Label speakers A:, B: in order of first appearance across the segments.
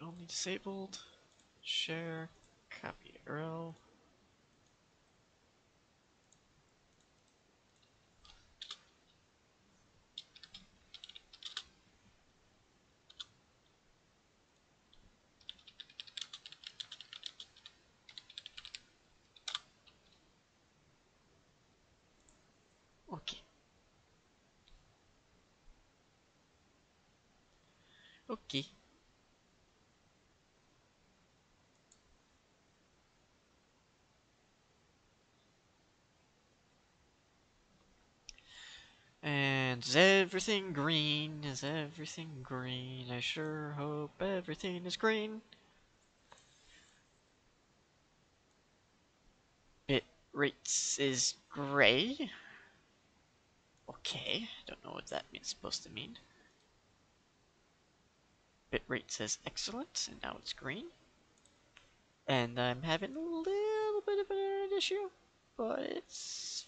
A: only disabled. Share. Copy URL. Okay. Okay. And is everything green? Is everything green? I sure hope everything is green. Bit rates is gray. Okay, don't know what that means supposed to mean. Bitrate says excellent, and now it's green. And I'm having a little bit of an internet issue, but it's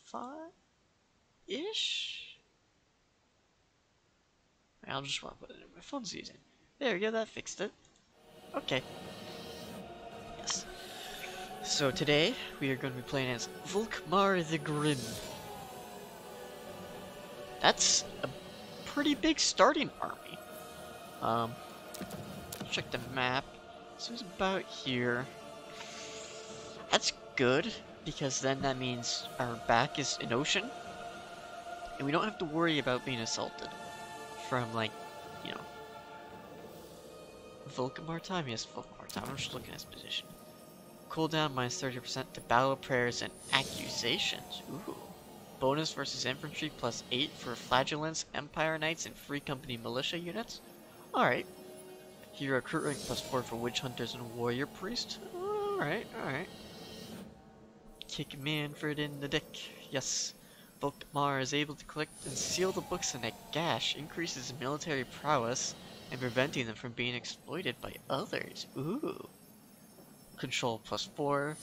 A: fine-ish. I'll just want to put it in my phone's using. There we go, that fixed it. Okay. Yes. So today, we are going to be playing as Volkmar the Grim. That's a pretty big starting army. Check the map. So it's about here. That's good, because then that means our back is an ocean, and we don't have to worry about being assaulted from, like, you know, Volkmar time. Yes, Volkmar time. I'm just looking at his position. Cooldown minus 30% to battle prayers and accusations. Ooh. Bonus versus infantry plus 8 for flagellants, Empire Knights, and Free Company militia units. Alright. Hero recruit rank plus 4 for witch hunters and warrior priest. Alright, alright. Kick Manfred in the dick. Yes. Volkmar is able to collect and seal the books in a gash, increases military prowess, and preventing them from being exploited by others. Ooh. Control plus 4.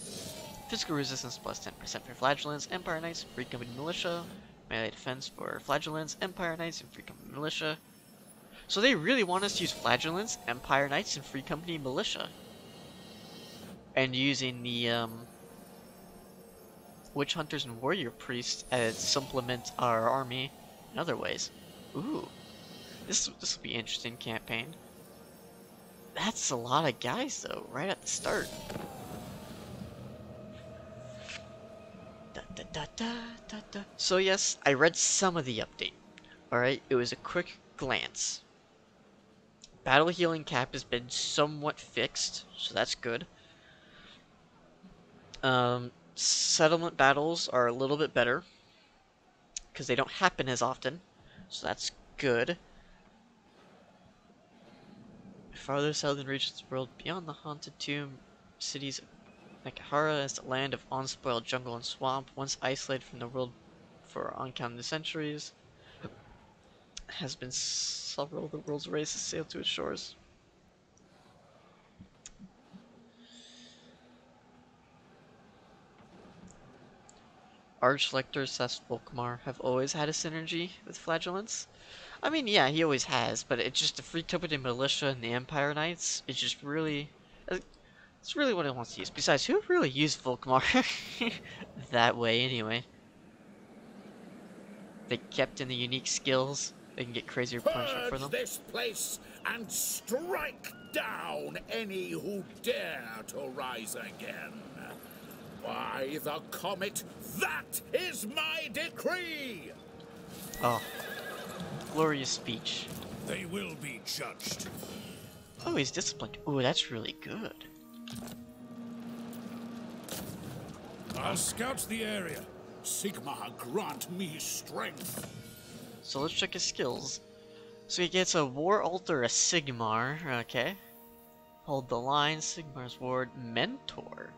A: Physical resistance plus 10% for flagellants, Empire Knights, Free Company militia. Melee defense for flagellants, Empire Knights, and Free Company militia. So they really want us to use flagellants, Empire Knights, and Free Company militia. And using the witch hunters and warrior priests as supplement our army in other ways. Ooh, this will be an interesting campaign. That's a lot of guys though, right at the start. So yes, I read some of the update. Alright, it was a quick glance. Battle healing cap has been somewhat fixed, so that's good. Settlement battles are a little bit better, because they don't happen as often, so that's good. Farther southern regions of the world, beyond the haunted tomb cities of Nakahara is the land of unspoiled jungle and swamp, once isolated from the world for uncounted centuries. Has been several of the world's races sailed to its shores. Arch-Lector Seth Volkmar have always had a synergy with flagellants. I mean, yeah, he always has, but it's just the Free Company militia and the Empire Knights. It's just really, it's really what it wants to use. Besides, who really used Volkmar that way anyway? They kept in the unique skills. They can get crazier punishment for them.
B: Purge this place and strike down any who dare to rise again. By the comet, that is my decree!
A: Oh, glorious speech.
B: They will be judged.
A: Oh, he's disciplined. Ooh, that's really good.
B: I'll scout the area. Sigma, grant me strength.
A: So let's check his skills. So he gets a War Altar, a Sigmar, okay. Hold the line, Sigmar's Ward, Mentor.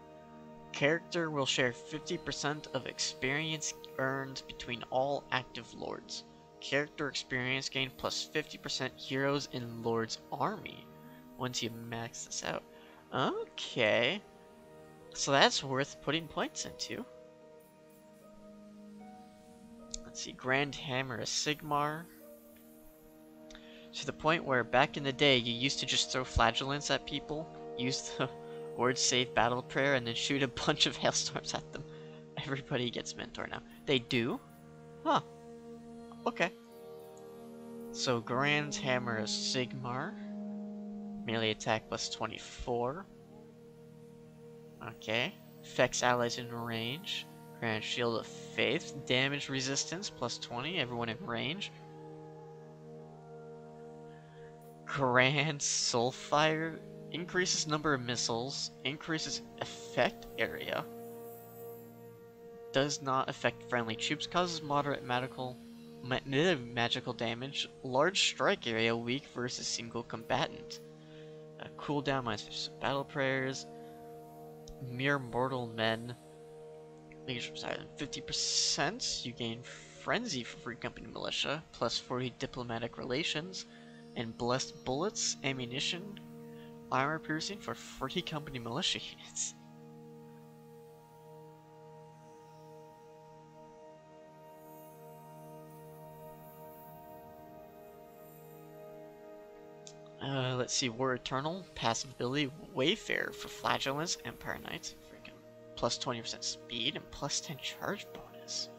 A: Character will share 50% of experience earned between all active lords. Character experience gained plus 50% heroes in Lord's army once you max this out. Okay. So that's worth putting points into. Let's see, Grand Hammer, a Sigmar. To the point where back in the day, you used to just throw flagellants at people, use the word save battle prayer, and then shoot a bunch of hailstorms at them. Everybody gets mentor now. They do? Huh. Okay. So Grand Hammer is Sigmar. Melee attack plus 24. Okay. Affects allies in range. Grand Shield of Faith. Damage resistance plus 20. Everyone in range. Grand Soulfire. Increases number of missiles. Increases effect area. Does not affect friendly troops. Causes moderate magical damage. Large strike area. Weak versus single combatant. Cooldown minus battle prayers. Mere mortal men. Leadership higher than 50%. You gain frenzy for Free Company Militia. Plus 40 diplomatic relations. And blessed bullets, ammunition, armor piercing for Free Company Militia units. Let's see, War Eternal, passive ability, Wayfarer for Flagellants, Empire Knights, freaking plus 20% speed and plus 10 charge bonus.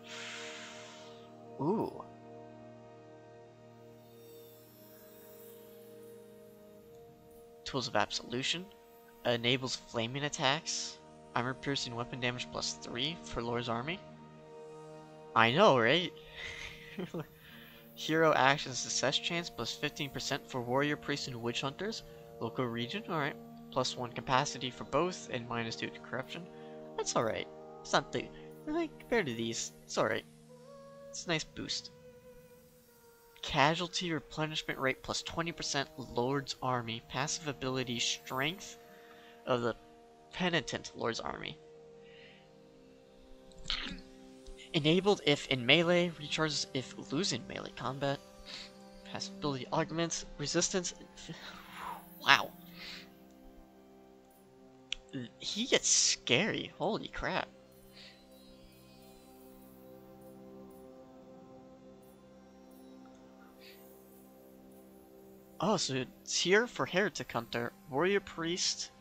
A: Ooh. Tools of Absolution, enables flaming attacks, armor piercing weapon damage plus 3 for Lord's Army. I know, right? Hero action success chance plus 15% for warrior, priests, and witch hunters. Local region, alright. Plus 1 capacity for both, and minus 2 to corruption. That's alright. It's not the like compared to these, it's alright. It's a nice boost. Casualty replenishment rate plus 20% Lord's Army. Passive ability strength of the penitent Lord's Army. Enabled if in melee, recharges if losing melee combat. Passive ability augments resistance. Wow. He gets scary. Holy crap. Oh, so it's here for Heretic Hunter, Warrior Priest,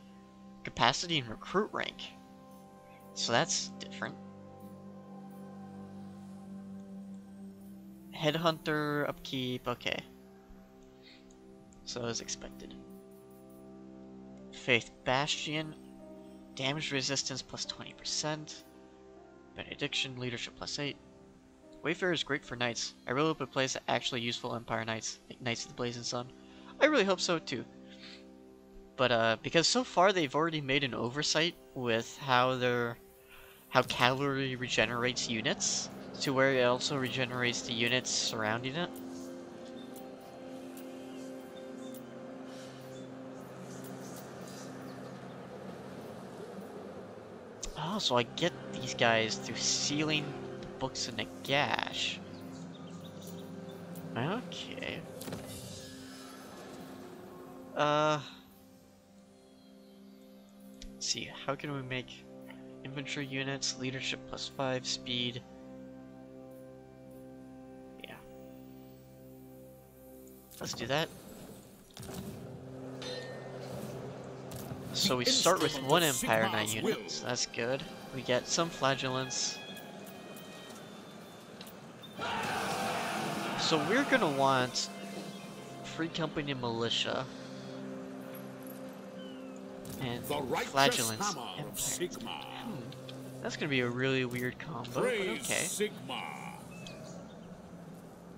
A: capacity and recruit rank. So that's different. Headhunter, upkeep, okay. So as expected. Faith Bastion, damage resistance plus 20%. Benediction, leadership plus 8. Wayfarer is great for knights. I really hope it plays actually useful Empire Knights, like Knights of the Blazing Sun. I really hope so too. But because so far they've already made an oversight with how cavalry regenerates units, to where it also regenerates the units surrounding it. Oh, so I get these guys through sealing the books in a gash. Okay. Let's see, how can we make infantry units, leadership plus 5, speed. Yeah. Let's do that. So we start with one Empire Knight unit, so that's good. We get some Flagellants. So we're gonna want Free Company Militia. And Flagellants Empire. That's gonna be a really weird combo, but okay.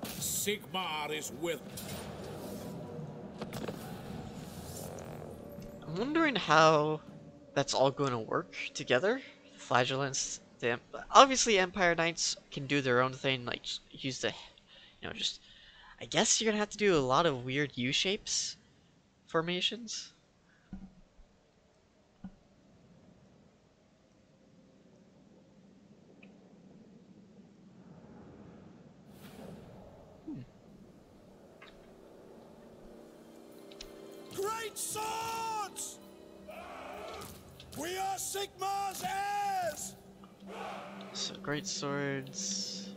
B: Sigmar is with.
A: I'm wondering how that's all going to work together. Flagellants, obviously Empire Knights can do their own thing, like use the, just. I guess you're gonna have to do a lot of weird U-shapes formations.
B: Great swords! We are Sigmar's heirs!
A: So great swords.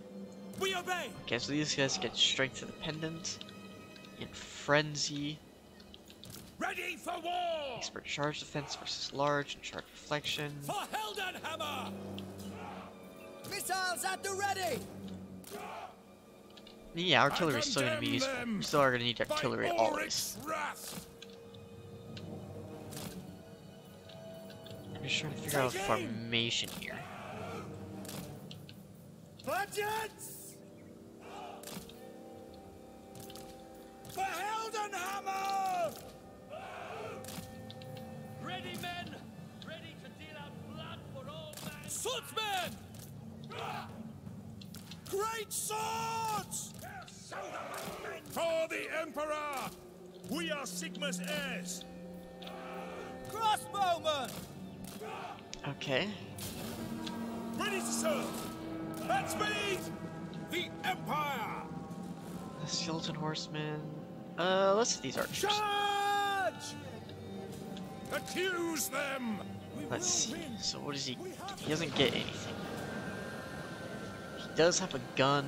B: We obey!
A: Okay, so these guys get strength to the pendant. in Frenzy.
B: Ready for war!
A: Expert Charge Defense versus Large and Charge Reflection.
B: For Heldenhammer!
C: Missiles at the ready!
A: Yeah, artillery is still going to be useful. We still are going to need artillery always. I'm just trying to figure out formation here.
B: Budgets! For Heldenhammer! Ready, men! Ready to deal out blood for all men! Swordsmen! Great swords! For the Emperor! We are Sigma's heirs!
C: Crossbowmen!
A: Okay.
B: Ready to serve! At speed! The Empire!
A: The Skeleton Horseman. Let's see these archers.
B: Charge! Accuse them!
A: Let's see. So what does he? He doesn't get anything. He does have a gun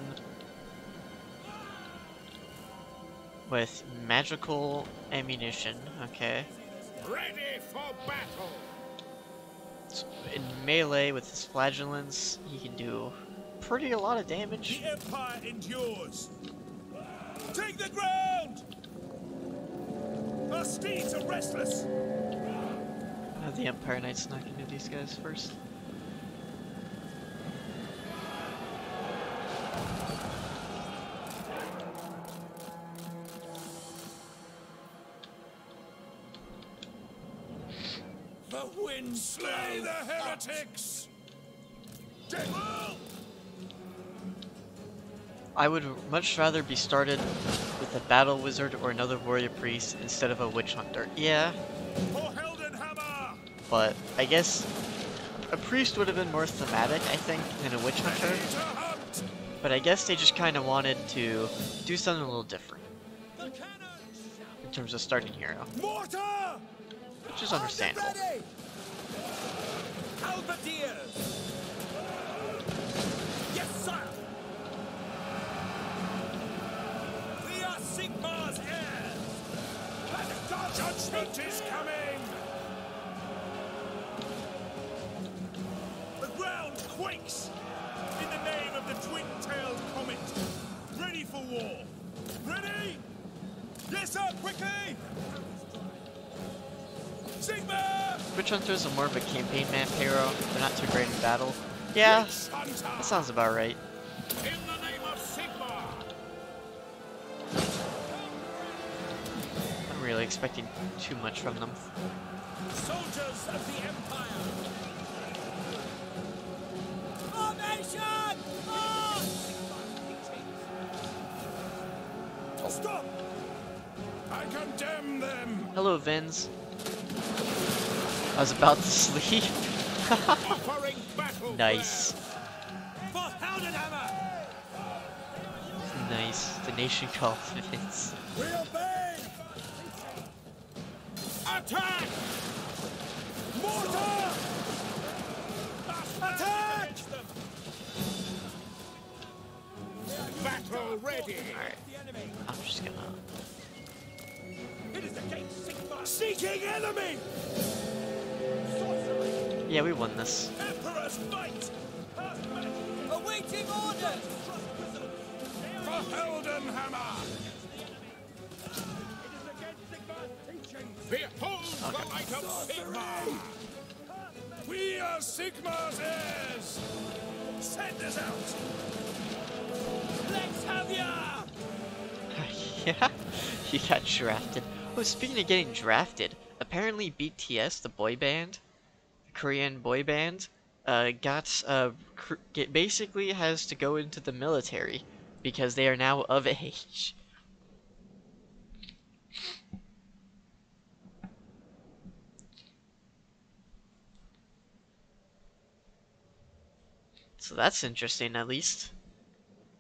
A: with magical ammunition. Okay.
B: Ready for battle!
A: So in melee with his flagellants, he can do a lot of damage.
B: The Empire endures! Take the ground! Our steeds are restless!
A: The Empire Knight's not gonna do these guys first.
B: The wind slay the heretics! General!
A: I would much rather be started with a battle wizard or another warrior priest instead of a witch hunter. Yeah,
B: For Heldenhammer!
A: but I guess a priest would have been more thematic, I think, than a witch hunter.
B: Ready to hunt!
A: But I guess they just kind of wanted to do something a little different
B: The cannons!
A: in terms of starting hero,
B: Mortar!
A: which is understandable.
C: Ready!
B: Halberdiers! Yes, sire! We are Sigmar's heirs! Judgment is coming! The ground quakes! In the name of the twin-tailed comet! Ready for war! Ready? Yes, sir, quickly! Sigmar!
A: Witch hunters are more of a campaign map hero. They're not too great in battle. Yeah,
B: Witch hunter!
A: that sounds about right.
B: In the name of Sigmar!
A: I'm really expecting too much from them.
B: Soldiers of the Empire!
C: Formation! March!
B: Stop! I condemn them!
A: Hello, Vins. I was about to sleep.
B: Offering battle!
A: Nice.
B: For Heldenhammer!
A: Nice. The nation called Vins.
B: We obey! Attack! Mortar! Attack! Battle ready!
A: Alright. I'm just gonna...
B: It is against Sigmar! Seeking enemy!
A: Yeah, we won this.
B: Emperor's might!
C: Awaiting orders!
B: For Heldenhammer! Behold the light of Sigmar! We are Sigmar's heirs! Send us out! Let's have ya!
A: Yeah, he got drafted. Oh, speaking of getting drafted, apparently BTS, the boy band, the Korean boy band, basically has to go into the military because they are now of age. So that's interesting, at least.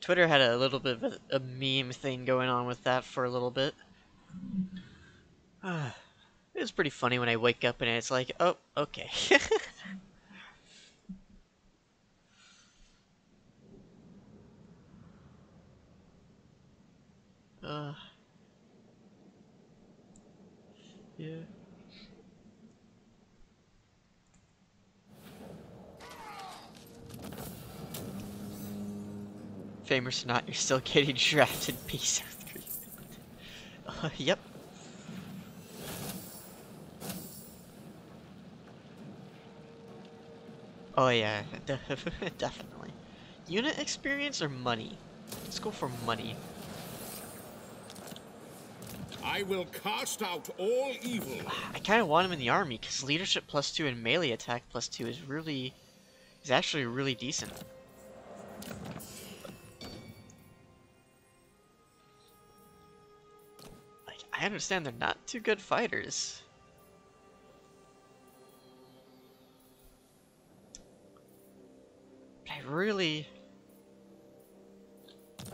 A: Twitter had a little bit of a meme thing going on with that for a little bit. It was pretty funny when I wake up and it's like, oh, okay. Yeah. Famous or not, you're still getting drafted, Peace Earth 3. Yep. Oh yeah, definitely. Unit experience or money? Let's go for money.
B: I will cast out all evil.
A: I kind of want him in the army because leadership +2 and melee attack +2 is actually really decent. Like, I understand they're not too good fighters. But I really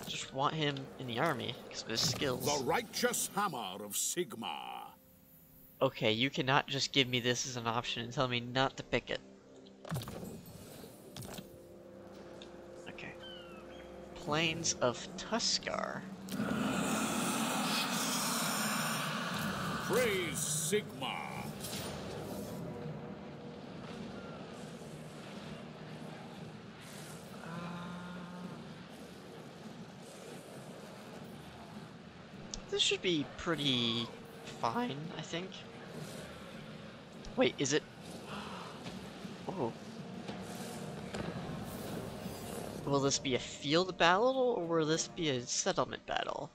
A: just want him in the army because of his skills.
B: The righteous hammer of Sigmar.
A: Okay, you cannot just give me this as an option and tell me not to pick it. Okay. Plains of Tuskar.
B: Praise Sigmar.
A: This should be pretty fine, I think. Wait, is it? Oh. Will this be a field battle or will this be a settlement battle?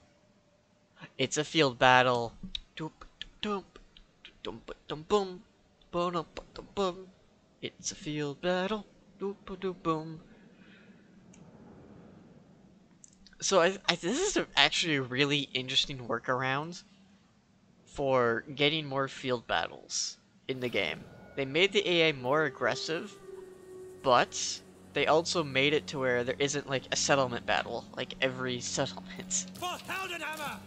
A: It's a field battle. It's a field battle. So this is actually a really interesting workaround for getting more field battles in the game. They made the AI more aggressive, but they also made it to where there isn't like a settlement battle like every settlement.
C: For Heldenhammer!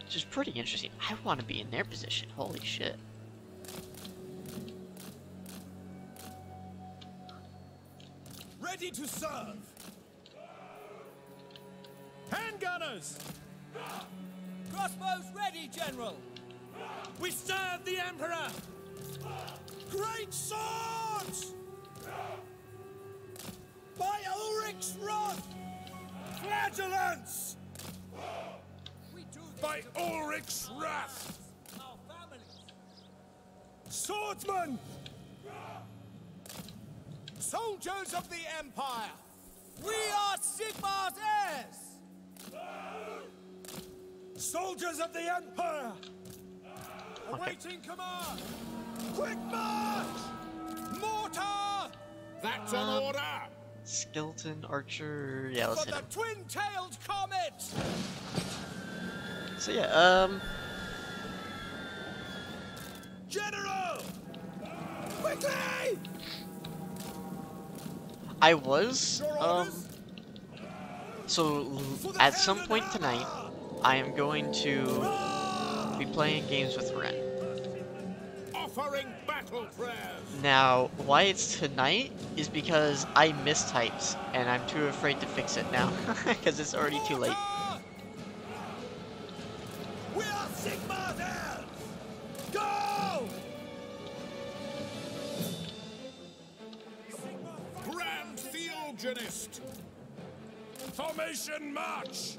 A: Which is pretty interesting. I want to be in their position. Holy shit.
C: Ready to serve! Handgunners! Crossbows ready, General! We serve the Emperor! Great swords! By Ulrich's wrath! Flagellants! We do by Ulrich's wrath! Our families! Swordsmen! Soldiers of the Empire! We are Sigmar's heirs! Soldiers of the Empire! Awaiting command! Quick march! Mortar!
B: That's an order.
A: Skeleton, archer, yeah, let's
C: For
A: hit
C: the
A: him.
C: twin-tailed comet!
A: So yeah,
C: General! Quickly!
A: I was,
C: Your orders?
A: so at some point tonight, I am going to be playing games with Ren.
B: Offering battle prayers.
A: Now, why it's tonight is because I mistyped, and I'm too afraid to fix it now, because it's already too late.
C: Mortar! We are Sigmar's heirs! Go!
B: Grand Theogenist.
C: Formation march!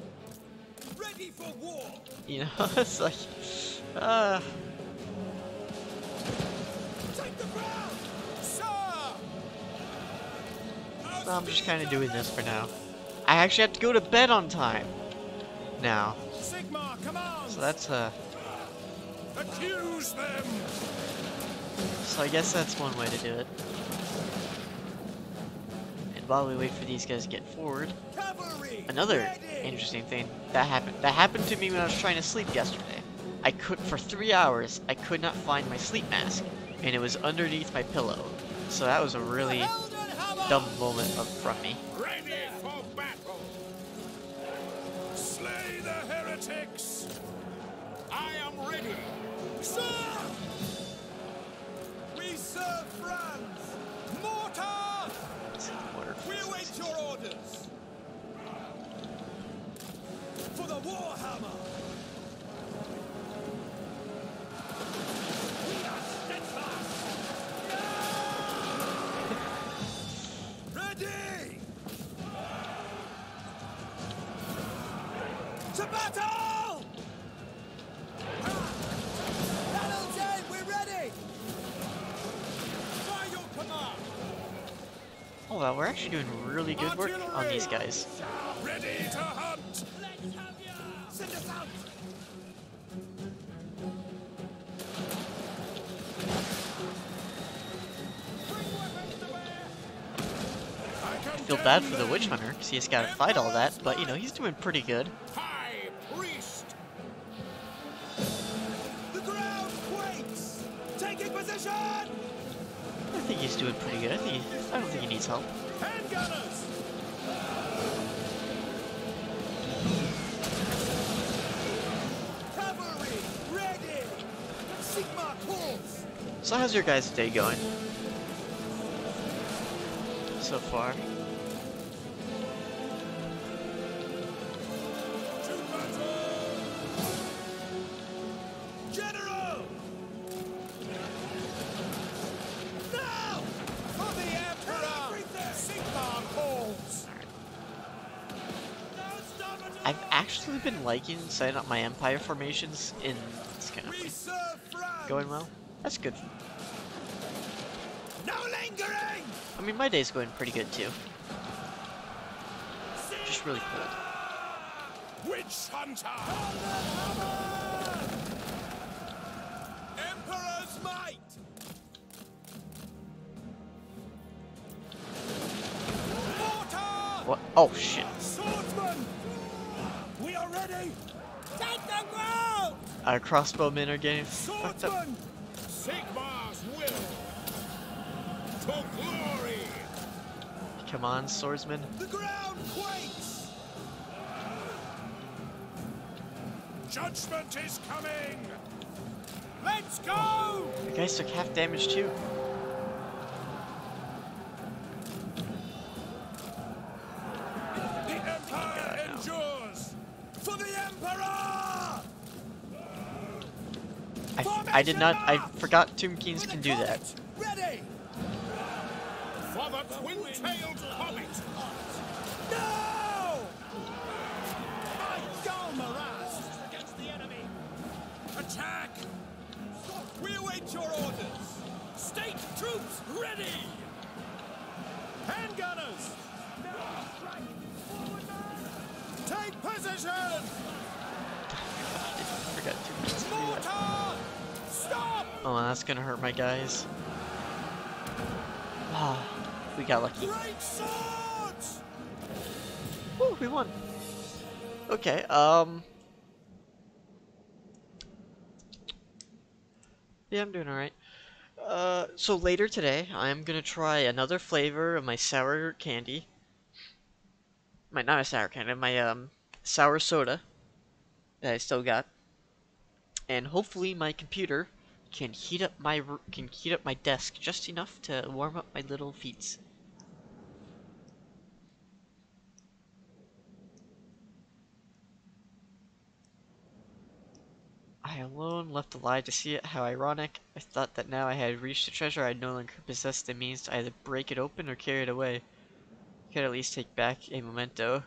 C: Ready for war!
A: You know, it's like,
C: Take the ground! Sir!
A: so I'm just kind of doing this for now. I actually have to go to bed on time now,
C: Sigmar commands!
A: so that's,
C: Accuse them!
A: so I guess that's one way to do it. And while we wait for these guys to get forward,
C: Cavalry!
A: another
C: ready!
A: interesting thing that happened to me when I was trying to sleep yesterday. For 3 hours, I could not find my sleep mask, and it was underneath my pillow. So that was a really
C: Heldenhammer!
A: dumb moment from me.
B: Ready for battle.
C: Slay the heretics!
B: I am ready.
C: Sir! We serve France! Mortar! We await your orders! For the Warhammer! To battle! Battle's end, we're ready! By your command!
A: Oh wow, we're actually doing really good work on these guys.
C: Ready to hunt! Let's have ya! Send us out!
A: I feel bad for the witch hunter because he's got to fight all that, but you know, he's doing pretty good.
B: High priest!
C: The ground quakes! Taking position!
A: I think he's doing pretty good. I don't think he needs help.
C: Handgunners! Cavalry, ready! Sigma calls!
A: So how's your guys' day going? So far.
C: To battle! General! Now! For the Emperor! Sigma calls!
A: I've actually been liking setting up my empire formations in this kind of
C: We
A: thing.
C: serve France!
A: Going well. That's good.
C: No lingering!
A: I mean, my day's going pretty good too. Just really cold.
C: Witch Hunter! Emperor's might! Mortar!
A: What? Oh shit.
C: Swordsman! We are ready! Take the ground!
A: Our crossbowmen are getting fucked up.
C: Swordsman!
B: Sigmar's will! To glory!
A: Come on, swordsman.
C: The ground quakes! Judgment is coming! Let's go!
A: The guys took half damage too.
C: The Empire endures! For the Emperor!
A: I did not. I forgot Tomb Kings can do that.
C: Ready!
B: For the twin-tailed comet!
C: No! My dull morass against the enemy! Attack! We await your orders! State troops ready! Handgunners! Take position!
A: I forgot Tomb Kings can do that.
C: Mortar! Stop!
A: Oh, that's gonna hurt my guys. Ah, we got lucky.
C: Great swords!
A: Woo, we won. Okay, yeah, I'm doing alright. So later today, I'm gonna try another flavor of my sour candy. Not a sour candy, my, sour soda that I still got. And hopefully my computer can heat up my desk just enough to warm up my little feet. I alone left alive to see it. How ironic. I thought that now I had reached the treasure, I no longer possessed the means to either break it open or carry it away. Could at least take back a memento.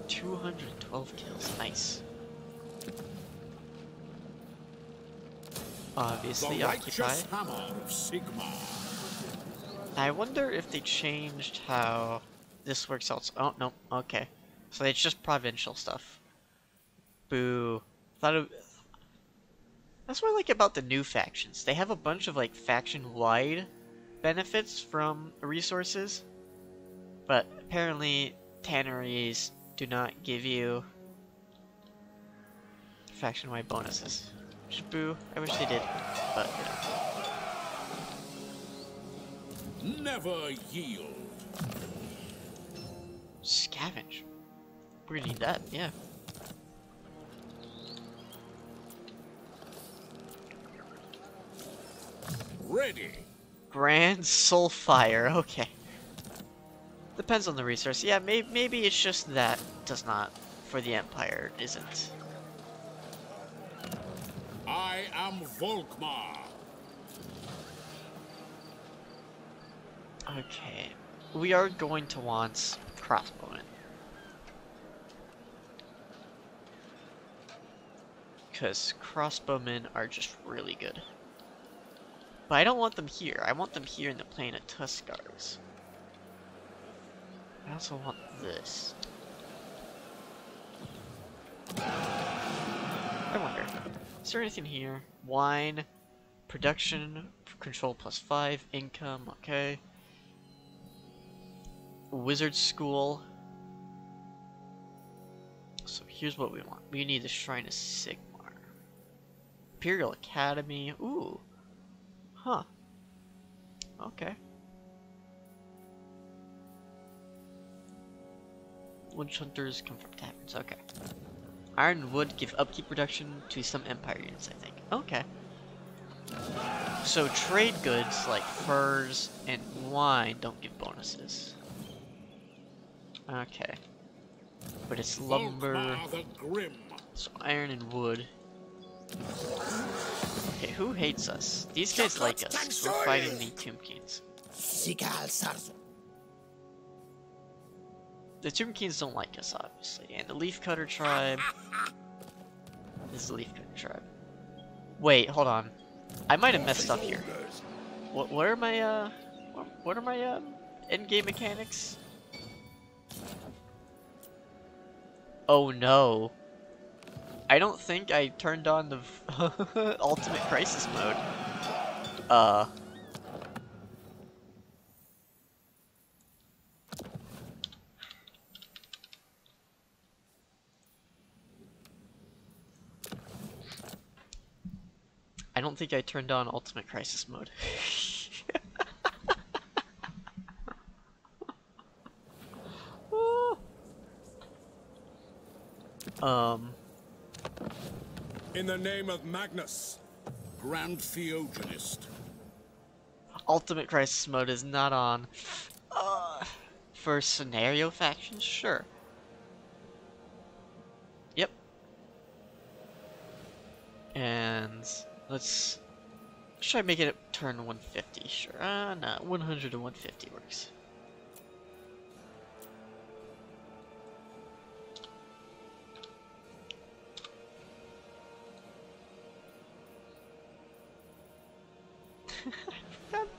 A: $212 kills, nice. Obviously,
B: The
A: occupy.
B: righteous hammer of Sigmar.
A: I wonder if they changed how this works out. Oh, no, okay. So it's just provincial stuff. Boo. That's what I like about the new factions. They have a bunch of, like, faction-wide benefits from resources. But apparently, tanneries do not give you faction-wide bonuses. Just boo. I wish they did. But, you know.
B: Never yield.
A: Scavenge. We're gonna need that, yeah.
B: Ready.
A: Grand Soulfire, okay. Depends on the resource. Yeah, maybe it's just that does not, for the Empire, isn't.
B: I am Volkmar.
A: Okay. We are going to want crossbowmen. Because crossbowmen are just really good. But I don't want them here. I want them here in the plane of Tuskars. I also want this. I wonder, is there anything here? Wine, production, control +5, income, okay. Wizard school. So here's what we want. We need the Shrine of Sigmar. Imperial Academy. Ooh. Huh. Okay. Witch hunters come from taverns. Okay. Iron and wood give upkeep reduction to some Empire units, I think. Okay. So trade goods like furs and wine don't give bonuses. Okay. But it's lumber. So iron and wood. Okay, who hates us? These guys like us. We're fighting the Tomb Kings. The Tomb Kings don't like us, obviously. And the Leafcutter tribe. This is the Leafcutter tribe. Wait, hold on. I might have messed up here. What are my end game mechanics? Oh no. I don't think I turned on the ultimate crisis mode. I don't think I turned on ultimate crisis mode.
C: In the name of Magnus,
B: Grand Theogenist.
A: Ultimate crisis mode is not on. For scenario factions, sure. Yep. And let's try making it turn 150. Sure. No, 100 to 150 works.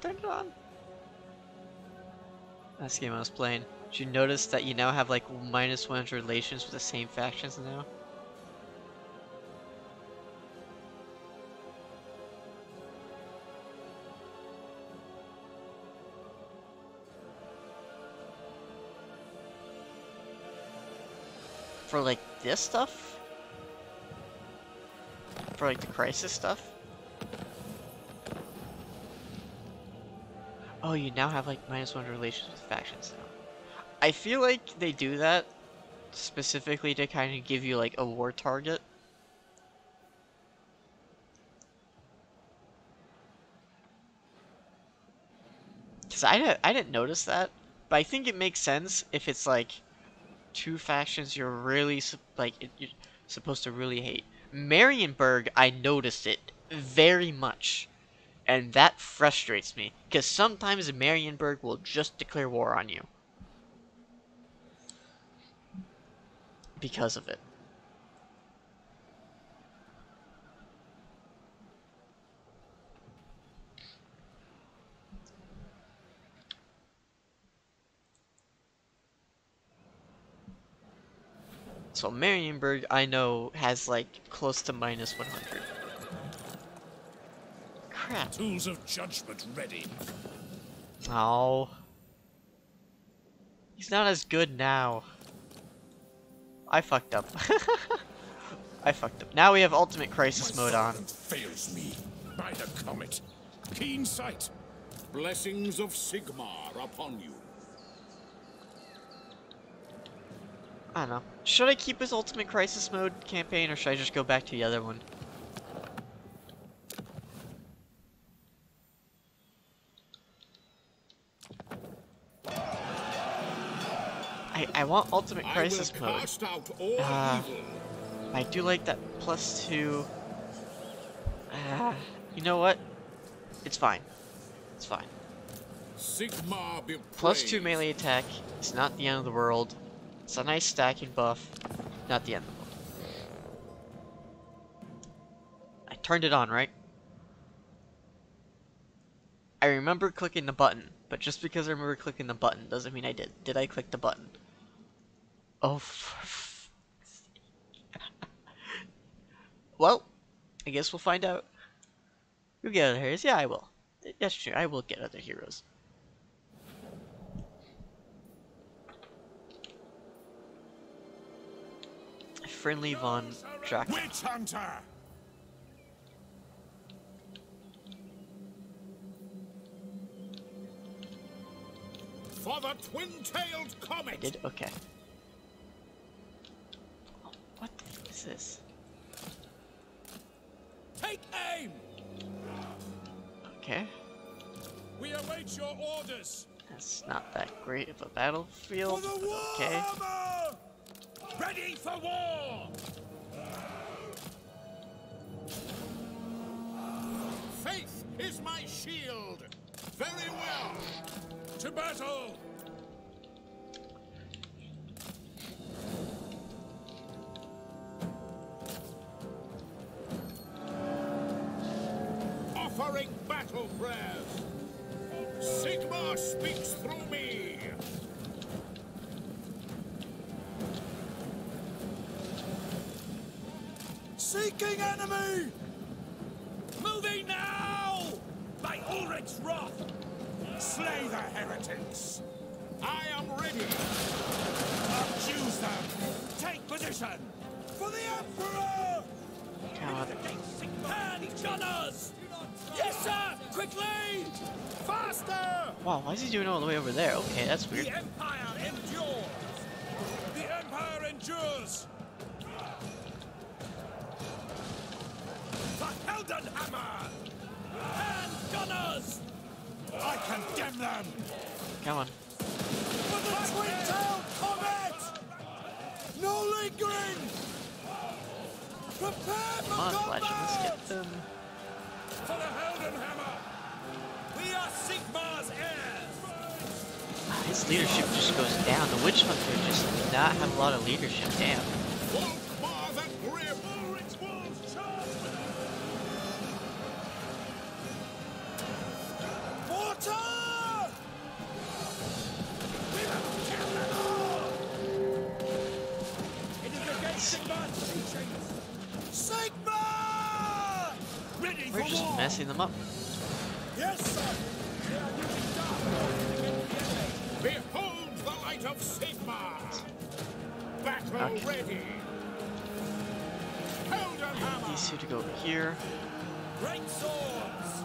A: Turn it on. Last game I was playing. Did you notice that you now have like -100 relations with the same factions now? For like this stuff? For like the crisis stuff? Oh, you now have like -1 relations with factions now. I feel like they do that specifically to kind of give you like a war target. Cause I didn't notice that, but I think it makes sense if it's like two factions you're really you're supposed to really hate. Marienburg, I noticed it very much. And that frustrates me, because sometimes Marienburg will just declare war on you. Because of it. So Marienburg, I know, has like close to -100. Crap.
C: tools of judgment ready.
A: Oh. He's not as good now. I fucked up. I fucked up. Now we have ultimate crisis mode on.
C: Fails me by the comet. Keen sight.
B: Blessings of Sigmar upon you.
A: I don't know. Should I keep his ultimate crisis mode campaign, or should I just go back to the other one? I want ultimate crisis mode.
B: Cast out all evil.
A: I do like that +2. You know what? It's fine. It's fine.
B: Sigmar be
A: Plus 2
B: praised.
A: melee attack. It's not the end of the world. It's a nice stacking buff. Not the end of the world. I turned it on, right? I remember clicking the button, but just because I remember clicking the button doesn't mean I did. Did I click the button? Oh, well, I guess we'll find out. You'll get other heroes. Yeah, I will. That's true. I will get other heroes. Friendly Von Drac.
C: Witch Hunter!
B: For the twin-tailed comet.
A: Did okay. Oh, what the fuck is this?
C: Take aim!
A: Okay,
C: We await your orders!
A: that's not that great of a battlefield.
C: For the war
A: Okay.
C: hammer! Ready for war!
B: Faith is my shield. Very well.
C: To battle!
B: Offering battle prayers. Sigmar speaks through me.
C: Seeking enemy! Moving now! By Ulrich's wrath! Slay the heretics!
B: I am ready.
C: Accuse them! Take position! For the Emperor!
A: God.
C: Hand gunners! Yes, sir! Quickly! Faster!
A: Wow, why is he doing all the way over there? Okay, that's weird.
C: The Empire endures! The Empire endures! The Heldenhammer! Hand gunners! I condemn them!
A: Come on.
C: For the twin-tailed comet! No lingering! Prepare for
A: Come on,
C: combat!
A: Flash, let's get them.
C: For the Heldenhammer! We are Sigmar's heirs!
A: His leadership just goes down. The Witch Hunter just did not have a lot of leadership. Damn.
B: Volkmar the Grim.
C: Ulrich's wolves charge! Water! We must kill them all! It is against Sigmar's teachings! Sigmar! Ready
A: We're
C: for
A: just
C: war!
A: messing them up.
C: Yes, sir! They are using dark against the enemy!
B: Behold the light of Sigmar. Battle
A: Okay.
B: ready. Heldenhammer.
A: These two to go over here.
C: Great swords!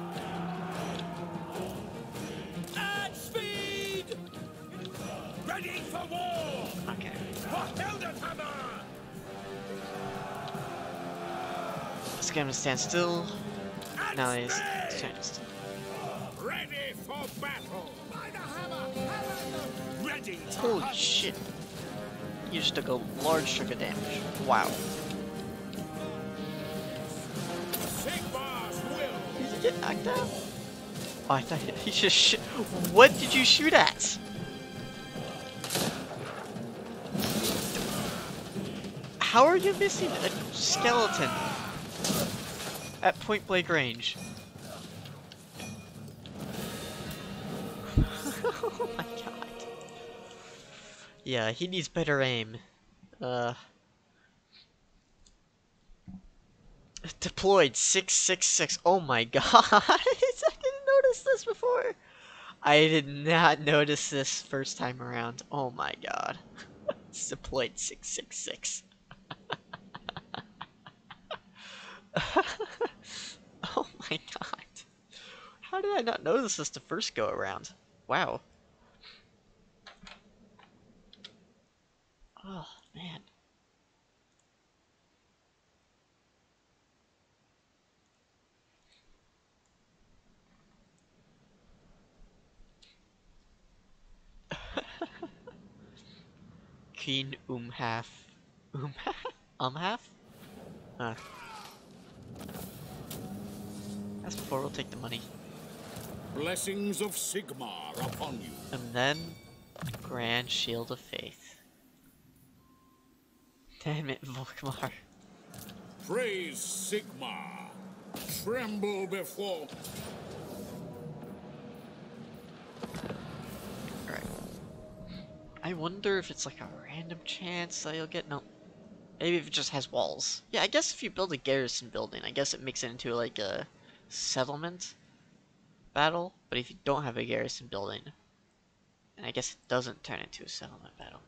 C: Add speed! Ready for war!
A: Okay.
C: For Heldenhammer!
A: Let's get him to stand still.
C: Add
A: Now he's
C: speed!
A: standing still.
B: Ready for battle.
C: By the hammer! Ready to
A: Holy
C: hunt!
A: shit. He just took a large chunk of damage. Wow.
B: Sigmar's will.
A: Did he get knocked out? Oh, I thought he just what did you shoot at? How are you missing a skeleton at point blank range? Oh my god. Yeah, he needs better aim. Deployed 666. Oh my god. I didn't notice this before. I did not notice this first time around. Oh my god. It's deployed 666. Oh my god. How did I not notice this the first go around? Wow. Oh man. Keen half. Half? That's before we'll take the money.
B: Blessings of Sigmar upon you.
A: And then, Grand Shield of Faith. Damn it, Volkmar.
B: Praise Sigmar. Tremble before...
A: Alright. I wonder if it's like a random chance that you'll get... No. Maybe if it just has walls. Yeah, I guess if you build a garrison building, I guess it makes it into like a settlement battle. But if you don't have a garrison building, and I guess it doesn't turn into a settlement battle.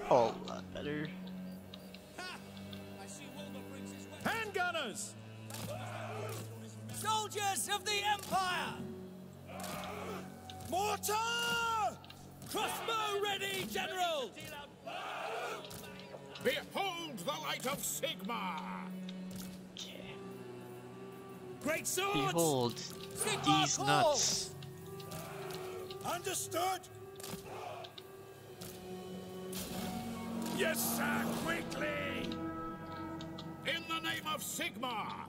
A: Whole lot better.
C: Handgunners! Soldiers of the Empire! Mortar! Crossbow ready, General!
B: Behold the light of Sigmar!
A: Okay.
C: Great swords!
A: Behold
C: Sigmar
A: these
C: calls!
A: nuts.
C: Understood? Yes, sir, quickly!
B: In the name of Sigmar!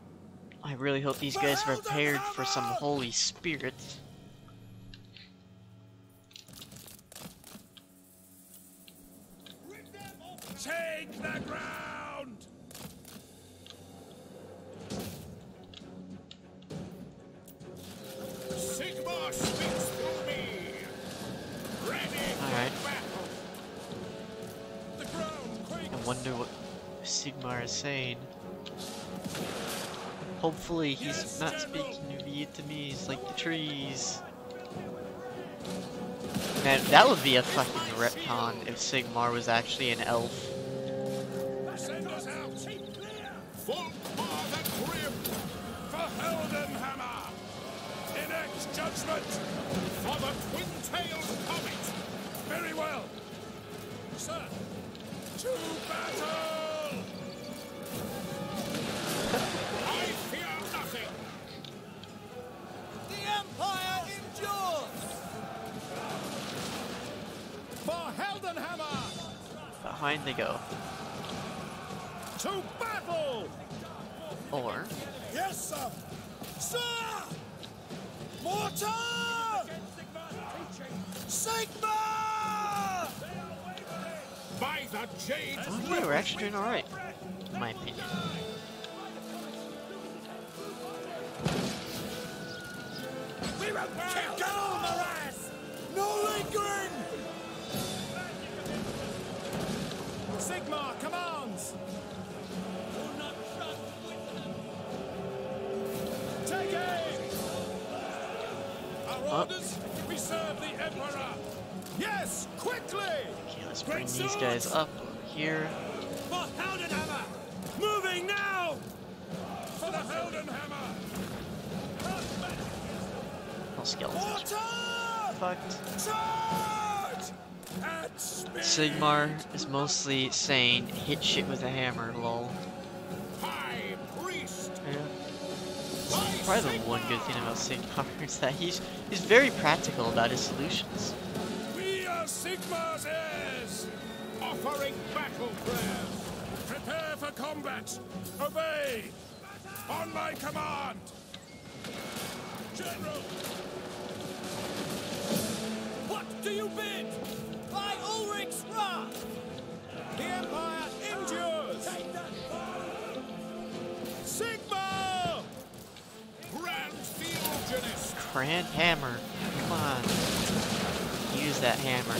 A: I really hope these guys are prepared for some Holy Spirit.
C: Take the ground!
B: Sigmar speaks through me! Ready
A: Alright.
B: for battle!
C: The ground quakes!
A: I wonder what Sigmar is saying. Hopefully he's not speaking Vietnamese like the trees. Man, that would be a fucking retcon if Sigmar was actually an elf.
C: Send us out!
B: Volkmar the Grim!
C: For Heldenhammer! Enact judgment!
B: For the twin-tailed comet!
C: Very well! Sir! To battle!
B: I fear nothing!
C: The Empire endures! For Heldenhammer!
A: Behind they go.
C: To battle!
A: Or,
C: Yes, sir! Sir! Mortar! Sigmar!
B: By the Jade
A: oh yeah, we're actually doing alright, in my opinion.
C: We will kick all Moraz! No lingering! Sigmar commands! Take aim! Our orders, we serve the Emperor! Yes, quickly!
A: Okay, let's bring these guys up here.
C: For Heldenhammer! Moving now! For the Heldenhammer!
A: Oh, skeletons.
C: Mortar!
A: Fucked.
C: Charge! At speed!
A: Sigmar is mostly saying hit shit with a hammer, lol.
B: High Priest!
A: Yeah. Probably the one good thing about Sigmar is that he's very practical about his solutions.
C: We are Sigmar's heirs!
B: Offering battle prayers!
C: Prepare for combat! Obey! On my command! General! What do you bid? By Ulrich's wrath! The Empire endures! Sigmar!
B: Grand Theogenist!
A: Grand hammer. Come on. Use that hammer.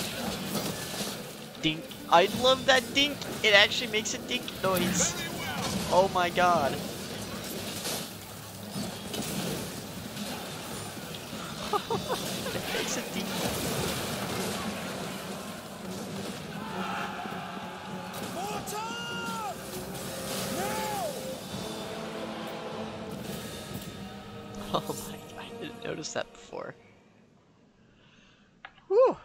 A: Dink. I love that dink. It actually makes a dink noise.
B: Very well!
A: Oh my god. It makes a dink.
C: Mortar! Now!
A: Oh my god. I didn't notice that before. Whew.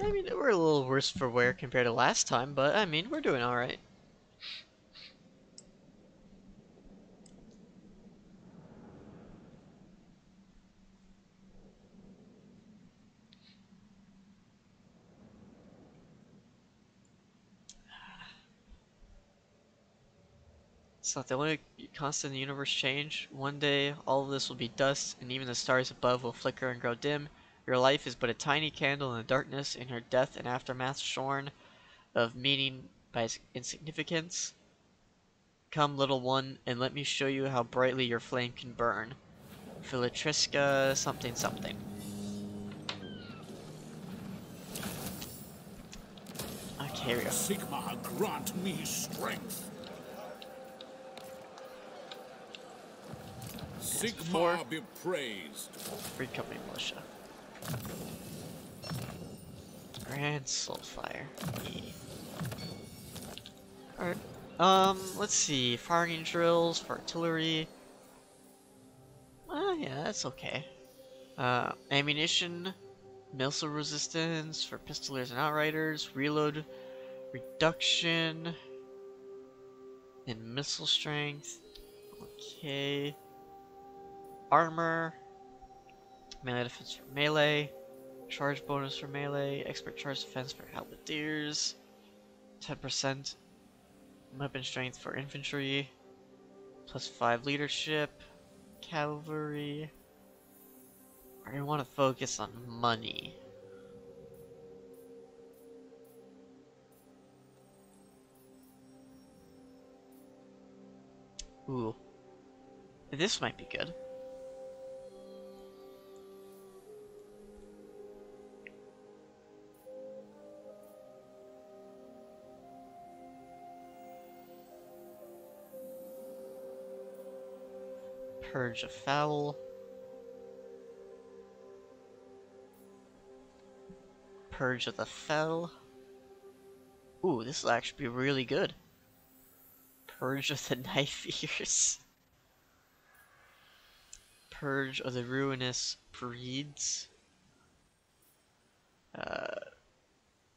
A: I mean, we're a little worse for wear compared to last time, but I mean, we're doing alright. It's not the only constant in the universe change. One day, all of this will be dust, and even the stars above will flicker and grow dim. Your life is but a tiny candle in the darkness, and your death and aftermath shorn of meaning by its insignificance. Come, little one, and let me show you how brightly your flame can burn. Philatriska something something. Okay, here we go.
B: Sigma, grant me strength. Sigma be praised.
A: Free Company Militia. Grand Soulfire. E. Alright. Let's see. Firing drills for artillery. Yeah, that's okay. Ammunition, missile resistance for pistoliers and outriders, reload reduction, and missile strength. Okay. Armor, melee defense for melee, charge bonus for melee, expert charge defense for halberdiers, 10% weapon strength for infantry, +5 leadership, cavalry. I want to focus on money. Ooh. This might be good. Purge of Foul. Purge of the Fell. Ooh, this will actually be really good. Purge of the Knife Ears. Purge of the Ruinous Breeds.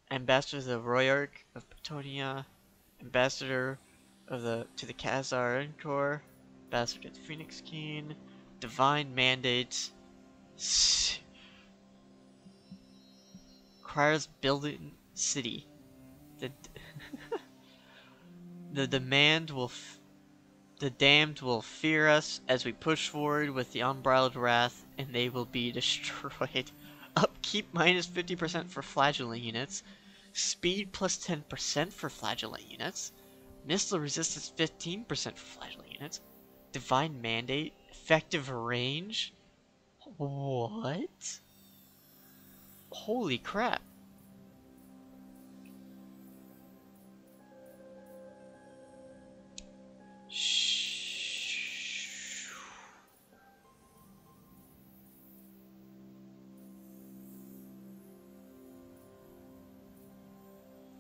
A: Ambassador of the Royarch of Petonia. Ambassador of to the Khazar Encore. Ambassador to the Phoenix King. Divine Mandate. Requires building city. The damned will fear us as we push forward with the unbridled wrath, and they will be destroyed. Upkeep minus 50% for flagellant units. Speed plus 10% for flagellant units. Missile resistance 15% for flagellant units. Divine Mandate. Effective range. What? Holy crap.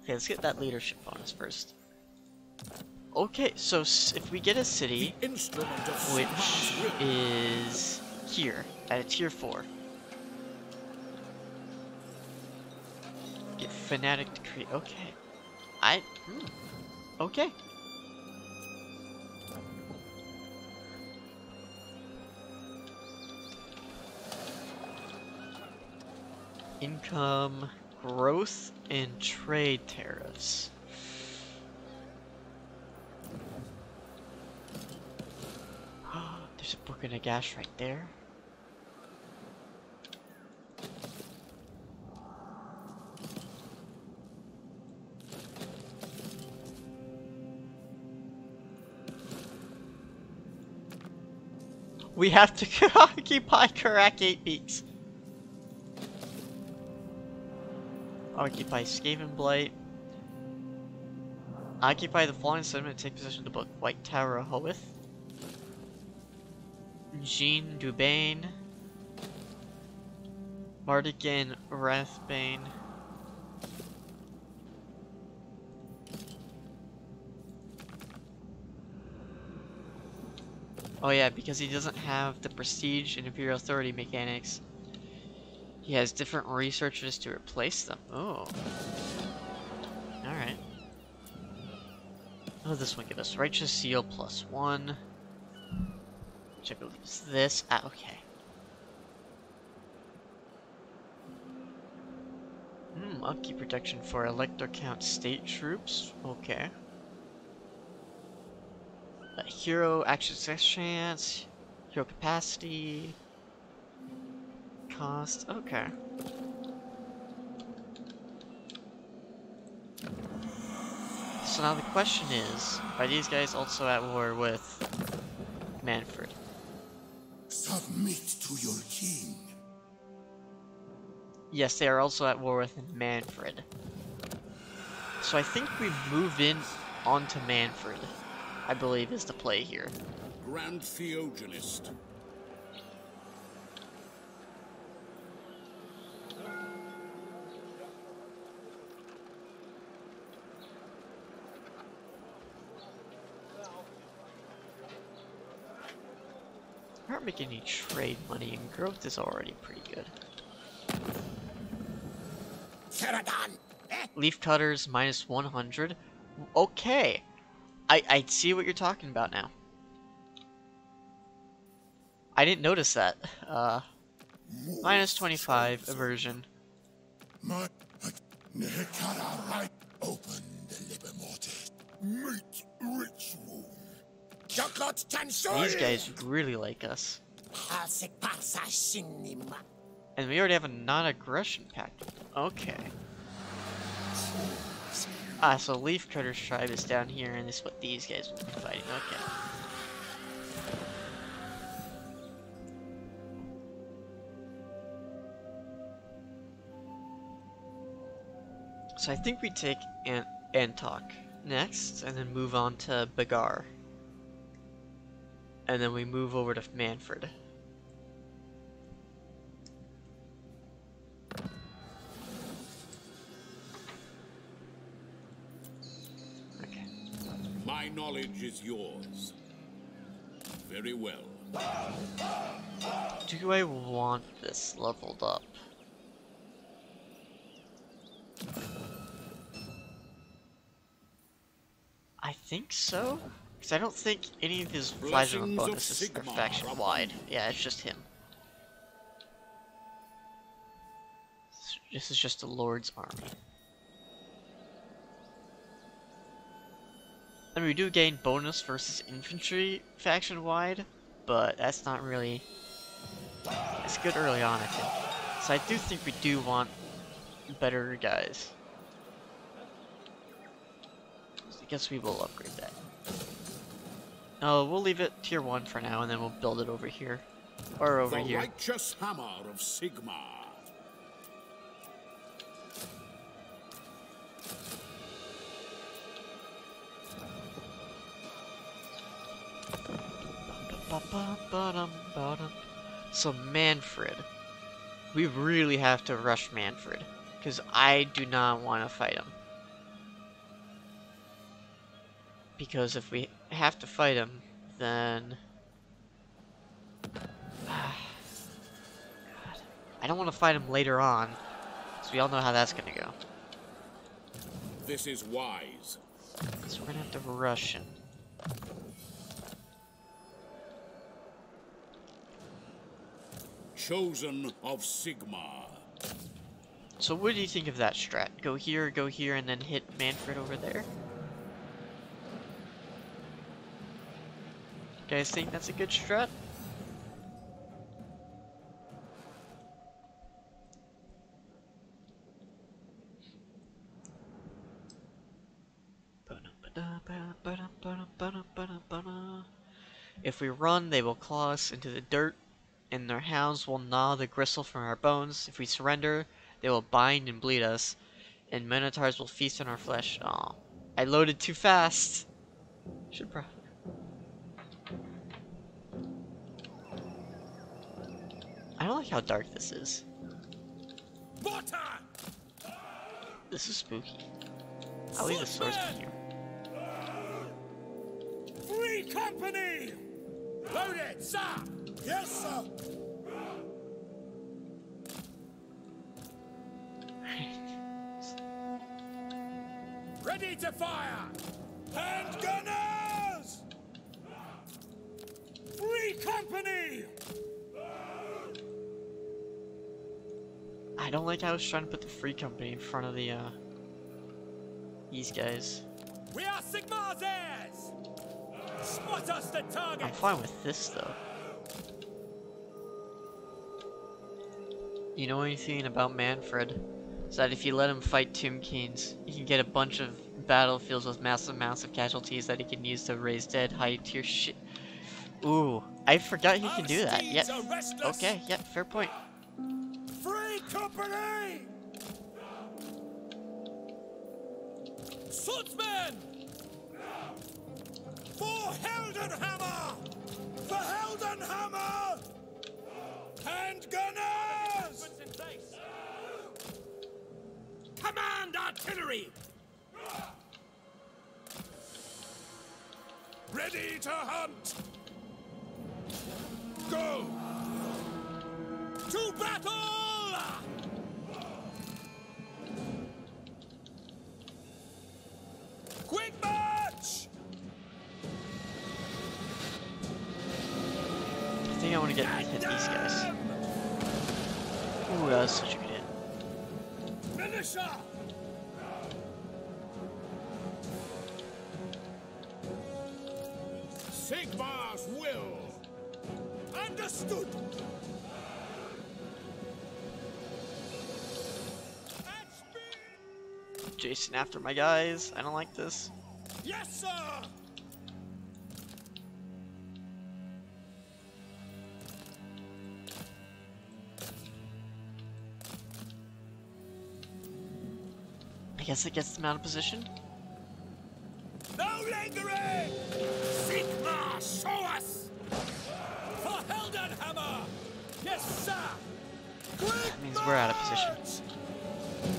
A: Okay, let's get that leadership bonus first. Okay, so if we get a city, which is here, at a tier 4. Get Fanatic Decree, okay. Okay. Income, growth, and trade tariffs. There's a Book of Nagash right there. We have to occupy Karak 8 weeks. Occupy Skaven Blight. Occupy the Fallen Settlement and take possession of the book. White Tower of Hoeth. Jean Dubain. Mardigan Rathbane. Oh yeah, because he doesn't have the Prestige and Imperial Authority mechanics. He has different researchers to replace them. Oh. Alright. Oh, this one give us Righteous Seal +1. Which I believe is this. Ah, okay. Upkeep protection for Elector Count State troops. Okay. Hero action success chance, hero capacity, cost. Okay. So now the question is, are these guys also at war with Manfred?
C: Submit to your king.
A: Yes, they are also at war with Manfred. So I think we move in onto Manfred, I believe is the play here.
B: Grand Theogenist.
A: We aren't making any trade money, and growth is already pretty good. Leaf cutters minus 100. Okay, I see what you're talking about now. I didn't notice that. Minus 25 aversion.
C: My right. Open the liber mortis. Meet ritual.
A: These guys really like us. And we already have a non-aggression pact. Okay. So Leaf Cutter's tribe is down here, and this is what these guys will be fighting. Okay. So I think we take Antok next, and then move on to Bagar. And then we move over to Manfred. Okay.
B: My knowledge is yours. Very well.
A: Do I want this leveled up? I think so. Because I don't think any of his flagellant bonuses are faction-wide. Yeah, it's just him. This is just a Lord's army. I mean, we do gain bonus versus infantry faction-wide, but that's not really... It's good early on, I think. So I do think we do want better guys. So I guess we will upgrade that. No, we'll leave it tier 1 for now, and then we'll build it over here. Or over here.
B: The righteous hammer of Sigmar.
A: So Manfred. We really have to rush Manfred, because I do not want to fight him. Because if we have to fight him, then... God. I don't want to fight him later on, because we all know how that's going to go.
B: This is wise.
A: So we're going to have to rush him.
B: Chosen of Sigmar.
A: So what do you think of that strat? Go here, and then hit Manfred over there? You guys think that's a good strat? If we run, they will claw us into the dirt, and their hounds will gnaw the gristle from our bones. If we surrender, they will bind and bleed us, and minotaurs will feast on our flesh. Aw, I loaded too fast. Should probably... I don't like how dark this is. This is spooky. I'll leave the swordsman here.
C: Free company! Loaded, sir! Yes, sir! Ready to fire! Handgunners! Free company!
A: I don't like how I was trying to put the free company in front of the, these guys.
C: We are Sigmar's heirs! Smite Got us the target.
A: I'm fine with this though. You know anything about Manfred? Is that if you let him fight Tomb Kings, he can get a bunch of battlefields with massive amounts of casualties that he can use to raise dead high tier shit. Ooh, I forgot he can do that. Yep. Okay, yep, fair point.
C: Free company! Swordsmen! For Heldenhammer! For Heldenhammer! Handgunners! Command artillery! Ready to hunt! Go! To battle! Quick march!
A: I think I want to hit these guys. Ooh, that was such a good hit.
C: Militia!
B: Sigmar's will.
C: Understood!
A: Jason after my guys. I don't like this.
C: Yes, sir!
A: I guess it gets them out of position.
C: No lingering! Sigmar, show us! For Heldenhammer! Yes, sir! Quick
A: That means we're out of position.
C: march!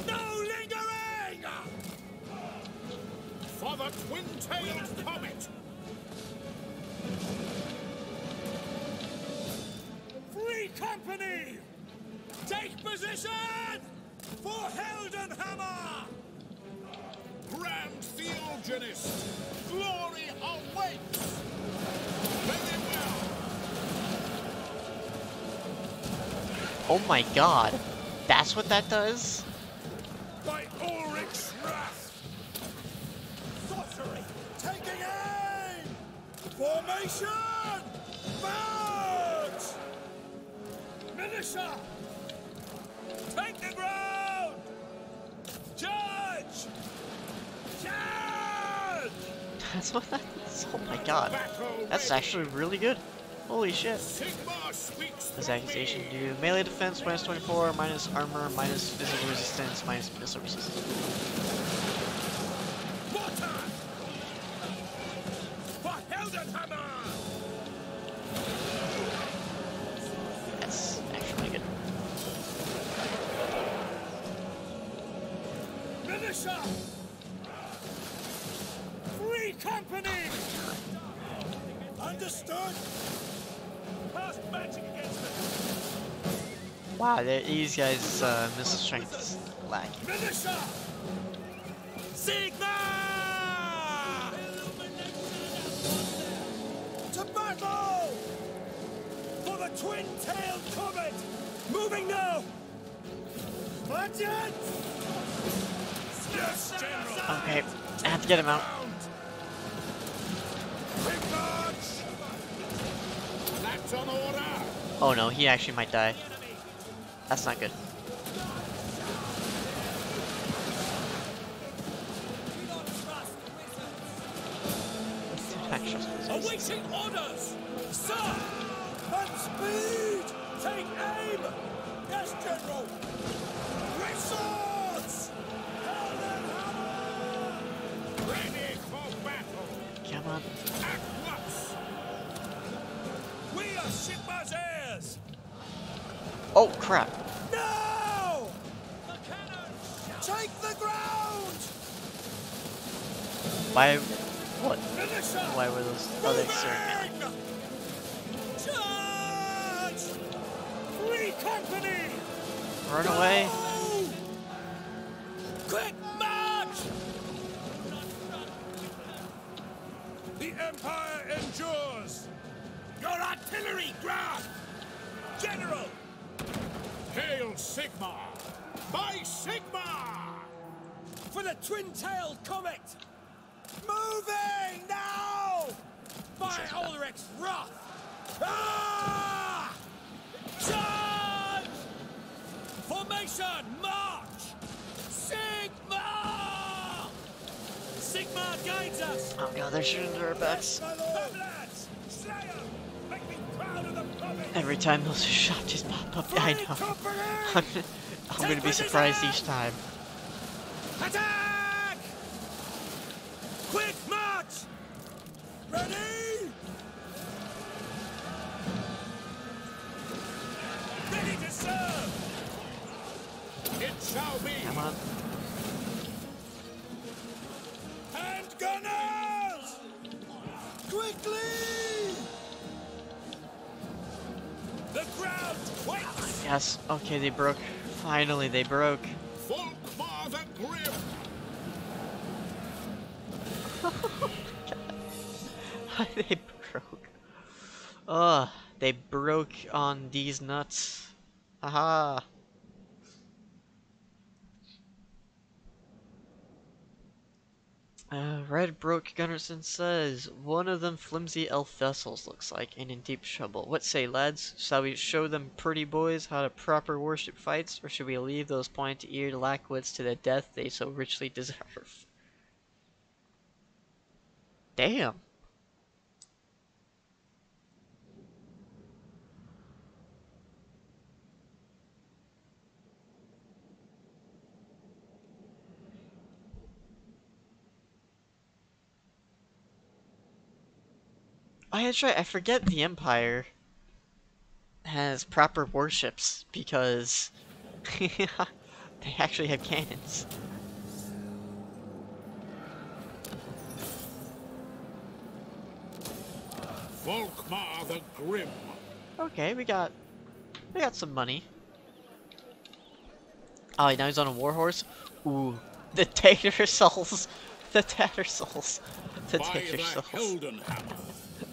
C: No lingering!
B: For the twin-tailed comet.
C: Free company! Take position! For Heldenhammer!
B: Grand Theogenist. Glory awaits. Very well.
A: Oh my god. That's what that does?
C: By Ulrich's wrath! Sorcery! Taking aim! Formation! March! Militia! Take the ground! Judge! Judge!
A: That's what that is? Oh my god. That's actually really good. Holy shit.
B: Sigmar speaks
A: This
B: from
A: accusation
B: me.
A: do melee defense minus 24, minus armor, minus physical resistance, minus missile resistance.
C: Water! For Heldenhammer!
A: That's actually good.
C: Militia! Free company! Understood? Cast magic against them!
A: Wow, these guys' missile strength is lacking.
C: Militia! Sigma! To battle! For the twin-tailed comet! Moving now! Budget! Yes, General!
A: Okay, I have to get him out.
C: Quick march!
B: That's an order.
A: Oh no, he actually might die. That's not good.
C: Awaiting orders! Sir! At speed! Take aim! Yes, General! Great swords!
B: Ready for battle.
A: Come on.
B: At once.
C: We are Sigmar's heirs!
A: Oh crap.
C: No! Take the ground!
A: Why? What?
C: Militia!
A: Why were those? Oh, they exerting melee.
C: Charge! Free company!
A: Run away.
C: Go! Quick march! The Empire endures! Your artillery grab! General!
B: Hail Sigmar. By Sigmar.
C: For the twin-tailed comet! Moving now! By Ulric's wrath! Ah! Charge! Formation, march! Sigma! Sigma guides us!
A: Oh god, they're shooting into our backs.
C: My lord! Come, lads! Slay 'em! Make me proud of the province!
A: Every time those shots just pop up, I know.
C: Company!
A: I'm gonna be surprised each time.
C: Attack! Quick march! Ready? Ready to serve!
B: It shall be.
A: Come on.
C: Hand gunners! Quickly! The ground quakes!
A: Yes. Okay, they broke. Finally, they broke.
B: Volkmar the Grim.
A: They broke. Ugh, they broke on these nuts. Haha. Red Broke Gunnarsson says, one of them flimsy elf vessels looks like, and in deep trouble. What say, lads? Shall we show them pretty boys how to proper worship fights, or should we leave those pointy-eared lackwits to the death they so richly deserve? Damn. Oh, that's right, I forget the Empire has proper warships, because they actually have cannons.
B: Volkmar the Grim.
A: Okay, we got some money. Oh, now he's on a warhorse. Ooh, the Tater Souls, the Tater Souls, the
B: By
A: Tater
B: the
A: Souls.
B: Heldenhammer.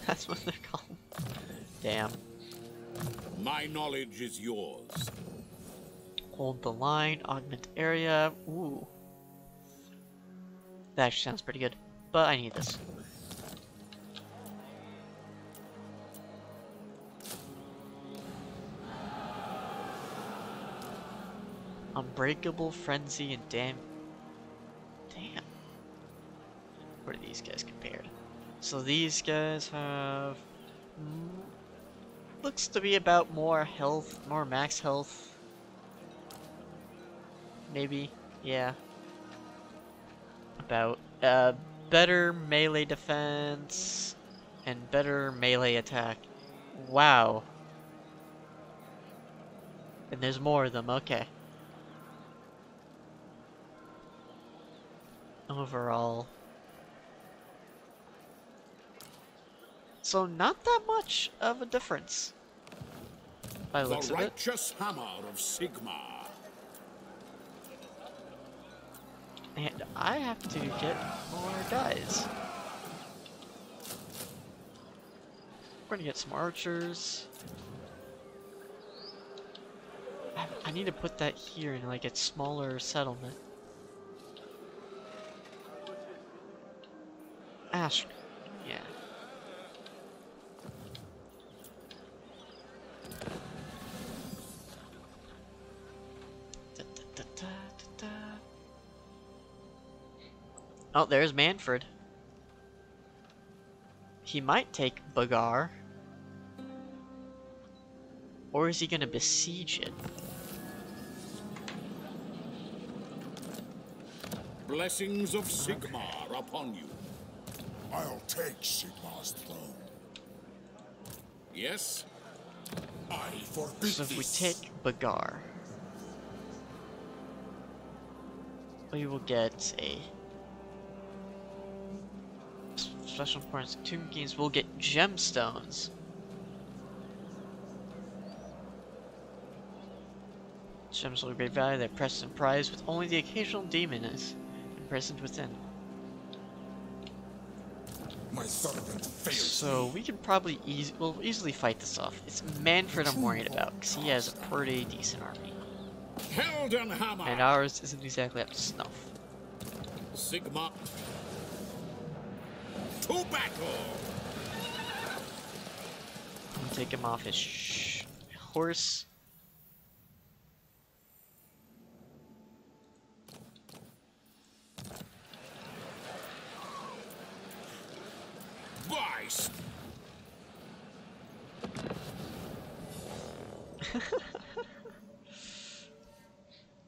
A: That's what they're called. Damn.
B: My knowledge is yours.
A: Hold the line, augment area. Ooh, that actually sounds pretty good. But I need this. Unbreakable Frenzy and Damn. What are these guys compared? So these guys have looks to be about more health, more max health. Maybe, yeah. About better melee defense and better melee attack. Wow. And there's more of them, okay. Overall. So not that much of a difference. By the looks
B: The
A: of it.
B: righteous hammer of Sigmar.
A: And I have to get more guys. We're gonna get some archers. I need to put that here in like a smaller settlement. Ash, yeah. Oh, there's Manfred. He might take Bagar. Or is he gonna besiege it?
B: Blessings of Sigmar upon you.
C: I'll take Sigmar's throne.
B: Yes?
C: I forbid
A: So if we
C: this.
A: take Bagar, we will get a special importance tomb keys. We'll get gemstones. Gems will be great value. They're precious and prized, with only the occasional demon is imprisoned within.
C: My servant fails
A: So
C: me.
A: we can probably we'll easily fight this off. It's Manfred I'm worried about, because he has a pretty decent army.
B: Heldenhammer.
A: And ours isn't exactly up to snuff.
B: Sigmar. To battle.
A: take him off his horse.
B: Vice.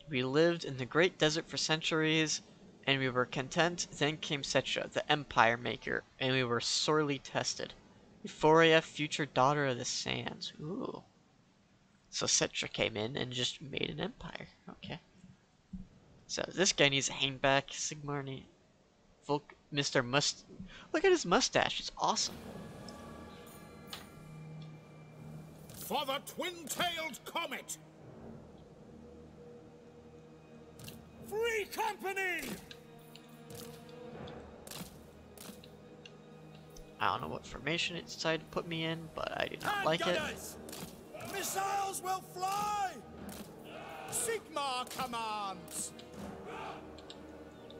A: We lived in the great desert for centuries, and we were content. Then came Setra, the empire maker, and we were sorely tested. Euphoria, future daughter of the sands. Ooh. So Setra came in and just made an empire. Okay. So this guy needs a hang back. Sigmarni. Mr. Look at his mustache. It's awesome.
B: For the twin-tailed comet. Free company!
A: I don't know what formation it decided to put me in, but I do not like it.
C: Missiles will fly! Sigmar commands!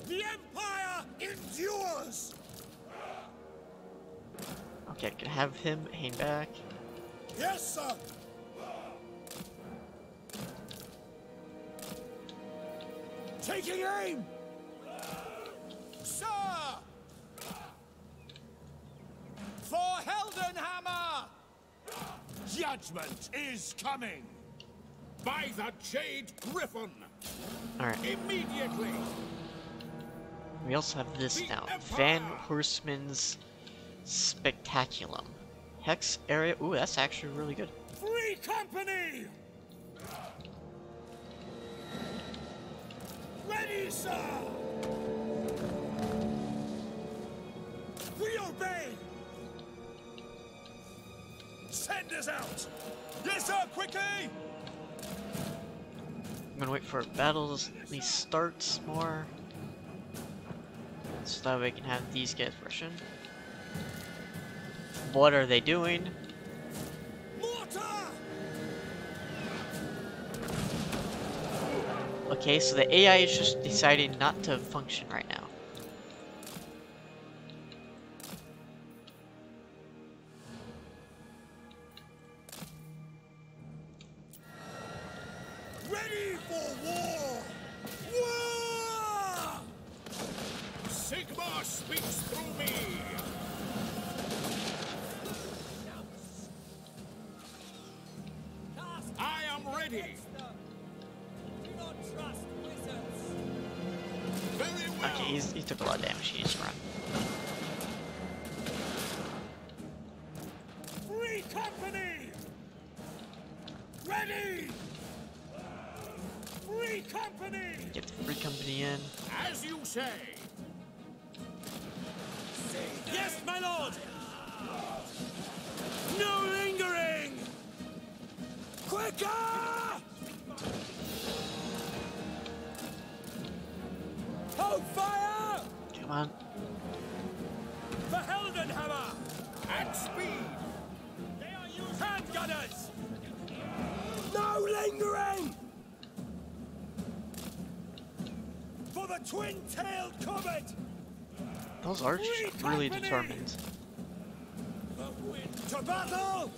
C: The Empire endures!
A: Okay, I can have him hang back.
C: Yes, sir! Taking aim! Sir! For Heldenhammer! Judgment is coming!
B: By the Jade Griffin!
A: Alright.
B: Immediately!
A: We also have this now. Van Horseman's Spectaculum. Hex area. Ooh, that's actually really good.
C: Free company! Ready, sir! We obey! Send us out! Yes, sir, quickly!
A: I'm gonna wait for battles at least starts more. So that way we can have these guys rushing. What are they doing?
C: Mortar!
A: Okay, so the AI is just deciding not to function right now.
C: Ready for war! War!
B: Sigmar speaks through me! I am ready!
C: Do not trust wizards!
B: Very well!
A: Okay, he took a lot of damage. He needs to run.
C: Free company! Ready! Free company!
A: Get the free company in.
B: As you say!
C: Yes, my lord! No lingering! Quicker! Hold fire!
A: Come on.
C: The Heldenhammer!
B: At speed!
C: They are using hand gunners! No lingering! For the twin-tailed comet!
A: Those archers are really determined.
C: To battle!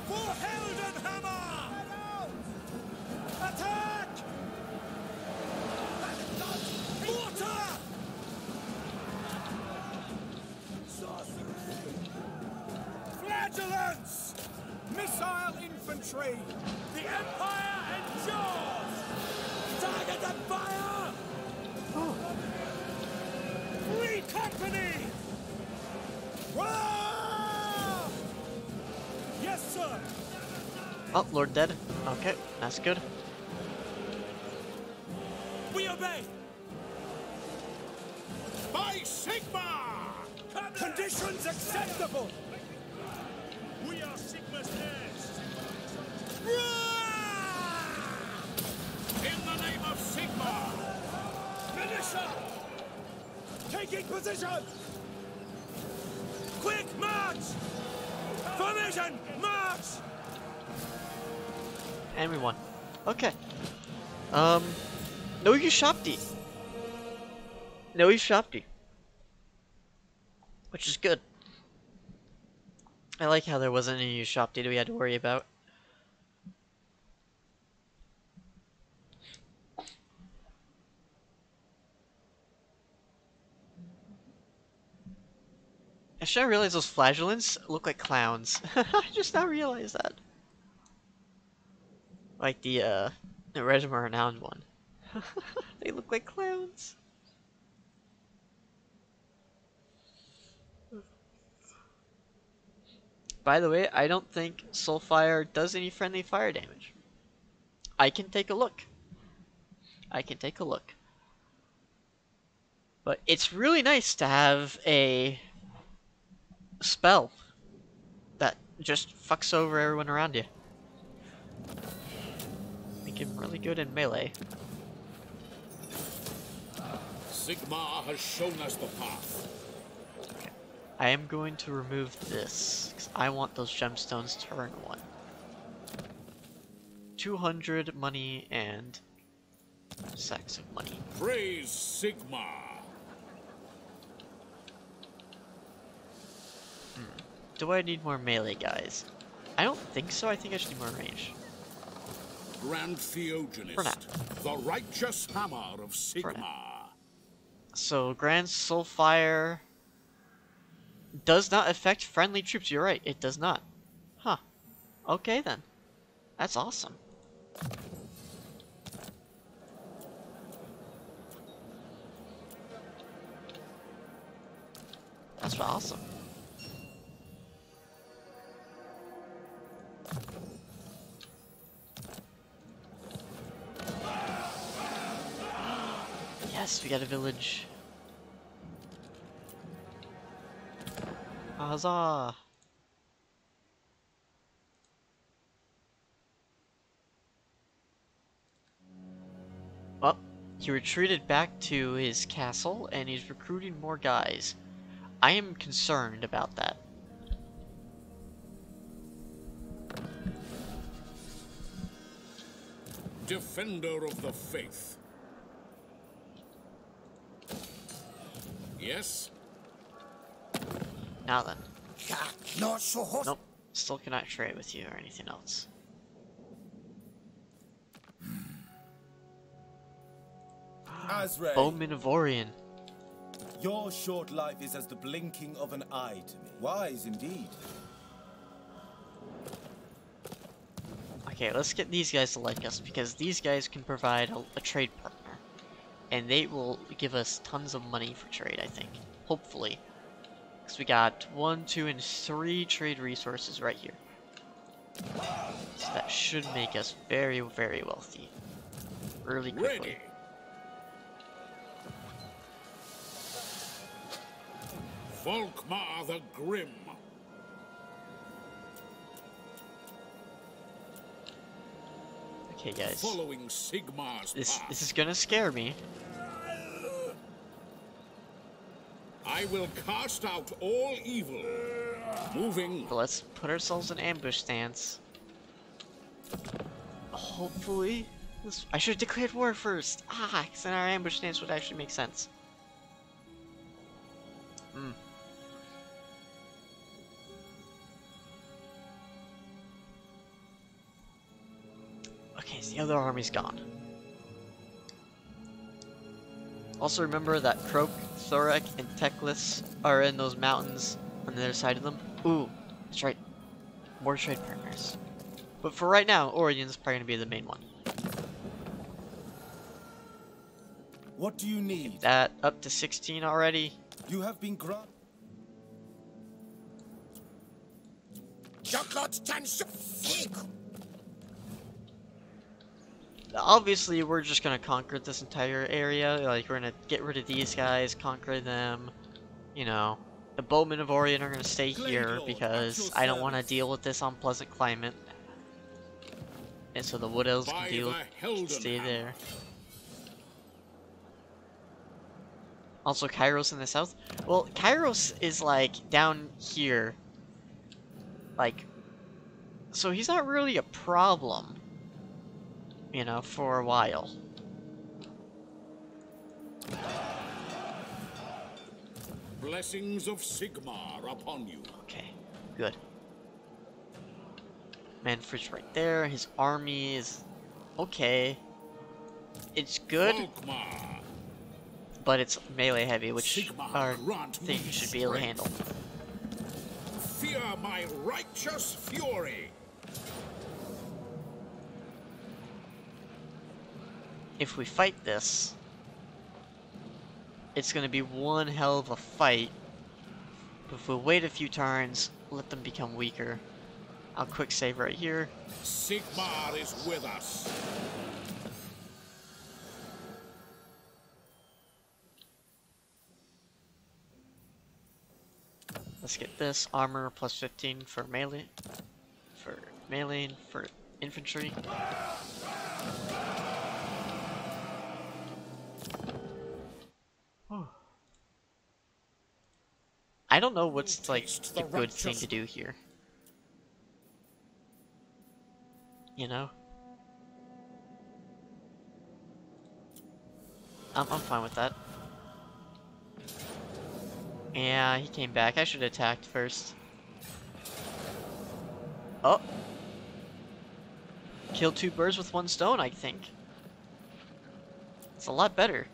C: For Heldenhammer! Attack! Mortar! Sorcery! Flagellants! Missile infantry! The Empire endures! Target and fire! Free company! Wah! Yes, sir!
A: Oh, Lord dead. Okay, that's good.
C: We obey!
B: By Sigmar!
C: Conditions acceptable! We are Sigma's heirs!
B: In the name of Sigmar!
C: Militia! Taking position! Quick march! Formation, march!
A: And we won. Okay. No Ushapti. No Ushapti. which is good. I like how there wasn't any shop data we had to worry about. Actually, I realized those flagellants look like clowns. I just now realized that. Like the Regiment Renowned one. They look like clowns. By the way, I don't think Soulfire does any friendly fire damage. I can take a look. I can take a look. But it's really nice to have a spell that just fucks over everyone around you. Make him really good in melee.
B: Sigmar has shown us the path.
A: Okay. I am going to remove this, because I want those gemstones turn 1. 200 money and sacks of money.
B: Praise Sigmar.
A: Do I need more melee guys? I don't think so. I think I should need more range.
B: Grand Theogenist, the righteous hammer of Sigmar.
A: So Grand Soulfire does not affect friendly troops. You're right, it does not. Huh. Okay then. That's awesome. That's awesome. Yes, we got a village. Huzzah! Well, he retreated back to his castle and he's recruiting more guys. I am concerned about that.
B: Defender of the faith. Yes?
A: Now then. Nope. Still cannot trade with you or anything else.
C: Azrael,
A: Bowman of Orion.
C: your short life is as the blinking of an eye to me. Wise indeed.
A: Okay, let's get these guys to like us, because these guys can provide a trade partner. And they will give us tons of money for trade, I think. Hopefully. Because we got 1, 2, and 3 trade resources right here. So that should make us very, very wealthy. Really quickly.
B: Ready. Volkmar the Grim.
A: Okay, guys.
B: Following Sigmar's path.
A: This is gonna scare me.
B: I will cast out all evil. Moving.
A: But let's put ourselves in ambush stance. Hopefully, I should have declared war first. Ah, because then our ambush stance would actually make sense. Okay, so the other army's gone. Also remember that Croak, Thorek, and Teclis are in those mountains on the other side of them. Ooh, that's right. More trade partners. But for right now, Orion's probably going to be the main one.
C: What do you need?
A: That up to 16 already.
C: You have been granted.
A: Obviously, we're just going to conquer this entire area. Like, we're going to get rid of these guys, conquer them. You know, the Bowmen of Orion are going to stay here because I don't want to deal with this unpleasant climate. And so the Wood Elves can stay there. Also, Kairos in the south. Well, Kairos is like down here. Like, so he's not really a problem, you know, for a while.
B: blessings of Sigmar upon you.
A: Okay, good. Manfred's right there. His army is okay. It's good,
B: Volkmar,
A: but it's melee heavy, which
B: Sigmar,
A: are
B: grant
A: things
B: me
A: you should be able to handle.
B: Fear my righteous fury.
A: If we fight this, it's going to be one hell of a fight. But if we wait a few turns, let them become weaker. I'll quick save right here.
B: Sigmar is with us.
A: Let's get this armor plus 15 for melee, and for infantry. Whew. I don't know what's like the good thing to do here. You know? I'm fine with that. Yeah, he came back. I should have attacked first. Oh! Kill two birds with one stone, I think. It's a lot better.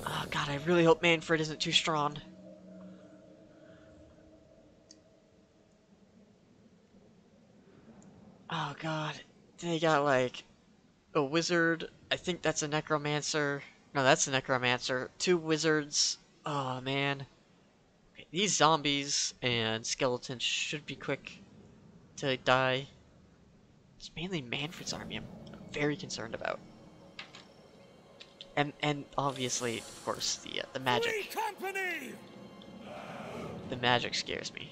A: Oh god, I really hope Manfred isn't too strong. Oh god. They got like a wizard. I think that's a necromancer. No, that's a necromancer. Two wizards. Oh man. Okay, these zombies and skeletons should be quick to die. It's mainly Manfred's army I'm very concerned about. And obviously, of course, the magic. The magic scares me.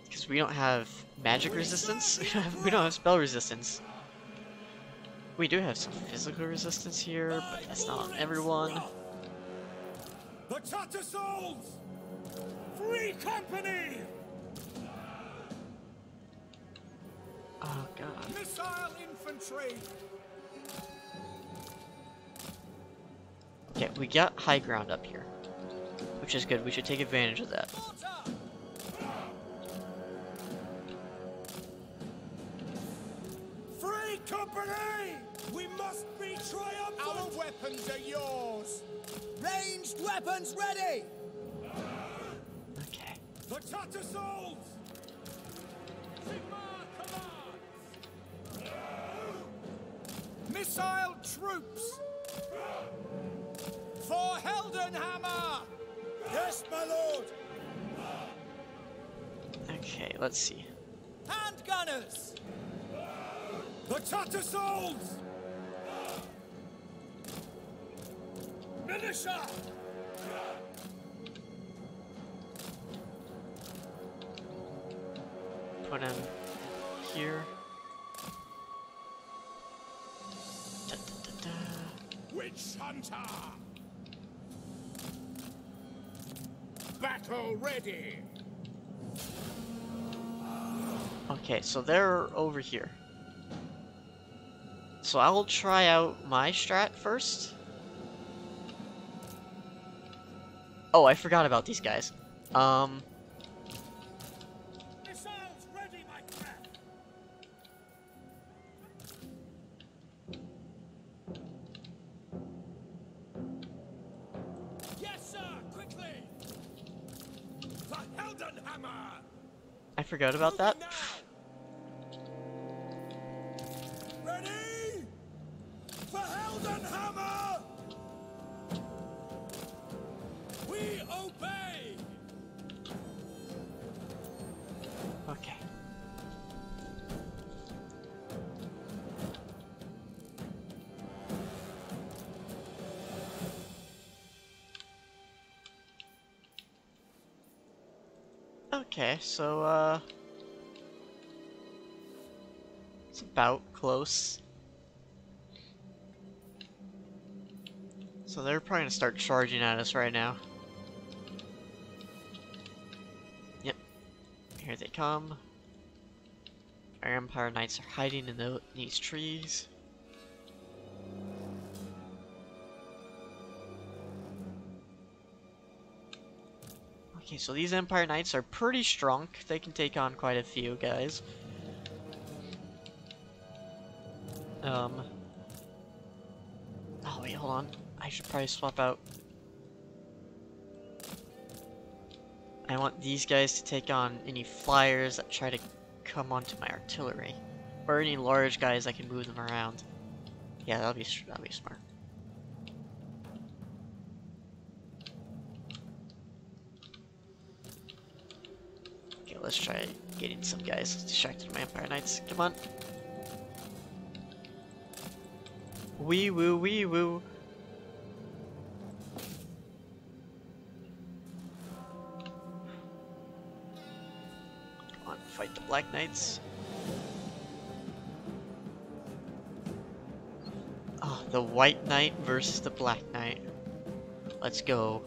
A: Because we don't have magic resistance. We don't have spell resistance. We do have some physical resistance here, but that's not on everyone.
C: The Tattersouls! Free company!
A: Oh god.
C: Missile infantry!
A: Okay, we got high ground up here, which is good. We should take advantage of that.
C: Free company! We must be triumphant! Our weapons are yours! Ranged weapons ready!
A: Okay.
C: The Tattersouls! Sigmar commands! Missile troops! For Heldenhammer! Yes, my lord!
A: Okay, let's see.
C: Handgunners! The Tattersouls! Militia!
A: Put him here. Da, da, da, da.
B: Witch hunter! Battle ready!
A: Okay, so they're over here. So I will try out my strat first. Oh, I forgot about these guys.
C: Missiles ready, my friend! Yes, sir! Quickly! The Heldenhammer!
A: I forgot about that.
C: Ready? For Heldenhammer! We obey!
A: Okay. Okay, so, it's about close. So they're probably gonna start charging at us right now. Yep. Here they come. Our Empire Knights are hiding in these trees. Okay, so these Empire Knights are pretty strong. They can take on quite a few guys. Oh wait, hold on. I should probably swap out. I want these guys to take on any flyers that try to come onto my artillery. Or any large guys I can move them around. Yeah, that'll be smart. Okay, let's try getting some guys distracted by Empire Knights. Come on. Wee woo, wee woo. Come on, fight the Black Knights. Oh, the White Knight versus the Black Knight. Let's go.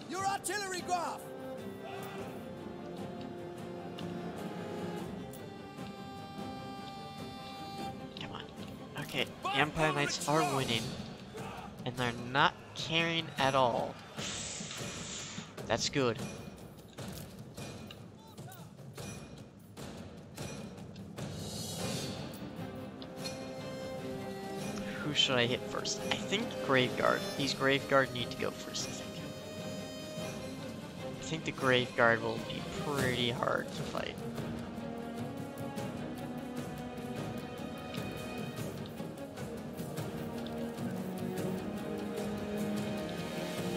C: Your artillery graph!
A: Come on. Okay, the Empire Knights are winning. And they're not carrying at all. That's good. Who should I hit first? I think Graveguard. These Graveguard need to go first, I think. I think the Graveguard will be pretty hard to fight.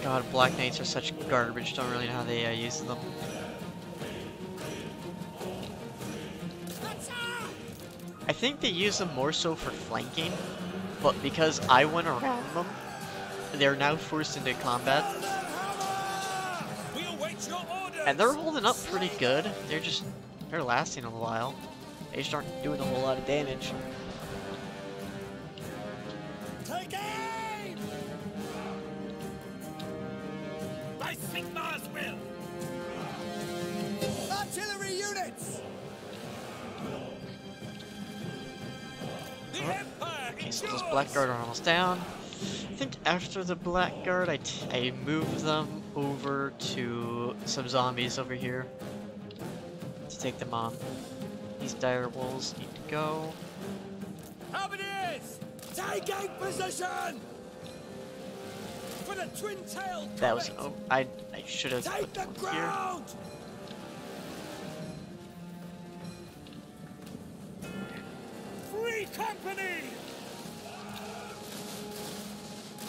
A: God, Black Knights are such garbage, don't really know how they use them. I think they use them more so for flanking, but because I went around them, they're now forced into combat. And they're holding up pretty good. They're lasting a while. They just aren't doing a whole lot of damage.
C: Take aim!
B: By Sigmar's will!
C: Artillery units! The Empire
A: Okay,
C: is
A: so those
C: yours!
A: Blackguard are almost down. I think after the Blackguard, I moved them over to some zombies over here to take them on. These dire wolves need to go.
C: Halberdiers! Take aim position! For the twin-tailed
A: That was
C: comet!
A: I should have
C: Take
A: put
C: the
A: them here.
C: ground! Free company!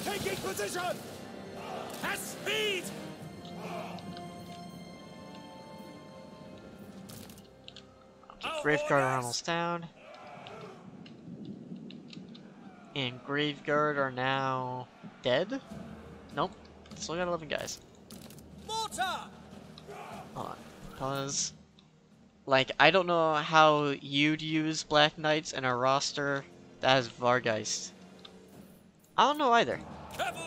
C: Taking position! At speed!
A: Graveguard are almost down. And Graveguard are now dead? Nope. Still got 11 guys.
C: Mortar!
A: Hold on. Pause. Like, I don't know how you'd use Black Knights in a roster that has Vargeist. I don't know either.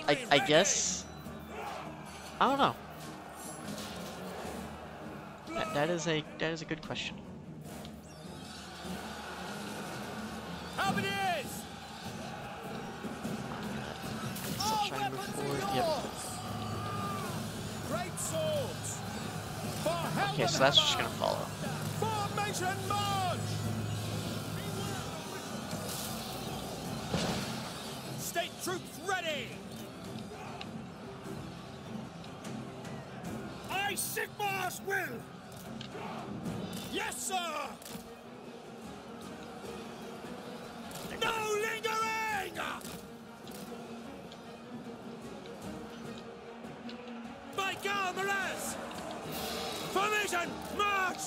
A: I guess... I don't know. That is a good question.
C: Halberdiers!
A: Still trying to move forward. Yep.
C: Great swords! For
A: Okay, so that's just gonna follow.
C: Formation march! State troops ready! I Sigmar's will! Yes, sir! No lingering! By Garmaras! Formation march!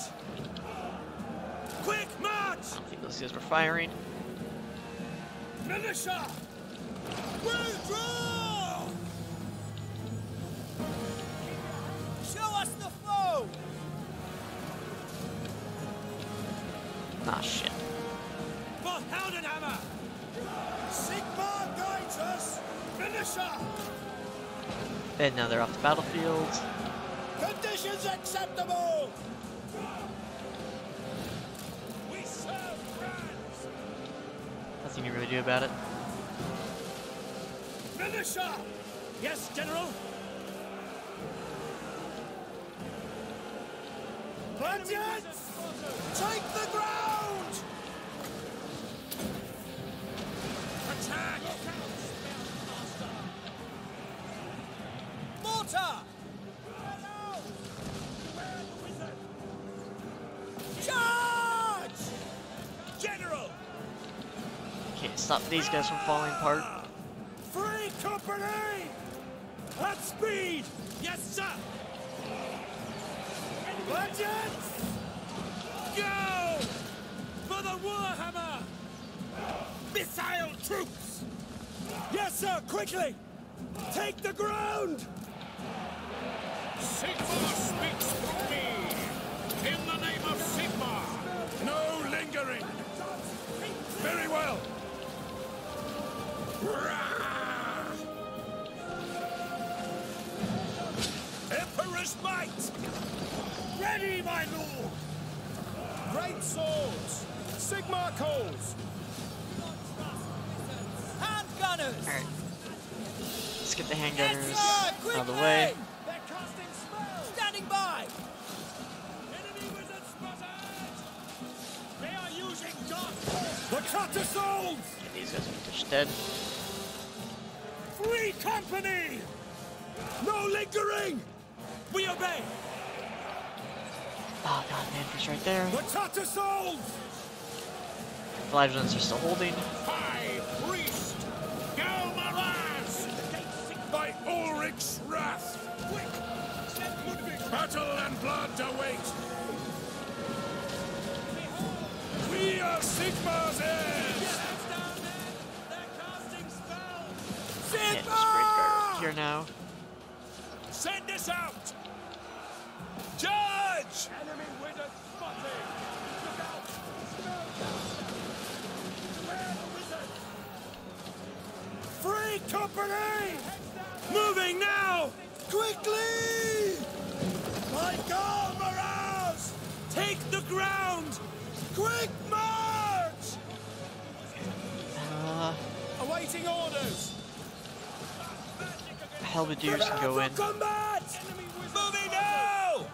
C: Quick march!
A: I don't think those guys were firing.
C: Militia! Withdraw! Show us the foe!
A: Ah, shit.
C: For Heldenhammer! Sigmar guides us! Militia!
A: And now they're off the battlefield.
C: Conditions acceptable! We serve France!
A: Nothing you really do about it.
C: Militia! Yes, General? Vengeance! Take the ground! Attack! Mortar! Charge! General!
A: Okay, stop these guys from falling apart.
C: Free company! At speed! Yes, sir! Vengeance! Go! For the Warhammer! Missile troops! Yes, sir, quickly! Take the ground!
B: Sigma speaks for me! In the name of Sigma! No lingering! Very well!
C: Emperor's might! Ready, my lord! Great swords! Sigma calls! Hand gunners!
A: Alright. Let's get the handgunners out of the way.
C: They're casting spells! Standing by! Enemy wizard spotted! They are using dark force! The cutter souls!
A: Okay, these guys are just dead.
C: Free company! No lingering! We obey!
A: Oh god, the Emperor's right there.
C: The Tata souls!
A: Flagellants are still holding.
B: High Priest! Galmaraz! By Ulrich's wrath! Battle and blood await! We are Sigma's heirs!
A: Yeah, this great guard here now.
C: Send us out! Judge! Enemy wizard spotted! Look out! Where the wizard? Free company! Moving now! Quickly! My God, Miraz! Take the ground! Quick march! Awaiting orders!
A: Halberdiers can go in.
C: Combat! Moving now!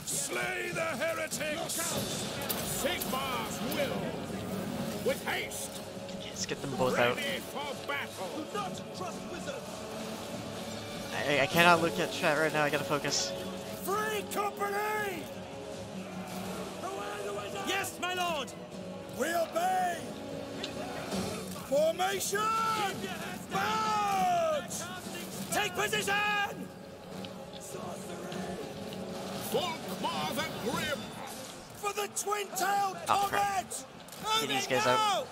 B: Slay the heretics! Sigma's will! With haste!
A: Okay, let's get them both out.
B: Ready for battle!
C: Do not trust wizards!
A: I cannot look at chat right now, I gotta focus.
C: Free company! Yes, my lord! We obey! Formation! March! Take position!
B: Volkmar the Grim!
C: For the twin-tailed
A: Oh, crap.
C: comet!
A: Get these guys out.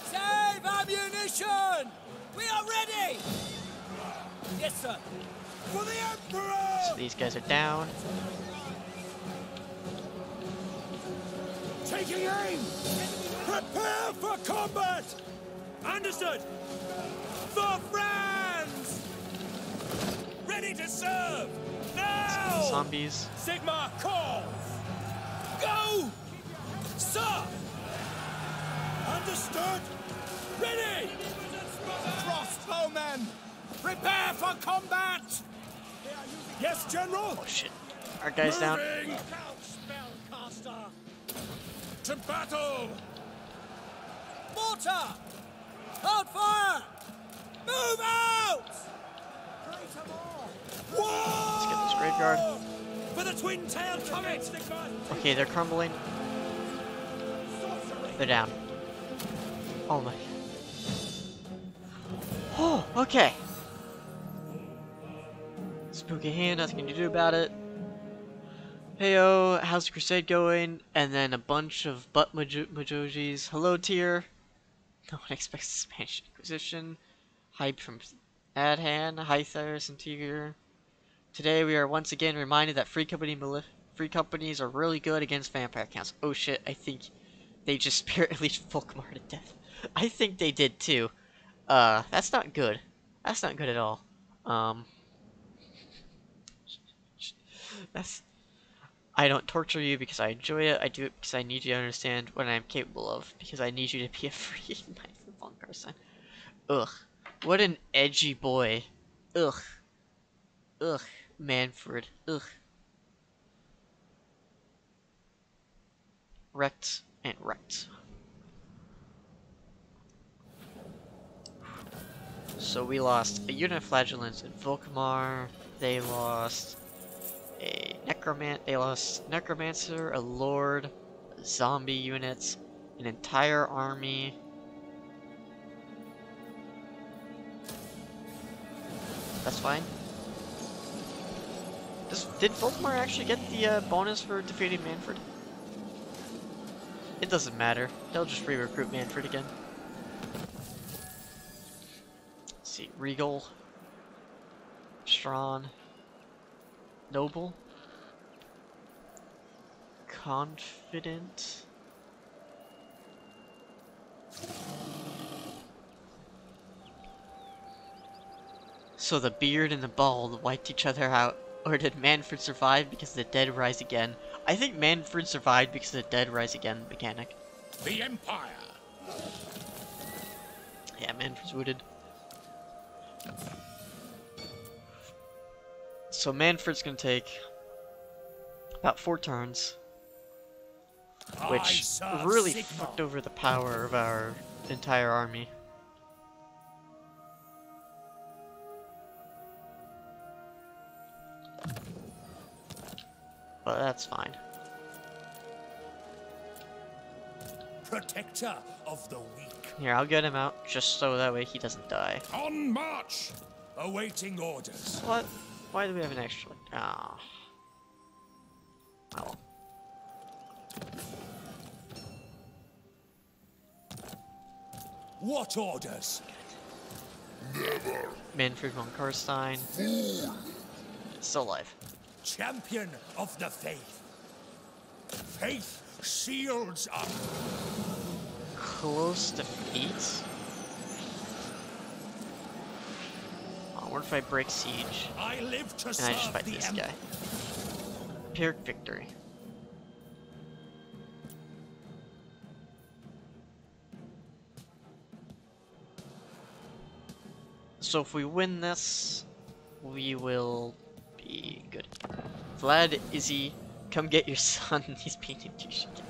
C: Save ammunition! We are ready! Yes, sir. For the Emperor!
A: So these guys are down.
C: Taking aim! Prepare for combat! Understood! For France! Ready to serve! Now!
A: Zombies.
C: Sigma calls! Go! Sir! Understood! Ready! Crossbowmen! Prepare for combat! Yes, General!
A: Oh shit. Our guy's down.
B: Moving
C: Spellcaster!
B: to battle!
C: Mortar! Hold fire! Move out!
A: Let's get this graveyard.
C: For the twin-tailed comet!
A: Okay, they're crumbling. They're down. Oh my. Oh, okay. Spooky hand, nothing to do about it. Heyo, how's the crusade going? And then a bunch of butt Majojis. Hello, tier. No one expects the Spanish Inquisition. Hype from Adhan, Hythers, and Tiger. Today we are once again reminded that free companies are really good against vampire counts. Oh shit, I think they just spirit unleashed Volkmar to death. I think they did too. That's not good. That's not good at all. I don't torture you because I enjoy it. I do it because I need you to understand what I'm capable of. Because I need you to be a free knight from Von Carson. Ugh. What an edgy boy. Ugh. Ugh. Manfred. Ugh. wrecked, and wrecked. So we lost a unit of flagellants in Volkamar. They lost a necromancer, a lord, zombie units, an entire army. That's fine. Did Volkamar actually get the bonus for defeating Manfred? It doesn't matter. They'll just re-recruit Manfred again. Let's see, Regal, Strawn, Noble, Confident. So the beard and the bald wiped each other out, or did Manfred survive because the dead rise again? I think Manfred survived because the dead rise again mechanic.
B: The Empire.
A: Yeah, Manfred's wounded. So Manfred's gonna take about 4 turns, which really fucked over the power of our entire army. But that's fine.
C: Protector of the weak.
A: Here, I'll get him out, just so that way he doesn't die.
C: On march! Awaiting orders.
A: What? Why do we have an extra? Ah. Oh.
C: What orders?
B: Never.
A: Manfred von Karstein. Still alive.
C: Champion of the faith. Faith shields up.
A: Close defeat? Oh, what if I break siege?
C: I live to
A: And I just
C: serve
A: fight
C: the
A: this
C: Empire.
A: guy. Pyrrhic victory. So if we win this, we will be good. Vlad, Izzy, come get your son. He's being a douche again.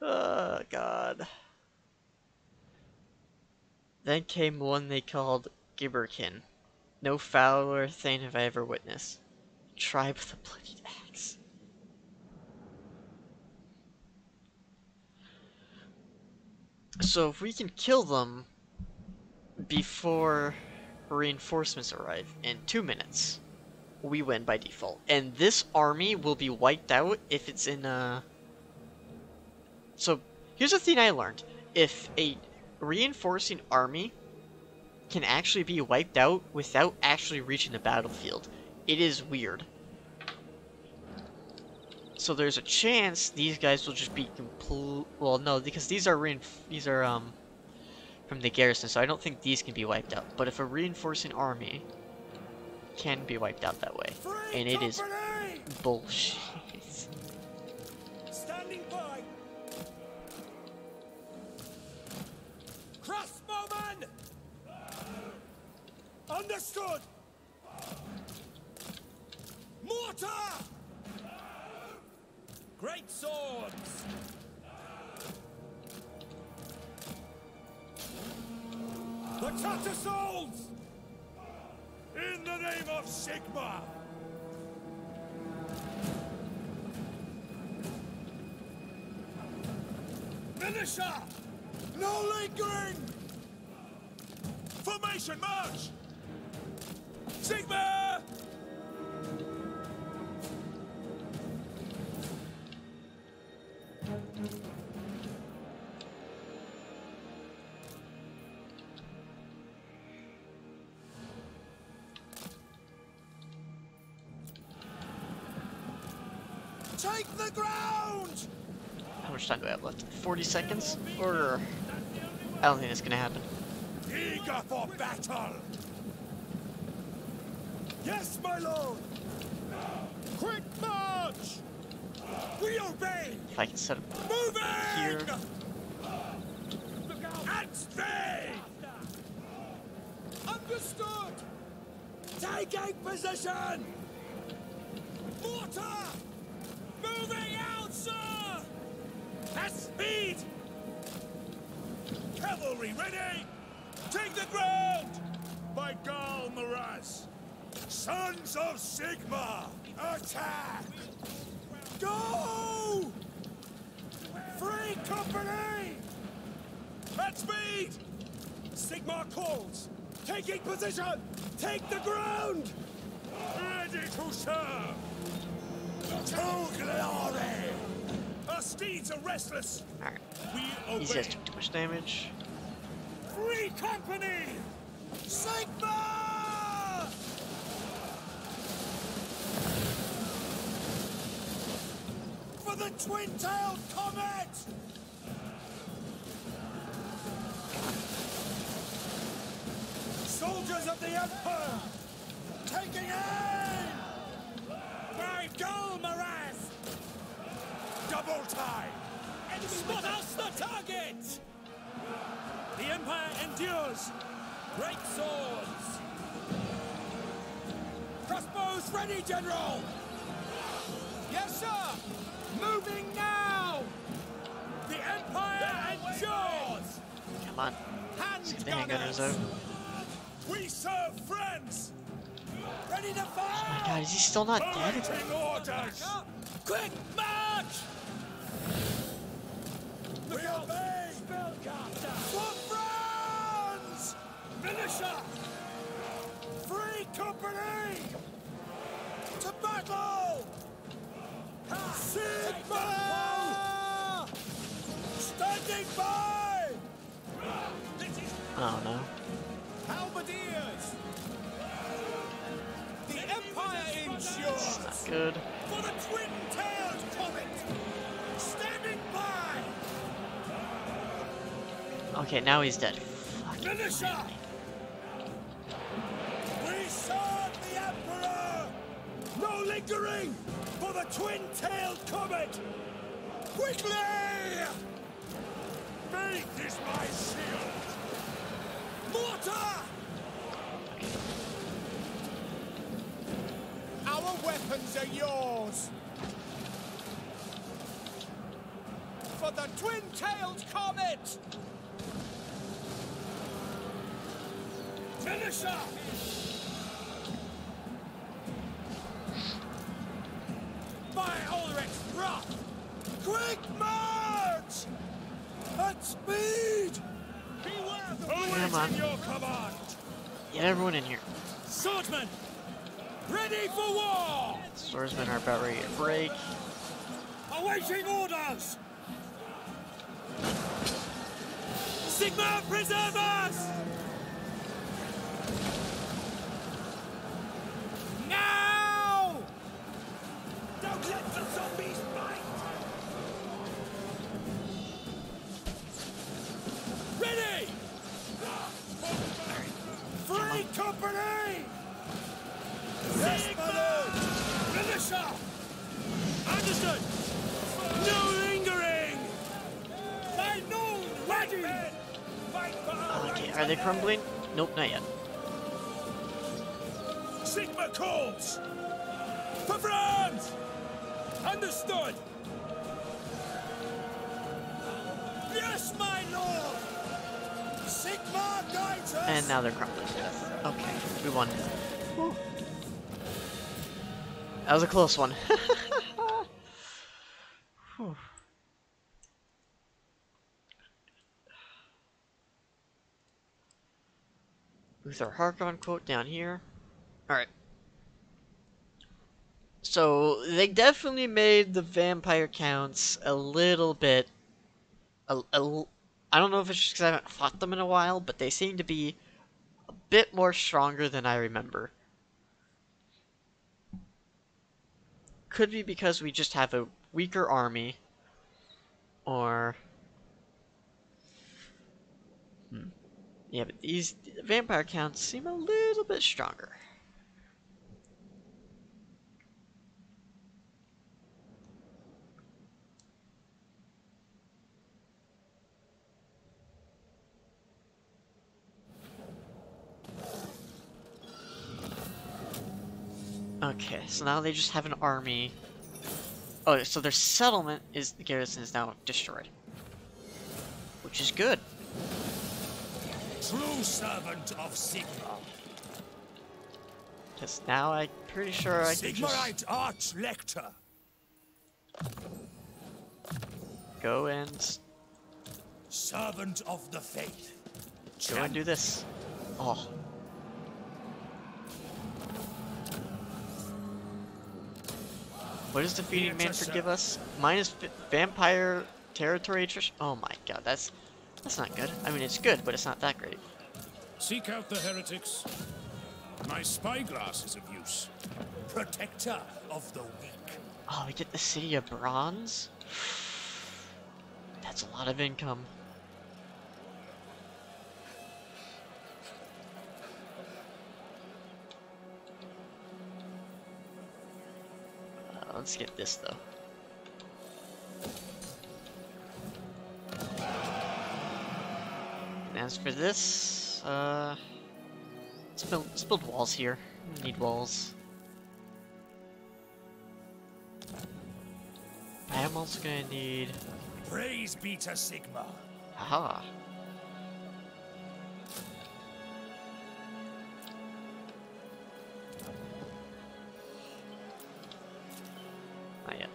A: Oh, God. Then came one they called Gibberkin. No fouler thing have I ever witnessed. Tribe of the Bloodied Axe. So if we can kill them before reinforcements arrive in 2 minutes, we win by default. And this army will be wiped out if it's in a... So here's the thing I learned. If a reinforcing army can actually be wiped out without actually reaching the battlefield, it is weird. So there's a chance these guys will just be complete. Well, no, because these are from the garrison, so I don't think these can be wiped out. But if a reinforcing army can be wiped out that way, and it is bullshit.
C: Standing by. Crossbowman. Understood. Mortar. Great swords. The Cutter Souls! In the name of Sigma! Militia! No lingering! Formation march! Sigma! Take the ground!
A: How much time do I have left? 40 seconds? Or... I don't think that's gonna happen.
C: Eager for battle! Yes, my lord! Quick march! We obey!
A: If I can set up
C: Moving!
A: here.
C: At speed! Understood! Taking position! Mortar! Moving out! sir! At speed! Cavalry ready! Take the ground! By Gal Maraz! Sons of Sigma! Attack! Go! Free company! At speed! Sigma calls! Taking position! Take the ground! Ready to serve! To glory! Our steeds are restless!
A: Alright.
C: We
A: These
C: obey!
A: guys took too much damage.
C: Free company! Sigma! For the twin-tailed comet! Soldiers of the Empire! Taking aim! By Gal Maraz! Double time! Spot us the target! The Empire endures! Break swords! Crossbows ready, General! Yes, sir! Moving now! The Empire endures!
A: Come on. Let's get the handgunners out.
C: We serve friends! Ready to fire!
A: Oh my god, is he still not dead?
C: Fighting orders! Quick march! We obey! Spellcaster! For France! Militia! Free company! To battle! Sigma! Standing by!
A: Oh no.
C: Halberdiers! The Empire ensures!
A: Not good.
C: For the twin-tailed comet! Standing by!
A: Okay, now he's dead. Fucking
C: Militia! We serve the Emperor! No lingering! For the twin-tailed comet! Quickly! Faith is my shield! Mortar! Our weapons are yours! For the twin-tailed comet! Militia! By Ulrich's wrath! Quick march! At speed! Beware the
A: Come
C: who is
A: on.
C: in your command!
A: Get everyone in here.
C: Swordsmen! Ready for war!
A: Swordsmen are about ready to break.
C: Awaiting orders! Sigma, preserve us! Now! Don't let the zombies bite! Ready! Free company! Sigma! Militia! Understood! No lingering! By noon, ready! Fight for our
A: Okay,
C: rights
A: are they
C: and
A: crumbling? Nope, not yet.
C: Sigma calls! For France! Understood! Yes, my lord! Sigma guides us!
A: And now they're crumbling to death. Okay, we won. Whew. That was a close one. Whew. Luther Harkon quote down here. Alright. So, they definitely made the vampire counts a little bit... I don't know if it's just because I haven't fought them in a while, but they seem to be a bit more stronger than I remember. Could be because we just have a weaker army, or... Yeah, but these vampire counts seem a little bit stronger. Okay, so now they just have an army Oh, so their settlement is the garrison is now destroyed, which is good.
C: True servant of Sigma.
A: Because now I'm pretty sure I can just
C: Sigmarite Arch-Lector.
A: go and
C: Servant of the Faith.
A: go and do this. Oh. What does defeating Manfred give us? Minus vampire territory attrition. Oh my god, that's not good. I mean, it's good, but it's not that great.
B: Seek out the heretics. My spyglass is of use.
C: Protector of the weak.
A: Oh, we get the city of bronze. That's a lot of income. Let's get this though. And as for this, let's build walls here. We need walls. I am also gonna need.
C: Praise be to Sigma.
A: Aha. Not yet.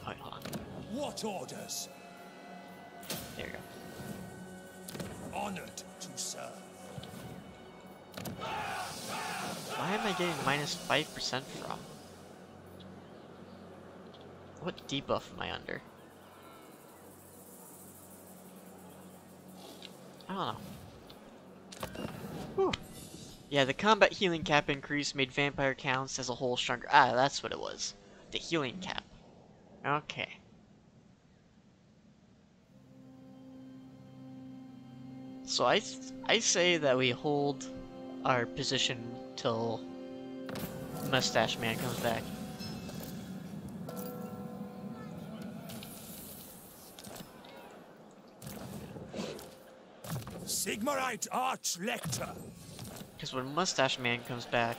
A: Alright, hold on.
C: What orders?
A: There you go.
C: Honored to serve.
A: Why am I getting minus 5% from? What debuff am I under? I don't know. Whew. Yeah, the combat healing cap increase made vampire counts as a whole stronger. Ah, that's what it was. The healing cap. Okay. So I say that we hold our position till Mustache Man comes back.
C: Sigmarite Arch-Lector.
A: Because when Mustache Man comes back,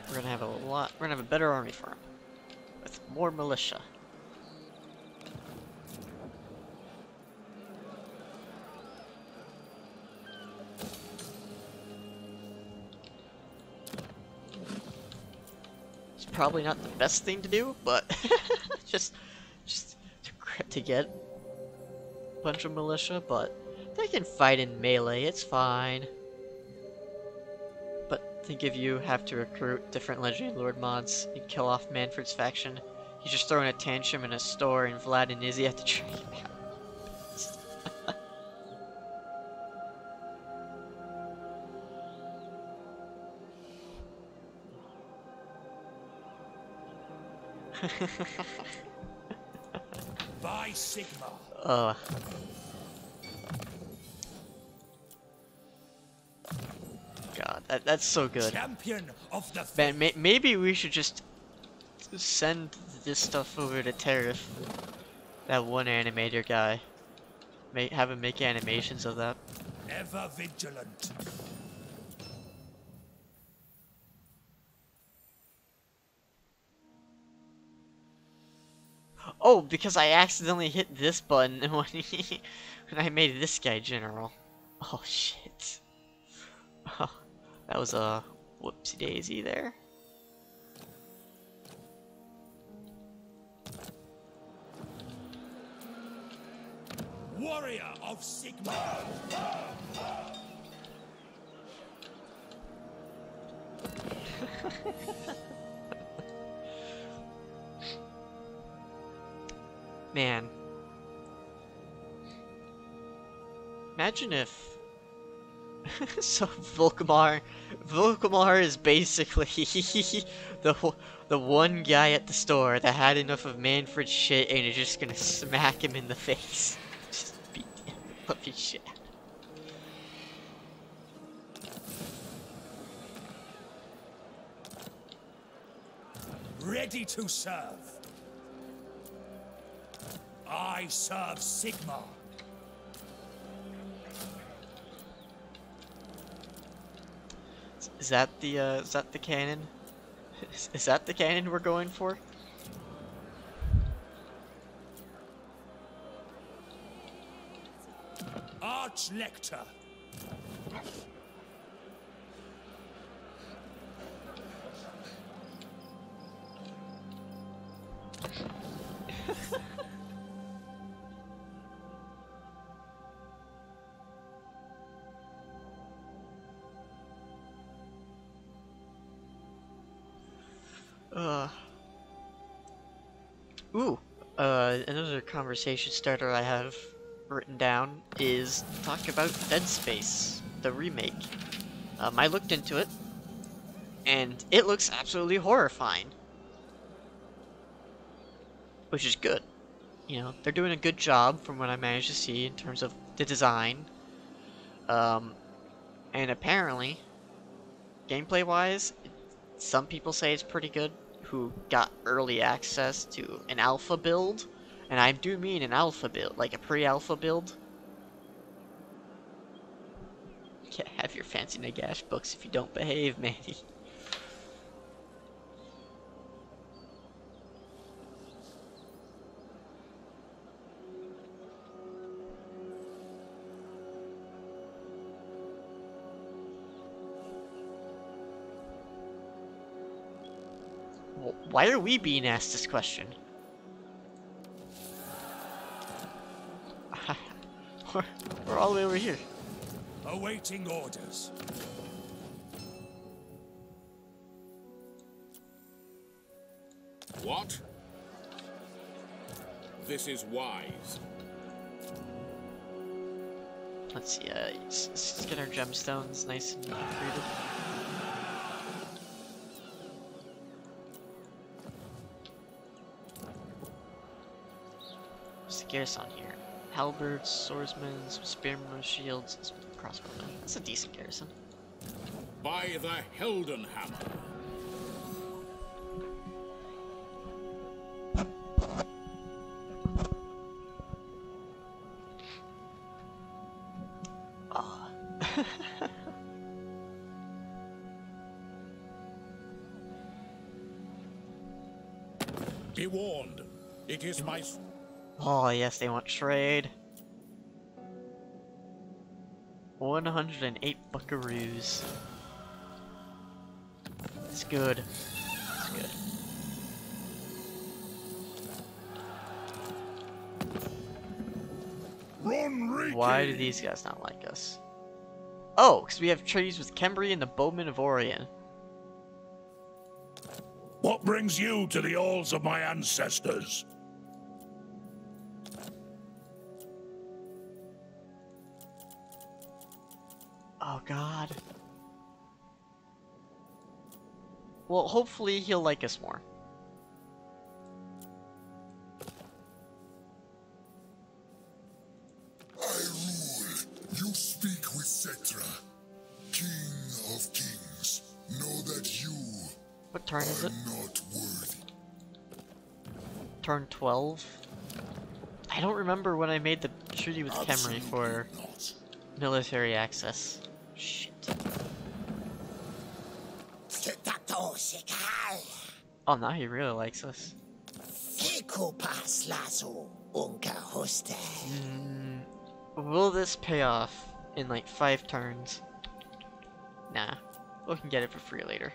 A: we're gonna have a better army for him. With more militia. It's probably not the best thing to do, but just to get a bunch of militia, but they can fight in melee, it's fine. But think if you have to recruit different Legendary Lord mods and kill off Manfred's faction, he's just throwing a tantrum in a store and Vlad and Izzy have to track him out.
C: By Sigma.
A: God, that's so good.
C: Champion of the
A: Man, maybe we should just send this stuff over to Tariff. That one animator guy. Have him make animations of that.
C: ever vigilant.
A: Oh, because I accidentally hit this button when when I made this guy general. Oh shit. Oh, that was a whoopsie daisy there.
C: Warrior of Sigma.
A: Man. Imagine if so Volkamar is basically the one guy at the store that had enough of Manfred's shit and is just gonna smack him in the face. Just beat him up his shit.
C: ready to serve. I serve Sigma.
A: Is that the cannon? Is that the cannon we're going for?
C: Arch-Lector.
A: Another conversation starter I have written down is talk about Dead Space, the remake. I looked into it, and it looks absolutely horrifying. Which is good. You know, they're doing a good job from what I managed to see in terms of the design. And apparently, gameplay-wise, some people say it's pretty good who got early access to an alpha build. And I do mean an alpha build, like a pre-alpha build. Can't have your fancy Nagash books if you don't behave, Manny. Why are we being asked this question? We're all the way over here.
C: Awaiting orders.
B: What? This is wise.
A: Let's see, let's get our gemstones nice and created. What's the garrison here? Halberds, swordsmen, some spearmen with shields, and some crossbowmen. That's a decent garrison.
B: By the Heldenhammer.
A: Ah.
B: Be warned. It is my...
A: Oh, yes, they want trade. 108 buckaroos. It's good. It's good. Why do these guys not like us? Oh, because we have treaties with Kembri and the Bowmen of Orion.
D: What brings you to the halls of my ancestors?
A: Oh god. Well, hopefully he'll like us more.
E: I rule. You speak with Cetra, King of Kings. Know that you
A: What turn is
E: are
A: it?
E: not worthy.
A: Turn 12? I don't remember when I made the treaty with Kemri
E: Absolutely
A: for
E: not.
A: military access. Shit. Oh, now he really likes us. Will this pay off in like 5 turns? Nah. We can get it for free later.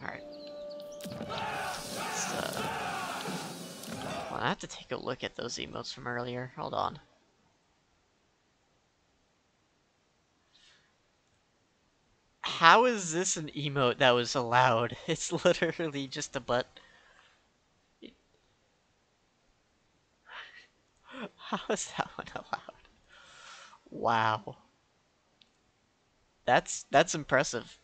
A: Alright. Well, I have to take a look at those emotes from earlier. Hold on. How is this an emote that was allowed? It's literally just a butt. How is that one allowed? Wow. That's impressive.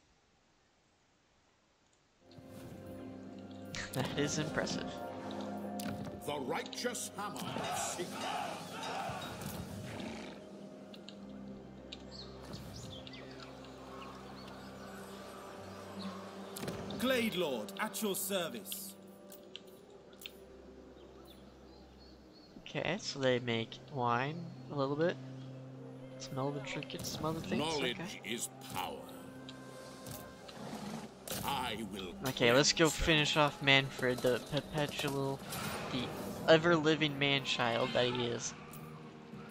A: That is impressive.
B: The righteous hammer of Sigma.
C: Blade Lord, at your service.
A: Okay, so they make wine a little bit. Smell the trinkets, smell the things.
B: Knowledge
A: Okay.
B: is power. I will.
A: Okay, let's go
B: cleanse them.
A: finish off Manfred, the ever-living man-child that he is.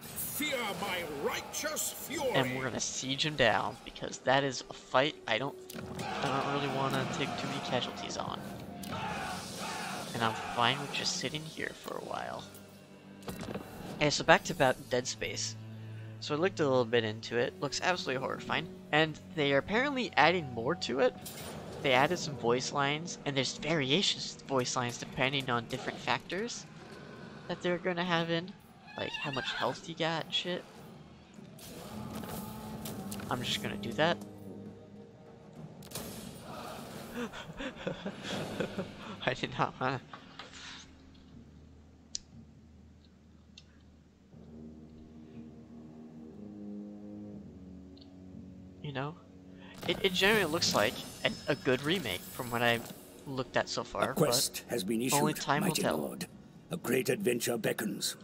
B: Fear my righteous fury.
A: And we're gonna siege him down, because that is a fight I don't really want to take too many casualties on. And I'm fine with just sitting here for a while. Okay, so back to about Dead Space. So I looked a little bit into it. Looks absolutely horrifying. And they are apparently adding more to it. They added some voice lines, and there's variations to voice lines depending on different factors that they're gonna have in. Like how much health you got and shit. I'm just gonna do that. I did not wanna. You know? It generally looks like a good remake from what I've looked at so far.
F: A quest
A: but
F: has been
A: only
F: issued,
A: time will
F: mighty
A: tell.
F: lord. A great adventure beckons.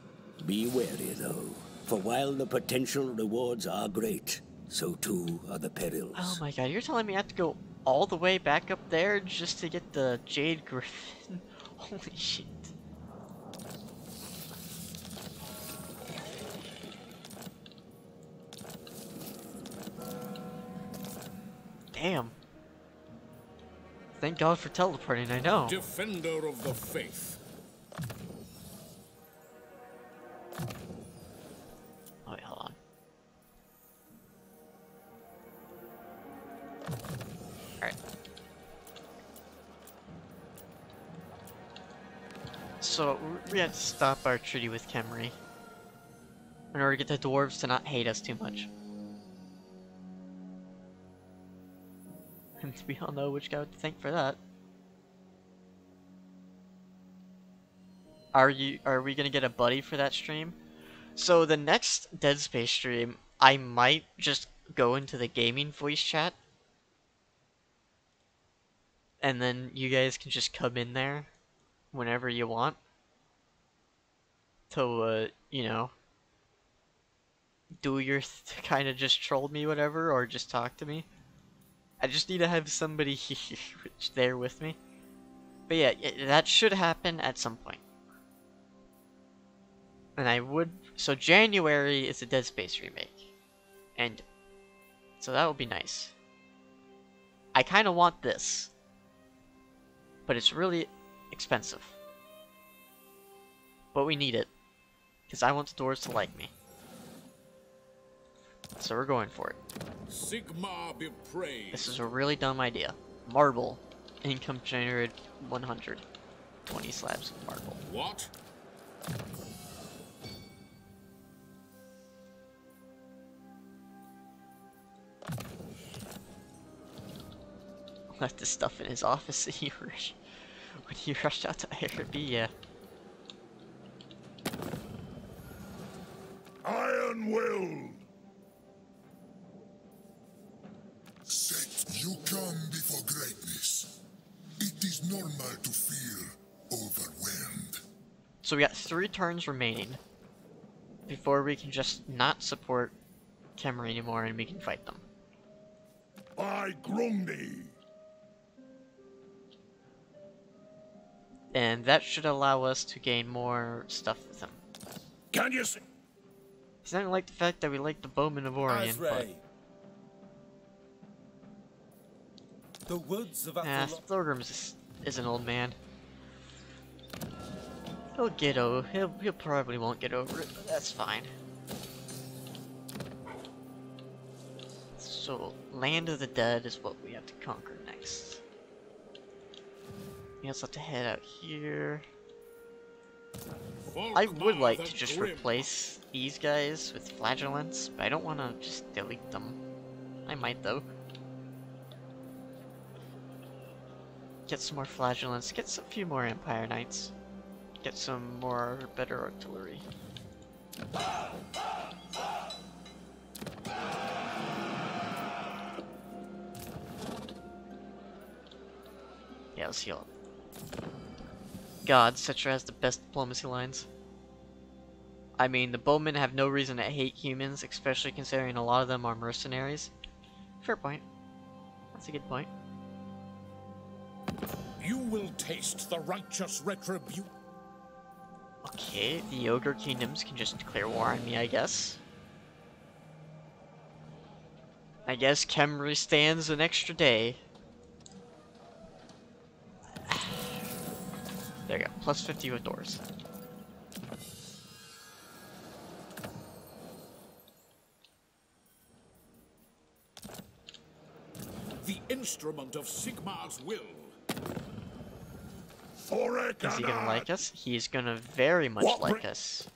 F: Be wary, though, for while the potential rewards are great, so too are the perils.
A: Oh my god, you're telling me I have to go all the way back up there just to get the Jade Griffin? Holy shit. Damn. Thank God for teleporting, I know.
B: Defender of the faith.
A: Oh, wait, hold on. Alright. So, we had to stop our treaty with Khemri in order to get the dwarves to not hate us too much. And we all know which guy to thank for that. Are we gonna get a buddy for that stream? So the next Dead Space stream, I might just go into the gaming voice chat. And then you guys can just come in there whenever you want. To, you know, do your kind of just troll me, whatever, or just talk to me. I just need to have somebody there with me. But yeah, that should happen at some point. And I would... So January is the Dead Space remake. And... So that would be nice. I kind of want this. But it's really expensive. But we need it. Because I want the doors to like me. So we're going for it.
B: Sigma be praised.
A: This is a really dumb idea. Marble. Income generated 100. 20 slabs of marble.
B: What?
A: Left the stuff in his office when he rushed out to IRB, yeah.
D: Iron will.
E: Set, you come before greatness. It is normal to feel overwhelmed.
A: So we got 3 turns remaining before we can just not support Khemri anymore and we can fight them.
D: By Grundy.
A: And that should allow us to gain more stuff with him.
D: Can you see?
A: He's not gonna like the fact that we like the Bowman of Orion, but...
C: Azray. The woods of
A: Nah,
C: Athalon.
A: Thorgrim's is an old man. He'll get over. He'll probably won't get over it, but that's fine. So, Land of the Dead is what we have to conquer next. We also have to head out here. I would like to just replace these guys with flagellants, but I don't want to just delete them. I might though. Get some more flagellants, get a few more Empire Knights. Get some more better artillery. Yeah, let's heal up. God, Cetra has the best diplomacy lines. I mean, the bowmen have no reason to hate humans, especially considering a lot of them are mercenaries. Fair point. That's a good point.
B: You will taste the righteous retribution.
A: Okay, the Ogre Kingdoms can just declare war on me, I guess. I guess Khemri stands an extra day. There you go, plus 50 with doors.
B: The instrument of Sigmar's will.
A: Is he gonna like us? He's gonna very much like us.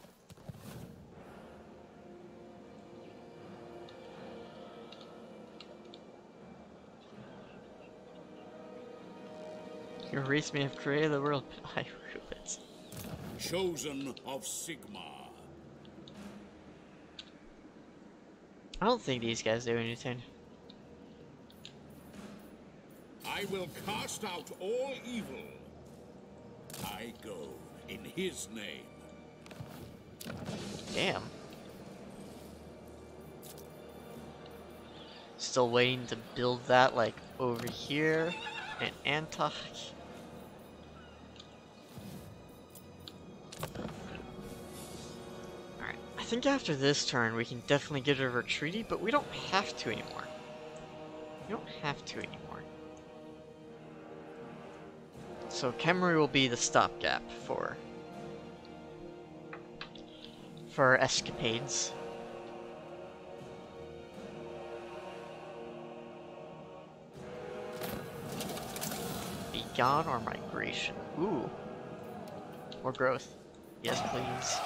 A: Your race may have created the world, but I rule it.
B: Chosen of Sigmar.
A: I don't think these guys do anything.
B: I will cast out all evil. I go in his name.
A: Damn. Still waiting to build that, like, over here in Antioch. Alright, I think after this turn we can definitely get rid of our treaty, but we don't have to anymore. We don't have to anymore. So Khemri will be the stopgap for our escapades. Be gone or migration. Ooh. Or growth. Yes, please.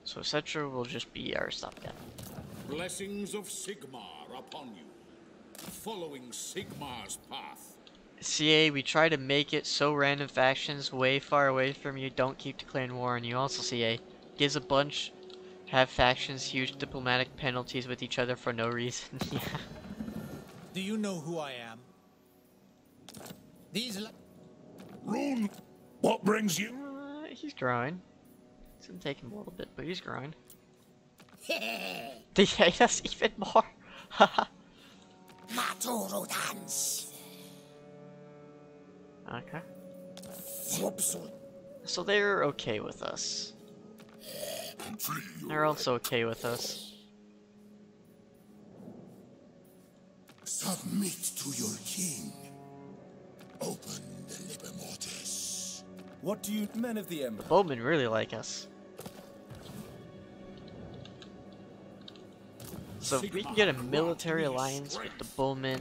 A: So Cetra will just be our stopgap.
B: Blessings of Sigmar upon you, following Sigmar's path.
A: CA, we try to make it so random factions way far away from you don't keep declaring war on you. Also, CA, gives a bunch, have factions huge diplomatic penalties with each other for no reason. Yeah.
C: Do you know who I am? These
D: Rune, what brings you?
A: He's growing. It's gonna take him a little bit, but he's growing. They hate us even more. Okay. So they're okay with us. They're also okay with us.
E: Submit to your king. Open the liber mortis.
C: What do you men of the Emperor?
A: The bowmen really like us. So if we can get a military alliance with the bowmen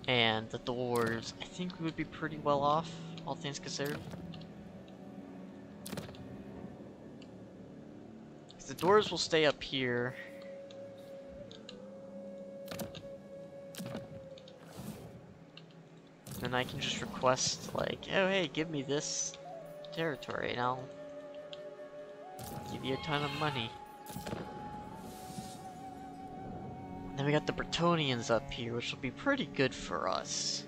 A: and the dwarves, I think we would be pretty well off, all things considered. The dwarves will stay up here. And I can just request, like, oh hey, give me this territory and I'll give you a ton of money. Then we got the Bretonnians up here, which will be pretty good for us.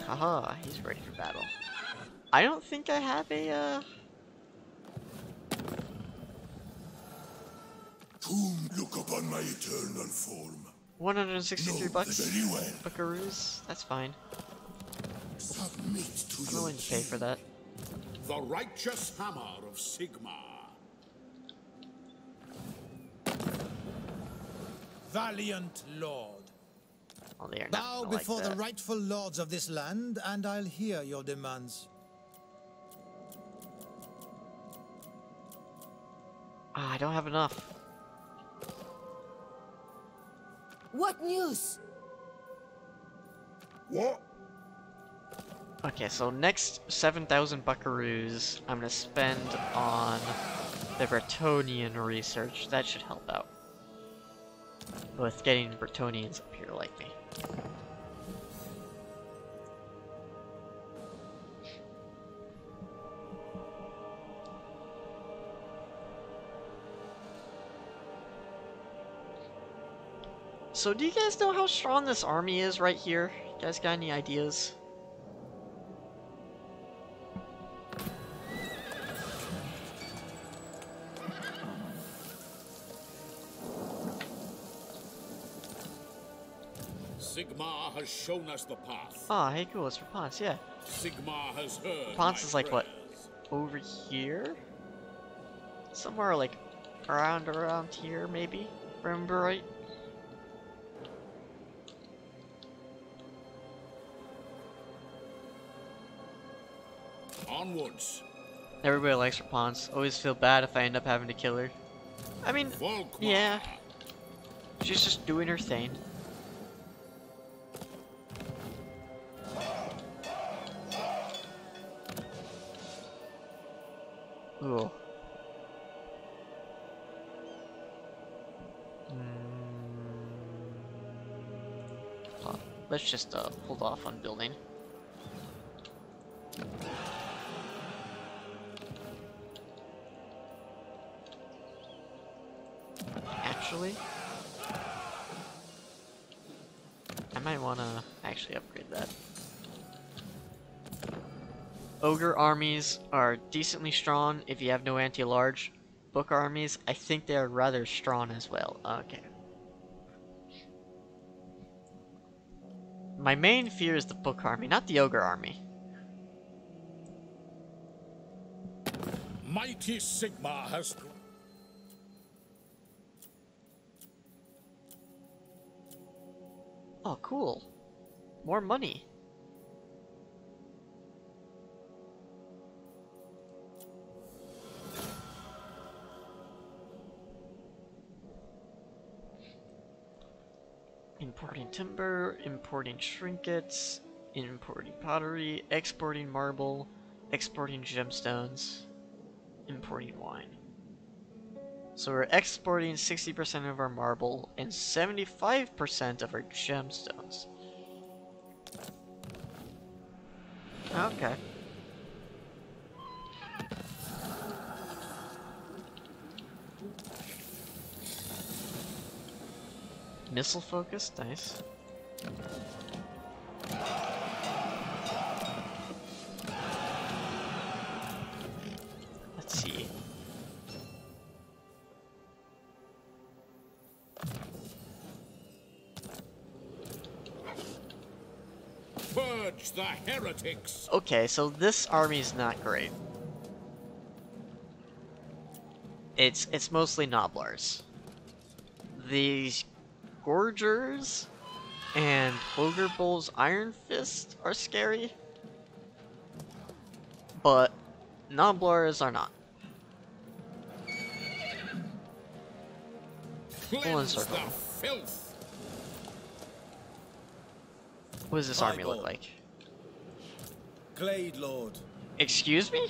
A: Haha, he's ready for battle. I don't think I have a,
E: Whom look upon my eternal form.
A: 163
E: No,
A: bucks?
E: very well.
A: Buckaroos? That's fine.
E: Submit to
A: I'm
E: your
A: willing to pay for that.
B: The righteous hammer of Sigmar.
C: Valiant lord.
A: Oh, they are not
C: Bow
A: gonna like
C: before
A: that.
C: the rightful lords of this land, and I'll hear your demands.
A: Ah, I don't have enough.
G: What news?
E: What?
A: Okay, so next 7,000 buckaroos I'm gonna spend on the Bretonian research. That should help out with getting Bretonians up here like me. So do you guys know how strong this army is right here? You guys got any ideas?
B: Sigmar has shown us the path.
A: Ah, hey, cool. It's for Ponce, yeah.
B: Sigmar has heard
A: Ponce
B: my
A: is like what?
B: prayers.
A: Over here? Somewhere like around here, maybe? Remember right?
B: Onwards.
A: Everybody likes Rapunzel. Always feel bad if I end up having to kill her. I mean,
B: Volkmar.
A: yeah. She's just doing her thing. Ooh. Huh. Let's just hold off on building. Actually, I might want to actually upgrade that. Ogre armies are decently strong if you have no anti-large. Book armies, I think they are rather strong as well. Okay. My main fear is the book army, not the ogre army.
B: Mighty Sigmar has...
A: Oh, cool. More money. Importing timber, importing trinkets, importing pottery, exporting marble, exporting gemstones, importing wine. So we're exporting 60% of our marble and 75% of our gemstones. Okay. Missile focus, nice. Let's see.
B: Purge the heretics.
A: Okay, so this army's not great. It's mostly Noblars. These Gorgers and Ogre Bull's Iron Fist are scary, but Noblars are not.
B: Cleanse
A: circle.
B: the filth.
A: What does this army look like?
C: Glade Lord.
A: Excuse me?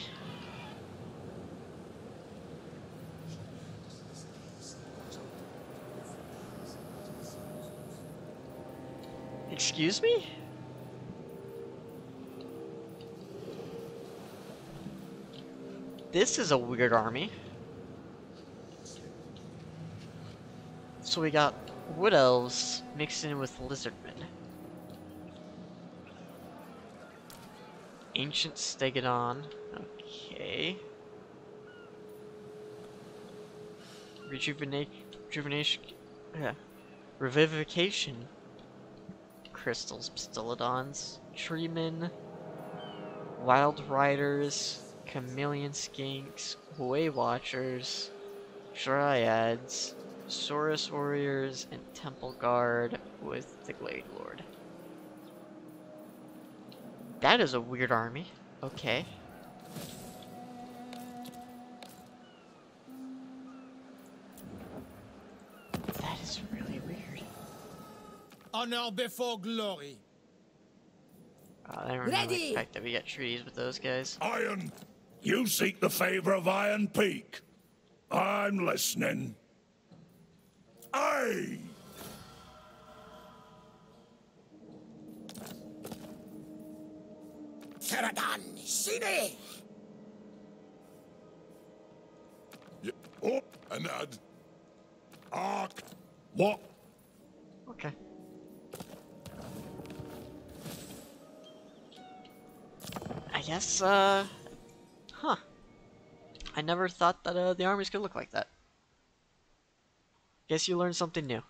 A: Excuse me? This is a weird army. So we got Wood Elves mixed in with Lizardmen. Ancient Stegodon. Okay. Rejuvenation. Yeah. Revivification. Crystals, Pistolodons, Treemen, Wild Riders, Chameleon Skinks, Way Watchers, Dryads, Saurus Warriors, and Temple Guard with the Glade Lord. That is a weird army. Okay. That is really weird.
C: Honor before glory.
A: I didn't really expect that we got treaties with those guys.
D: Iron, you seek the favor of Iron Peak. I'm listening. Aye!
C: Ceradan, Sine!
E: Oh, Anad.
D: Ark. What?
A: Okay. I guess, huh. I never thought that, the armies could look like that. Guess you learned something new.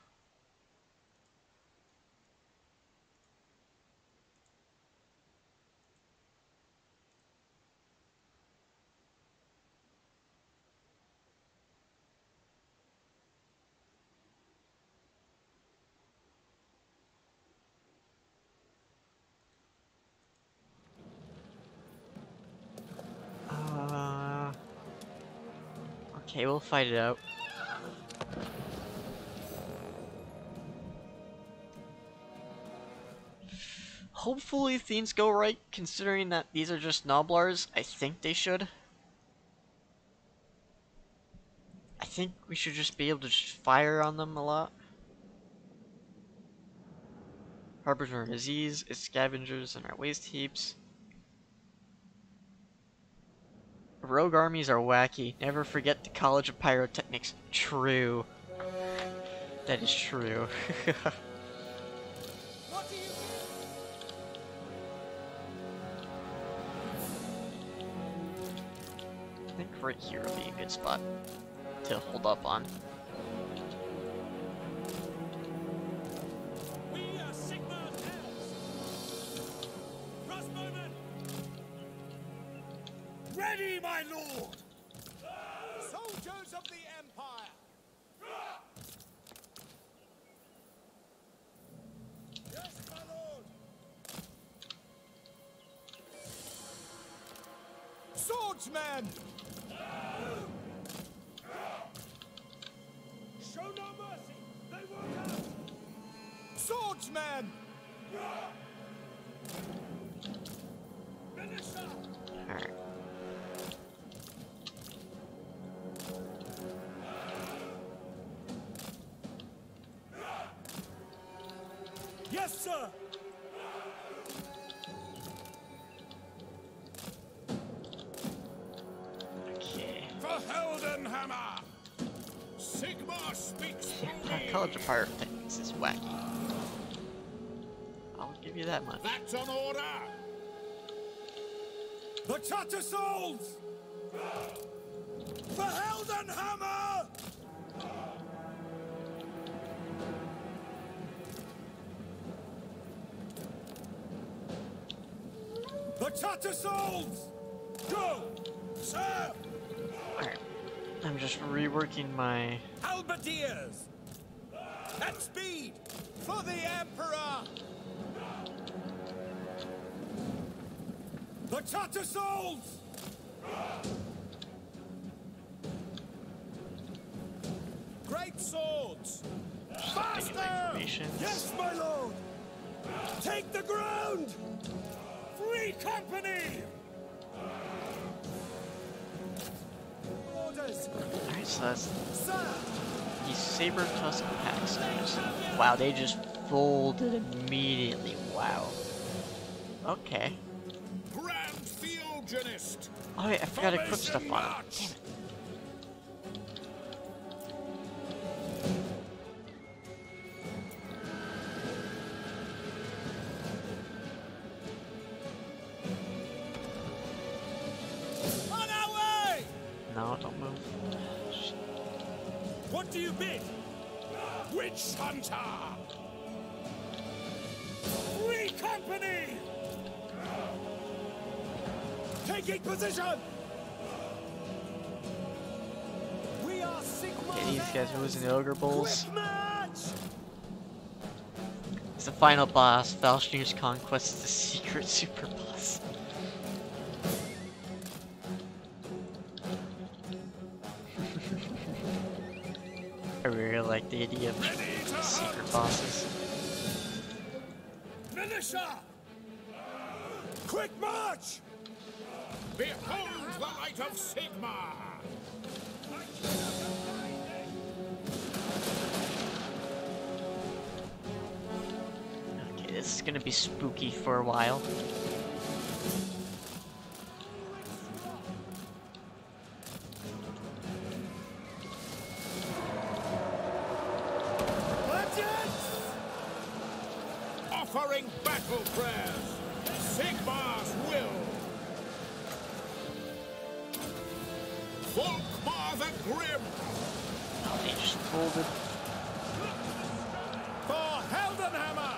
A: Okay, we'll fight it out. Hopefully things go right, considering that these are just Noblars. I think they should. I think we should just be able to just fire on them a lot. Harbinger of disease, its scavengers, and our waste heaps. Rogue armies are wacky. Never forget the College of Pyrotechnics. True. That is true.
C: What do you
A: I think right here would be a good spot to hold up on.
C: We are Sigma Hells! Crossbowmen! Ready, my lord! Soldiers of the Empire! Yes, my lord! Swordsman! Show no mercy! They won't have! Swordsman! Finisher!
A: Alright.
C: Yes, sir!
A: Okay.
B: For Heldenhammer! Sigma speaks for
A: Our
B: me!
A: College of Pyrotechnics is wacky. I'll give you that much.
B: That's an order!
C: The Tattersouls! For Heldenhammer! The Tattersouls! Go! Sir!
A: Alright. I'm just reworking my...
C: Halberdiers! At speed! For the Emperor! The Tattersouls! Great swords!
A: Just updating my information.
C: Yes, my lord! Take the ground! Free company! Orders!
A: Alright, so that's
C: Sir!
A: these saber tusk pack snares. Wow, they just folded immediately. Wow. Okay.
B: Grand Theogenist!
A: Oh wait, I forgot to equip stuff on them. Damn it.
C: On our way!
A: No, don't move. Shit.
C: What do you bid?
B: Witch Hunter!
C: Free company! Taking position! We are Sigma.
A: Okay, these guys are losing the ogre bulls.
C: Quick match!
A: It's the final boss. Falstringer's Conquest is the secret super boss. I really like the idea of secret bosses.
C: Finisher! Quick march!
B: Behold the light of Sigma!
A: Okay, this is gonna be spooky for a while.
B: Offering battle prayers! Sigmar's will! Volkmar the Grim!
A: Oh, they just folded.
C: For Heldenhammer!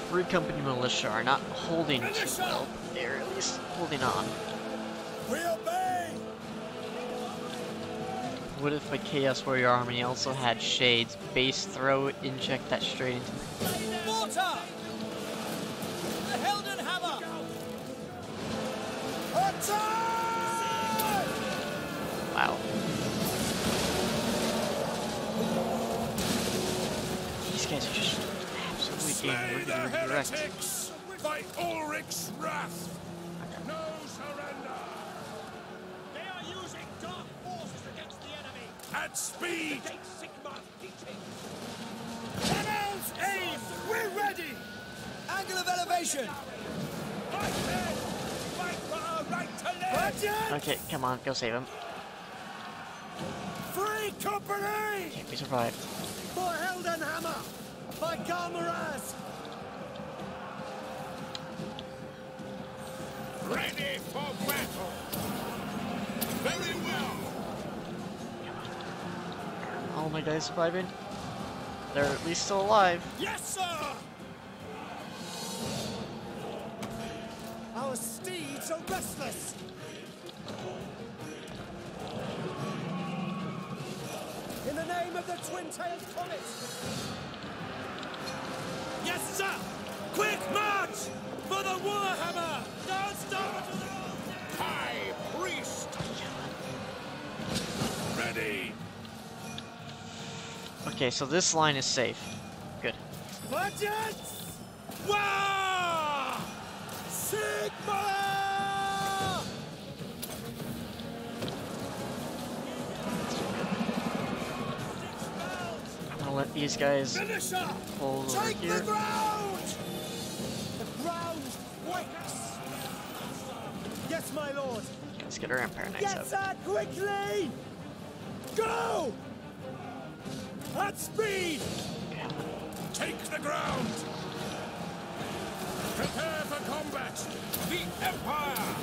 A: 3 company militia are not holding too well. They're at least holding on.
C: We obey!
A: What if my Chaos Warrior army also had shades? Base, throw, inject that straight into me.
C: Mortar! The Heldenhammer! Attack!
A: Wow. These guys are just absolutely
D: Slay
A: getting
D: the
A: redirect.
D: heretics by Ulrich's wrath. No surrender.
C: They are using dark forces against the enemy!
D: At speed.
C: Take Sigmar's teaching!
D: Tunnels aim. We're ready.
C: Angle of elevation!
D: Fight men. Fight for our right to live.
A: Okay, come on, go save him.
D: Free company.
A: Okay, we survived.
C: For Heldenhammer! By Galmaraz!
B: Ready for battle! Very well!
A: All my guys surviving? They're at least still alive.
C: Yes, sir! Our steeds are restless! In the name of the twin-tailed comet! Yes, sir! Quick march! For the Warhammer! Don't stop until they're all dead!
B: High Priest!
D: Ready.
A: Okay, so this line is safe. Good.
C: Budgets! Wah! Sigma!
A: I'm gonna let these guys
C: Militia!
A: hold over
C: Take
A: here.
C: the ground! The ground quakes! Yes, my lord!
A: Let's get our Empire Knights
C: Get
A: out.
C: that quickly! Go! At speed!
D: Take the ground. Prepare for combat.
B: The Empire!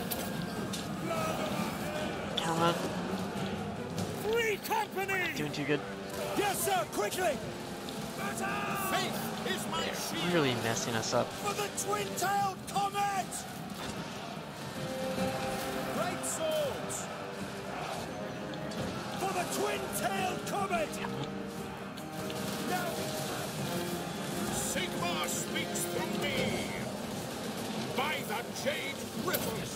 A: Come on.
C: Free company!
A: Doing too good.
C: Yes, sir, quickly!
B: Faith is my shield!
A: Really messing us up.
C: For the twin-tailed comet! Great swords! For the twin-tailed comet! Now,
B: Sigmar speaks through me! By the Jade Ripples!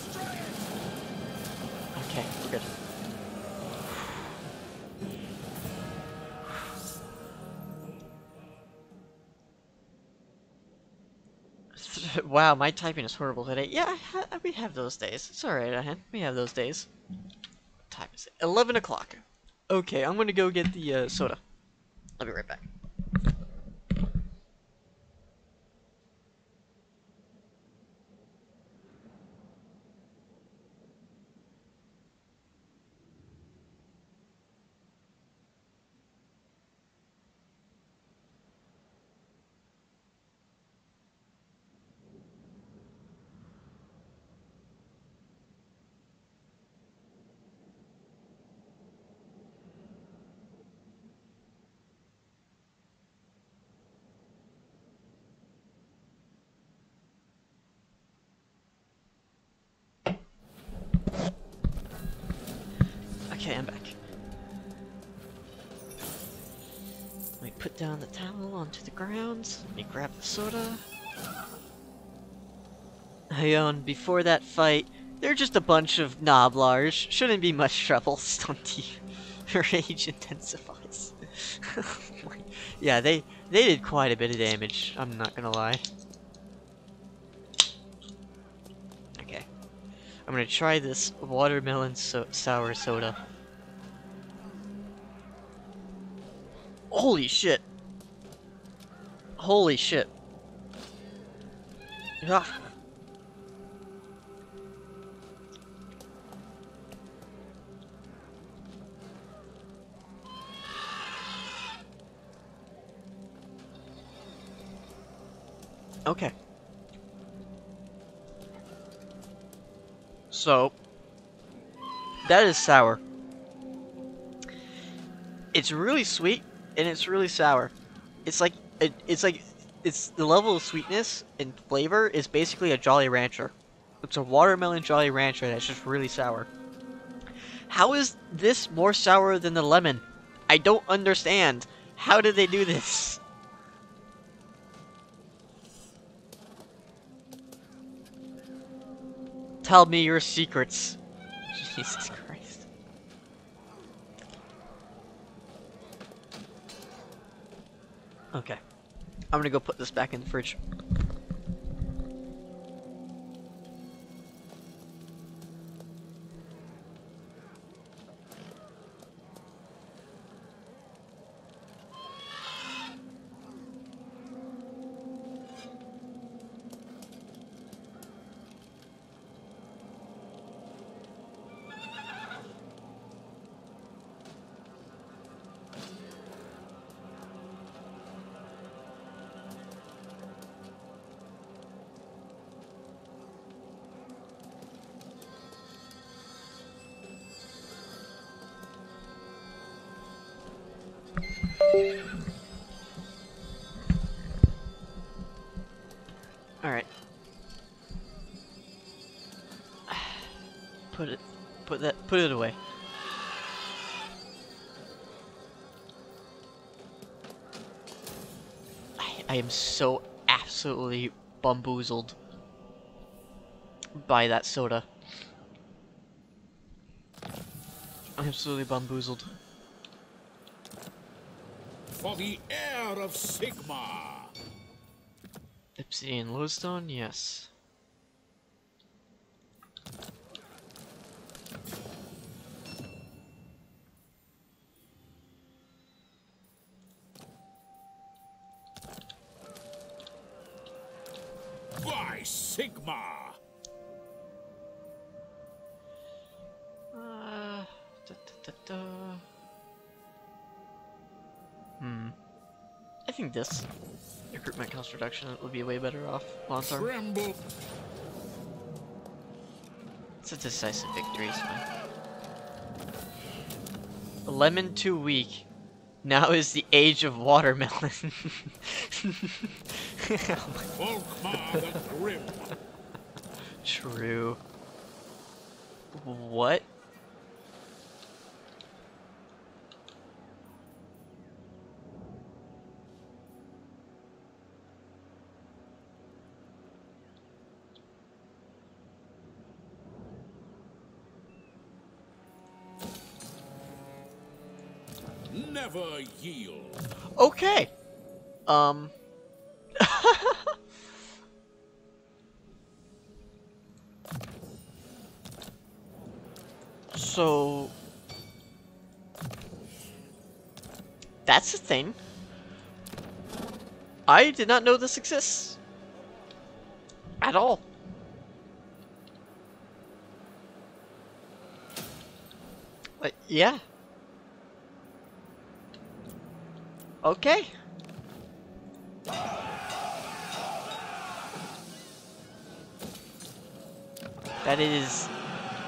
A: Okay, we're good. Wow, my typing is horrible today. Yeah, we have those days. It's alright, we have those days. What time is it? 11 o'clock. Okay, I'm gonna go get the soda. I'll be right back. Okay, I'm back. Let me put down the towel onto the ground. Let me grab the soda. Before that fight, they're just a bunch of Noblars. Shouldn't be much trouble. Stunty. Rage intensifies. Yeah, they did quite a bit of damage. I'm not gonna lie. Okay, I'm gonna try this watermelon sour soda. Holy shit! Holy shit! Ah. Okay. So, that is sour. It's really sweet and it's really sour. It's like it's the level of sweetness and flavor is basically a Jolly Rancher. It's a watermelon Jolly Rancher that's just really sour. How is this more sour than the lemon? I don't understand. How did they do this? Tell me your secrets. Jesus Christ. Okay. I'm gonna go put this back in the fridge. Alright. Put it away. I am so absolutely bamboozled by that soda. I'm absolutely bamboozled.
B: For the heir of Sigma!
A: Obsidian lodestone, yes.
B: By Sigma!
A: Da, da, da, da. I think this recruitment cost reduction would be way better off long term.
B: Tremble!
A: It's a decisive victory, it's fine. Lemon too weak. Now is the age of watermelon.
B: Volkmar the Grim!
A: True. What?
B: Never yield!
A: Okay. So that's the thing. I did not know this exists at all. Yeah. Okay. That is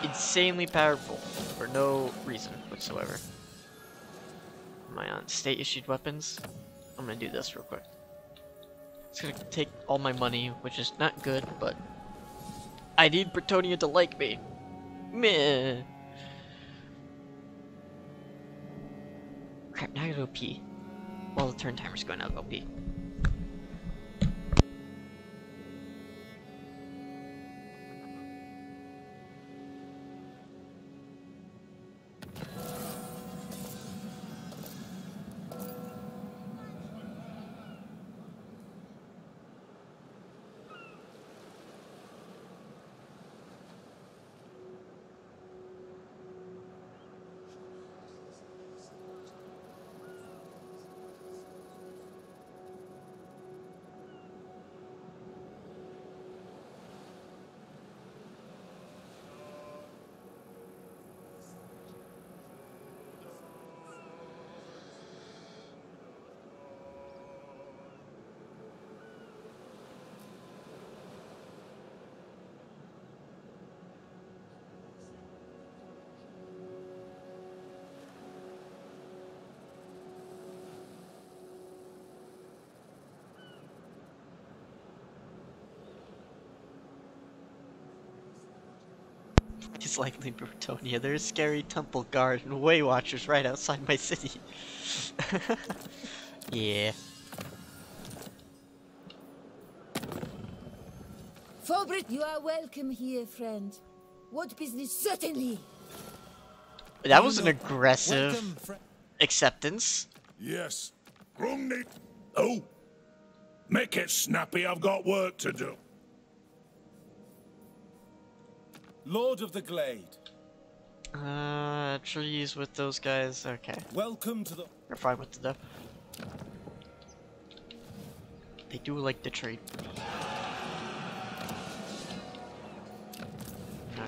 A: insanely powerful for no reason whatsoever. Am I on state issued weapons? I'm gonna do this real quick. It's gonna take all my money, which is not good, but I need Bretonia to like me. Meh. Crap, now I gotta go pee. While the turn timer's going, I'll go pee. is likely Bretonia. There's scary temple guard and way watchers right outside my city. Yeah.
G: Fobrit, you are welcome here, friend. What business? Certainly.
A: That was an aggressive
C: Welcome,
A: acceptance.
D: Yes. Grungni. Oh. Make it snappy, I've got work to do.
C: Lord of the Glade.
A: Trees with those guys. Okay.
C: Welcome to the...
A: We're fine with the. They do like the trade.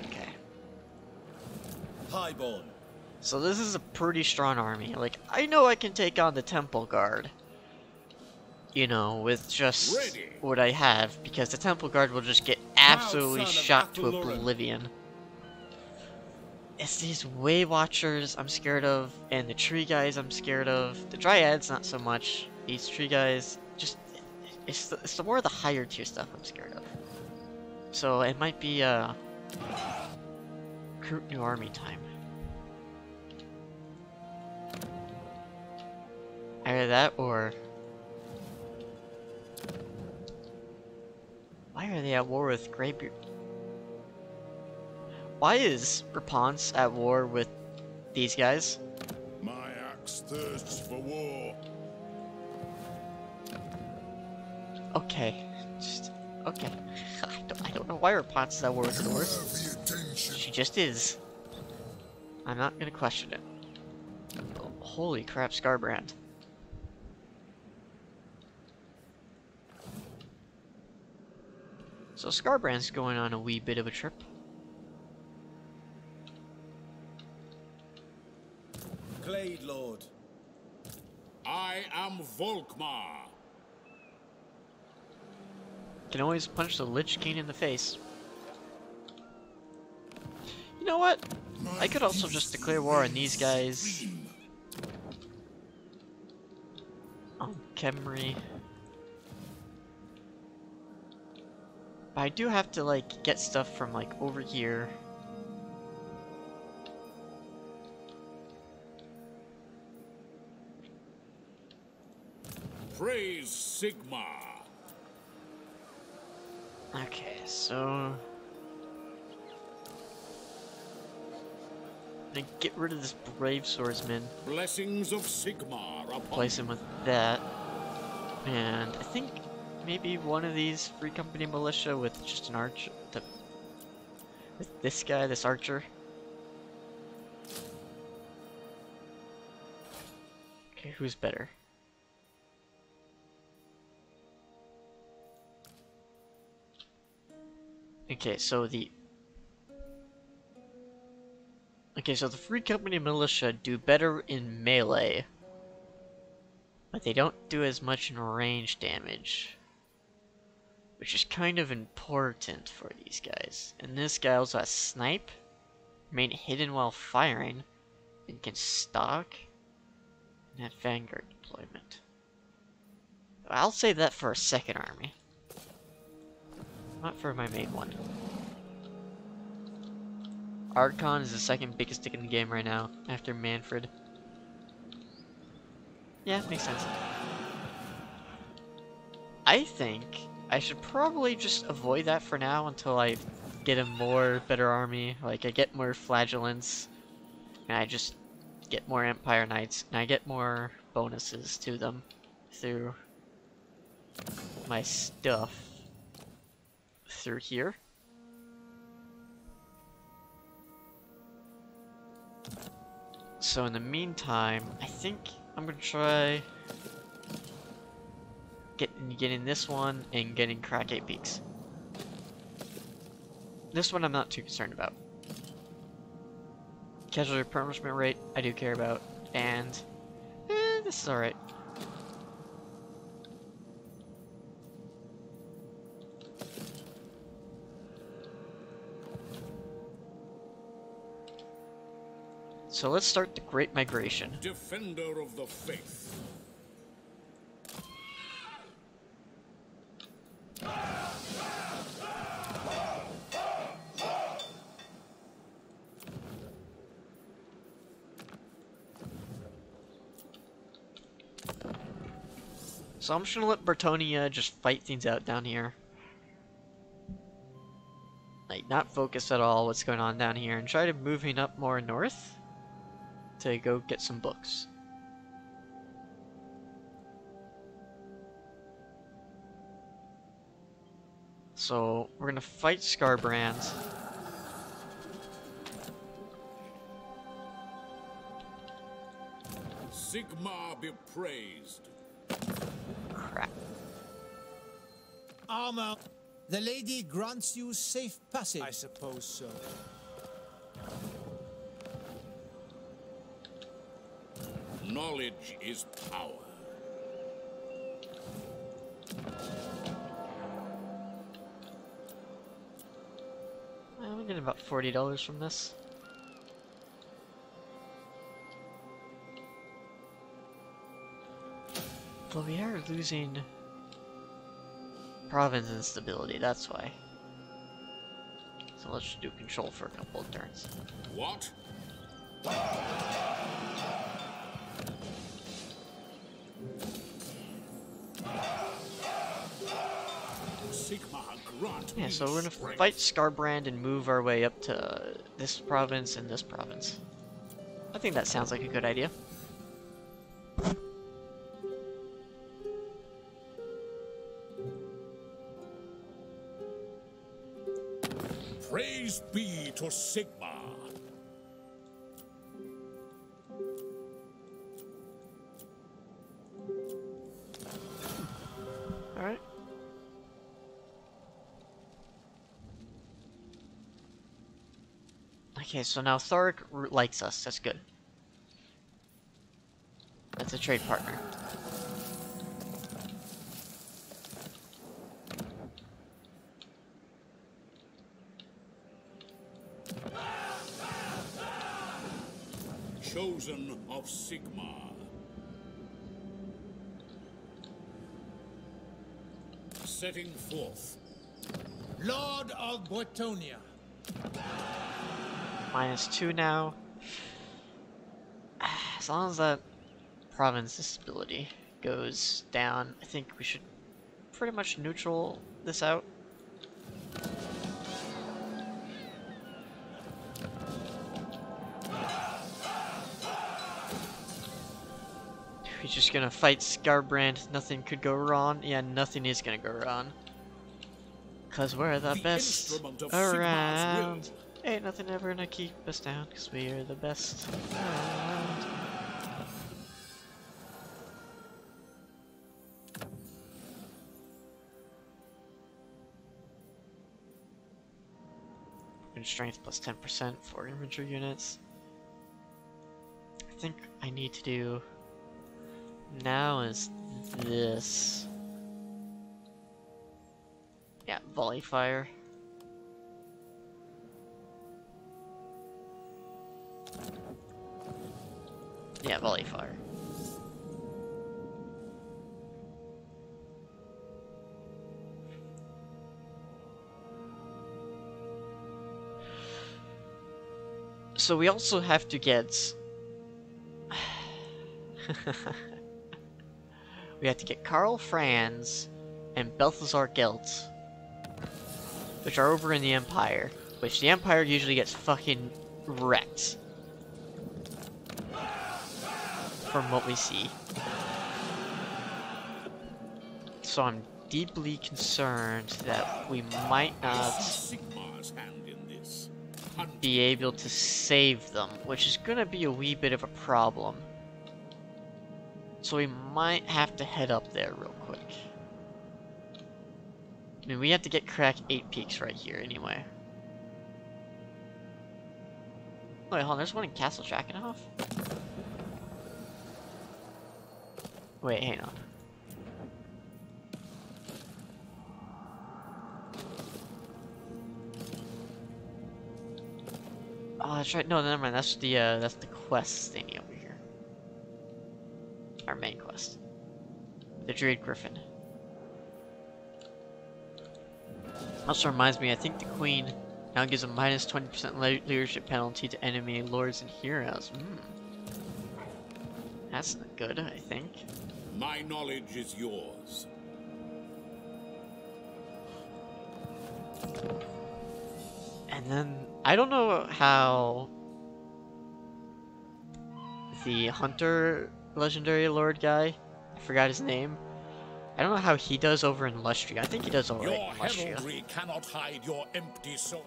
A: Okay.
C: Highborn.
A: So this is a pretty strong army. Like, I know I can take on the Temple Guard. You know, with just
B: Ready.
A: what I have, because the Temple Guard will just get absolutely
C: son of
A: shot to
C: Athalurin.
A: oblivion. It's these Way Watchers I'm scared of, and the Tree guys I'm scared of. The Dryads, not so much. These Tree guys, just... It's the more of the higher tier stuff I'm scared of. So it might be, recruit new army time. Either that, or... Why are they at war with Greybeard? Why is Rapunz at war with these guys?
D: My axe thirsts for war.
A: Okay. Just... Okay. I don't know why Rapunz is at war with the Norse.
E: Have the attention.
A: She just is. I'm not gonna question it. Oh, holy crap, Scarbrand. So Scarbrand's going on a wee bit of a trip.
C: Glade Lord.
B: I am Volkmar.
A: Can always punch the Lich King in the face. You know what? I could also just declare war on these guys. On Khemri. But I do have to, like, get stuff from, like, over here.
B: Praise Sigma.
A: Okay, so... I'm gonna get rid of this Brave Swordsman.
B: Blessings of Sigmar upon
A: Replace him with that. And I think maybe one of these Free Company Militia with just an archer. With this guy, this archer. Okay, who's better? Okay, so the Free Company Militia do better in melee, but they don't do as much in range damage, which is kind of important for these guys. And this guy also has snipe, remain hidden while firing, and can stalk, and have vanguard deployment. I'll save that for a second army, not for my main one. Archon is the second biggest stick in the game right now, after Manfred. Yeah, makes sense. I think I should probably just avoid that for now until I get a better army. Like, I get more Flagellants, and I just get more Empire Knights, and I get more bonuses to them through my stuff through here. So in the meantime, I think I'm gonna try getting this one and getting Crack 8 Peaks. This one I'm not too concerned about. Casualty replenishment rate, I do care about, and this is alright. So let's start the Great Migration.
B: Defender of the Faith.
A: So I'm just gonna let Bertonia just fight things out down here. Like, not focus at all what's going on down here, and try to moving up more north to go get some books. So we're gonna fight Scarbrand.
B: Sigmar be praised.
A: Crap.
C: Armor. The lady grants you safe passage. I suppose so.
B: Knowledge is power.
A: Well, we get about $40 from this. Though we are losing province instability, that's why. So let's just do control for a couple of turns.
B: What? Sigmar grant
A: Yeah,
B: me
A: so we're gonna
B: strength.
A: fight Scarbrand and move our way up to this province and this province. I think that sounds like a good idea.
B: Praise be to Sigmar.
A: Alright. Okay, so now Thoric likes us. That's good. That's a trade partner.
B: Chosen of Sigmar. Setting forth.
C: Lord of Bretonia.
A: -2 now. As long as that province stability goes down, I think we should pretty much neutral this out. We're just gonna fight Scarbrand. Nothing could go wrong. Yeah, nothing is gonna go wrong. Cause we're the best
B: instrument of
A: around.
B: Sigmar's will.
A: Ain't nothing ever gonna keep us down. Cause we're the best around. And strength plus 10% for infantry units. I think I need to do now is this. Yeah, volley fire. Yeah, volley fire. So we also have to get we have to get Karl Franz and Balthazar Gelt, which are over in the Empire, which the Empire usually gets fucking wrecked from what we see. So I'm deeply concerned that we might not
B: Sigmar's hand in this.
A: be able to save them, which is gonna be a wee bit of a problem. So we might have to head up there real quick. I mean, we have to get crack 8 peaks right here anyway. Wait, hold on, there's one in Castle Drakenhof? Wait, hang on. Oh, that's right. No, never mind. That's the quest thingy over here. Our main quest. The Druid Griffin. Also reminds me, I think the Queen now gives a minus 20% leadership penalty to enemy lords and heroes. That's not good, I think.
B: My knowledge is yours.
A: And then, I don't know how the Hunter Legendary Lord guy, I forgot his name, I don't know how he does over in Lustria. I think he does alright
B: Your
A: in Lustria.
B: heraldry cannot hide your empty soul.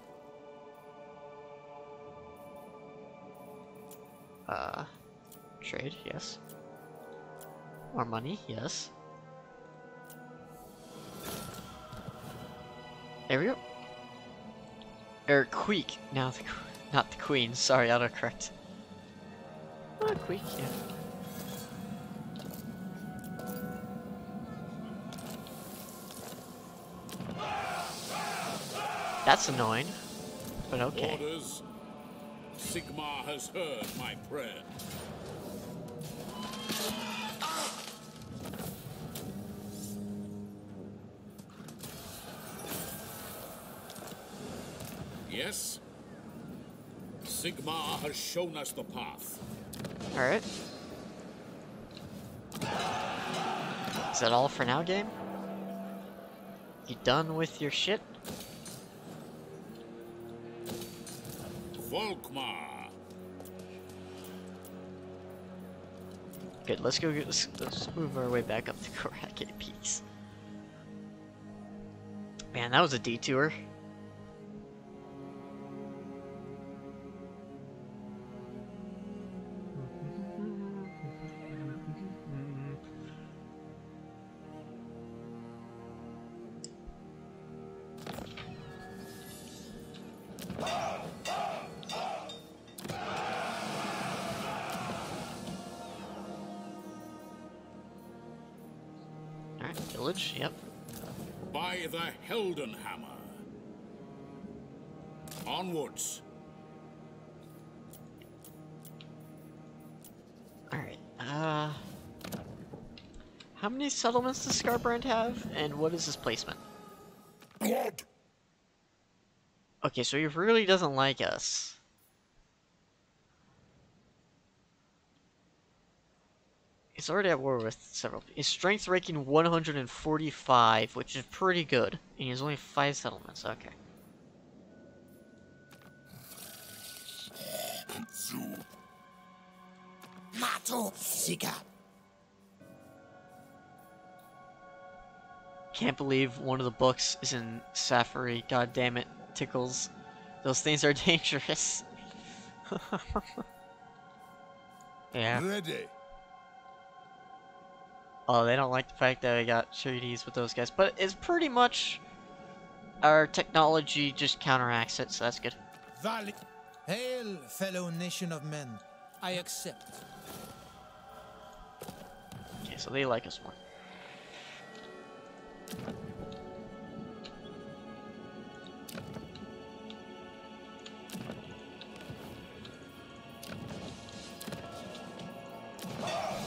A: Trade, yes. More money, yes. There we go. Queek. Now not the queen. Sorry, autocorrect. Queek, yeah. That's annoying, but okay.
B: Orders. Sigmar has heard my prayer. Yes? Sigmar has shown us the path.
A: Alright. Is that all for now, game? You done with your shit?
B: Volkmar.
A: Good, let's go let's move our way back up to Karake Peaks. Man, that was a detour. Alright, village, yep.
B: By the Heldenhammer. Onwards.
A: Alright, how many settlements does Scarbrand have, and what is his placement?
E: Blood!
A: Okay, so he really doesn't like us. He's already at war with several. His strength ranking 145, which is pretty good. And he has only 5 settlements, okay.
C: Mato Sika.
A: Can't believe one of the books is in Safari. God damn it, Tickles. Those things are dangerous. Yeah.
C: Ready.
A: Oh, they don't like the fact that I got treaties with those guys, but it's pretty much our technology just counteracts it, so that's good.
C: Valley. Hail, fellow nation of men. I accept.
A: Okay, so they like us more.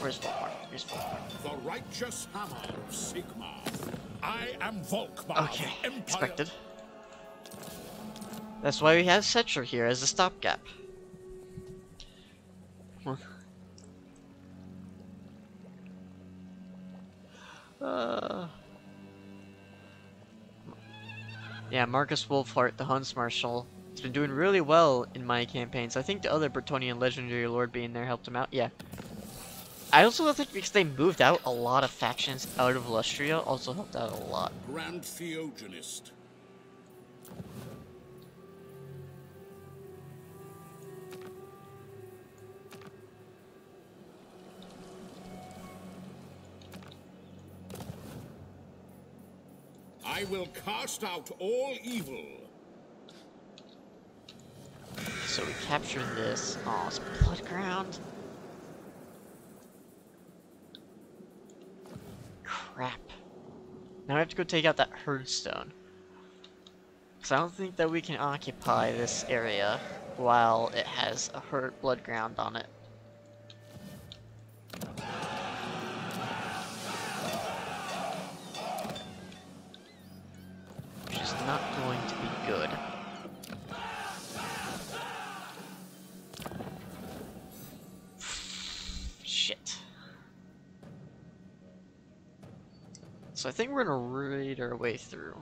A: Where's Volkmar? Here's Volkmar.
B: The righteous hammer of Sigmar. I am Volkmar,
A: Okay,
B: the Empire.
A: expected. That's why we have Cetra here as a stopgap. Yeah, Marcus Wolfhart, the Hunts Marshal, has been doing really well in my campaigns. I think the other Bretonnian Legendary Lord being there helped him out. Yeah. I also think because they moved out a lot of factions out of Lustria also helped out a lot.
B: Grand Theogenist. I will cast out all evil.
A: So we captured this. Oh, it's blood ground. Crap. Now I have to go take out that herd stone. Because I don't think that we can occupy this area while it has a herd blood ground on it. Which is not going to be good. Shit. So I think we're gonna raid our way through.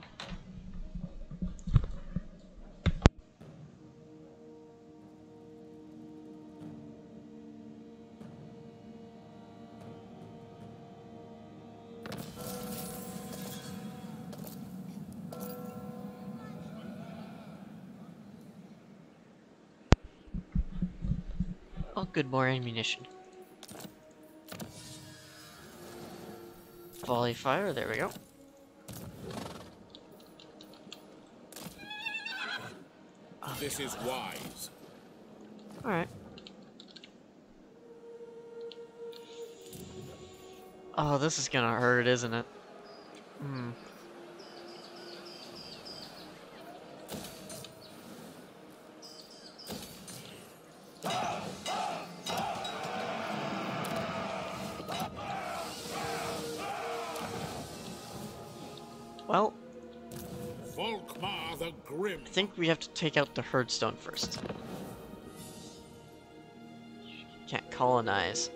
A: Oh, good, more ammunition. Volley fire, there we go.
B: This is wise.
A: Alright. Oh, this is gonna hurt, isn't it? Hmm. Well,
B: Volkmar the Grim.
A: I think we have to take out the herdstone first. Can't colonize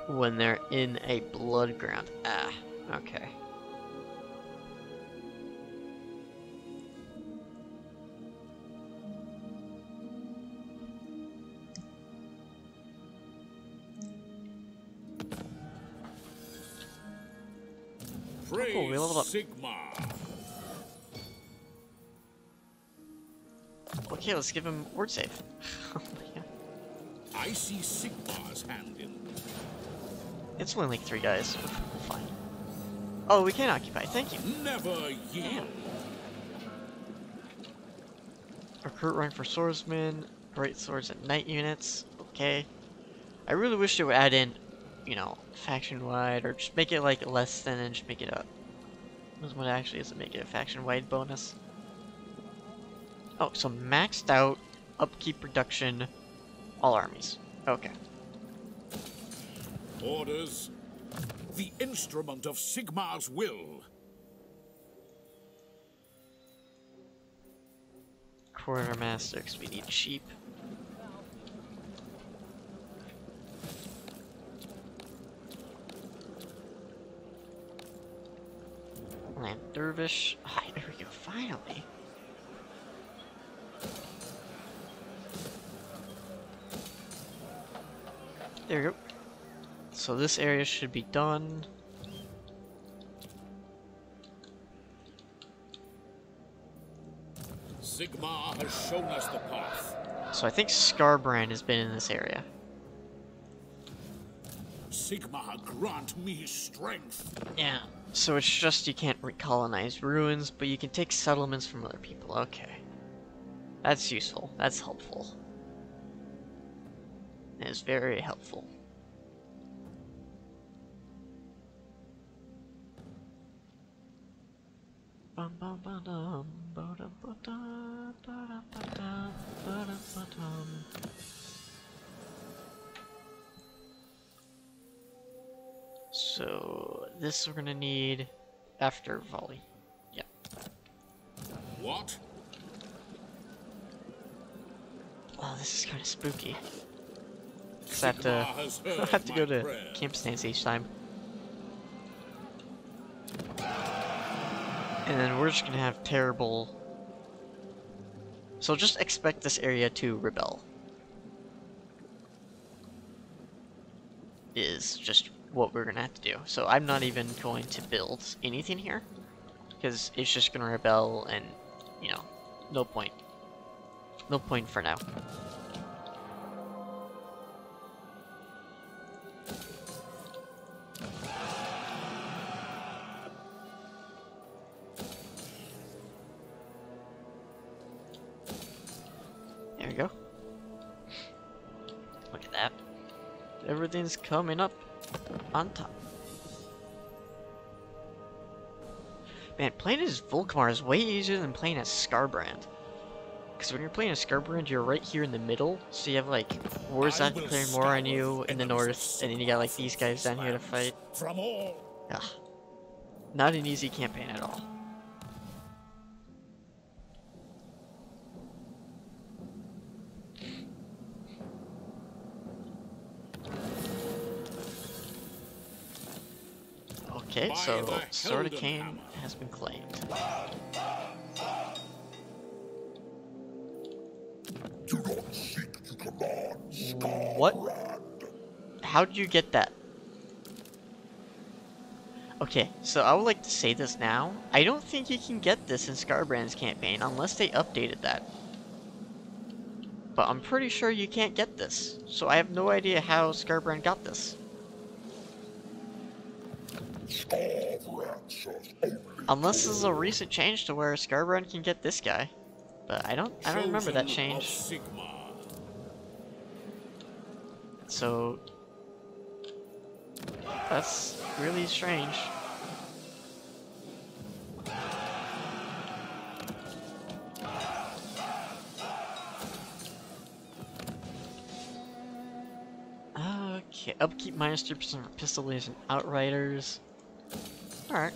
A: when they're in a blood ground. Ah, okay.
B: Praise
A: cool, we leveled up.
B: Sigmar.
A: Okay, let's give him word save. Oh my god.
B: I see Sigmar's hand in.
A: It's only like 3 guys. We're fine. Oh, we can occupy. Thank you.
B: Never yield.
A: Recruit rank for swordsman. Great swords at night units. Okay. I really wish they would add in, you know, faction wide, or just make it like less than and just make it up. This one actually is to make it a faction wide bonus. Oh, so maxed out upkeep reduction, all armies. Okay.
B: Orders. The instrument of Sigmar's will.
A: Quartermaster, because we need sheep. Land Dervish. Ah, there we go, finally. There we go. So this area should be done.
B: Sigmar has shown us the path.
A: So I think Scarbrand has been in this area.
B: Sigmar, grant me strength.
A: Yeah. So it's just you can't recolonize ruins, but you can take settlements from other people. Okay. That's useful. That's helpful. It is very helpful. Bum, bum, ba-dum, ba-dum, ba-dum, ba-dum, ba-dum, ba-dum, ba-dum. So this we're gonna need after volley. Yeah.
B: What?
A: Oh, this is kind of spooky. Cause I have to,
B: Sigmar has heard
A: I have to
B: my
A: go to
B: prayer.
A: camp stance each time. And then we're just gonna have terrible. So just expect this area to rebel. Is just what we're gonna have to do. So I'm not even going to build anything here, because it's just gonna rebel, and you know, no point. No point for now. There we go. Look at that. Everything's coming up on top. Man, playing as Volkmar is way easier than playing as Scarbrand. Because when you're playing as Scarbrand, you're right here in the middle, so you have like Warzak declaring war on you in the north, and then you got like these guys down here to fight.
B: From all.
A: Ugh. Not an easy campaign at all. Okay,
B: By
A: so
B: the
A: Sword of Cain
B: Heldenhammer.
A: has been claimed.
E: Do not seek to command
A: What?
E: Skarbrand.
A: How did you get that? Okay, so I would like to say this now. I don't think you can get this in Skarbrand's campaign unless they updated that. But I'm pretty sure you can't get this. So I have no idea how Skarbrand got this.
E: Skarbrand serves only
A: Unless this is a recent change to where Skarbrand can get this guy. But I don't remember that
B: Chosen of
A: change.
B: Sigmar.
A: So that's really strange. Okay, upkeep minus 3% for pistoliers and outriders. Alright.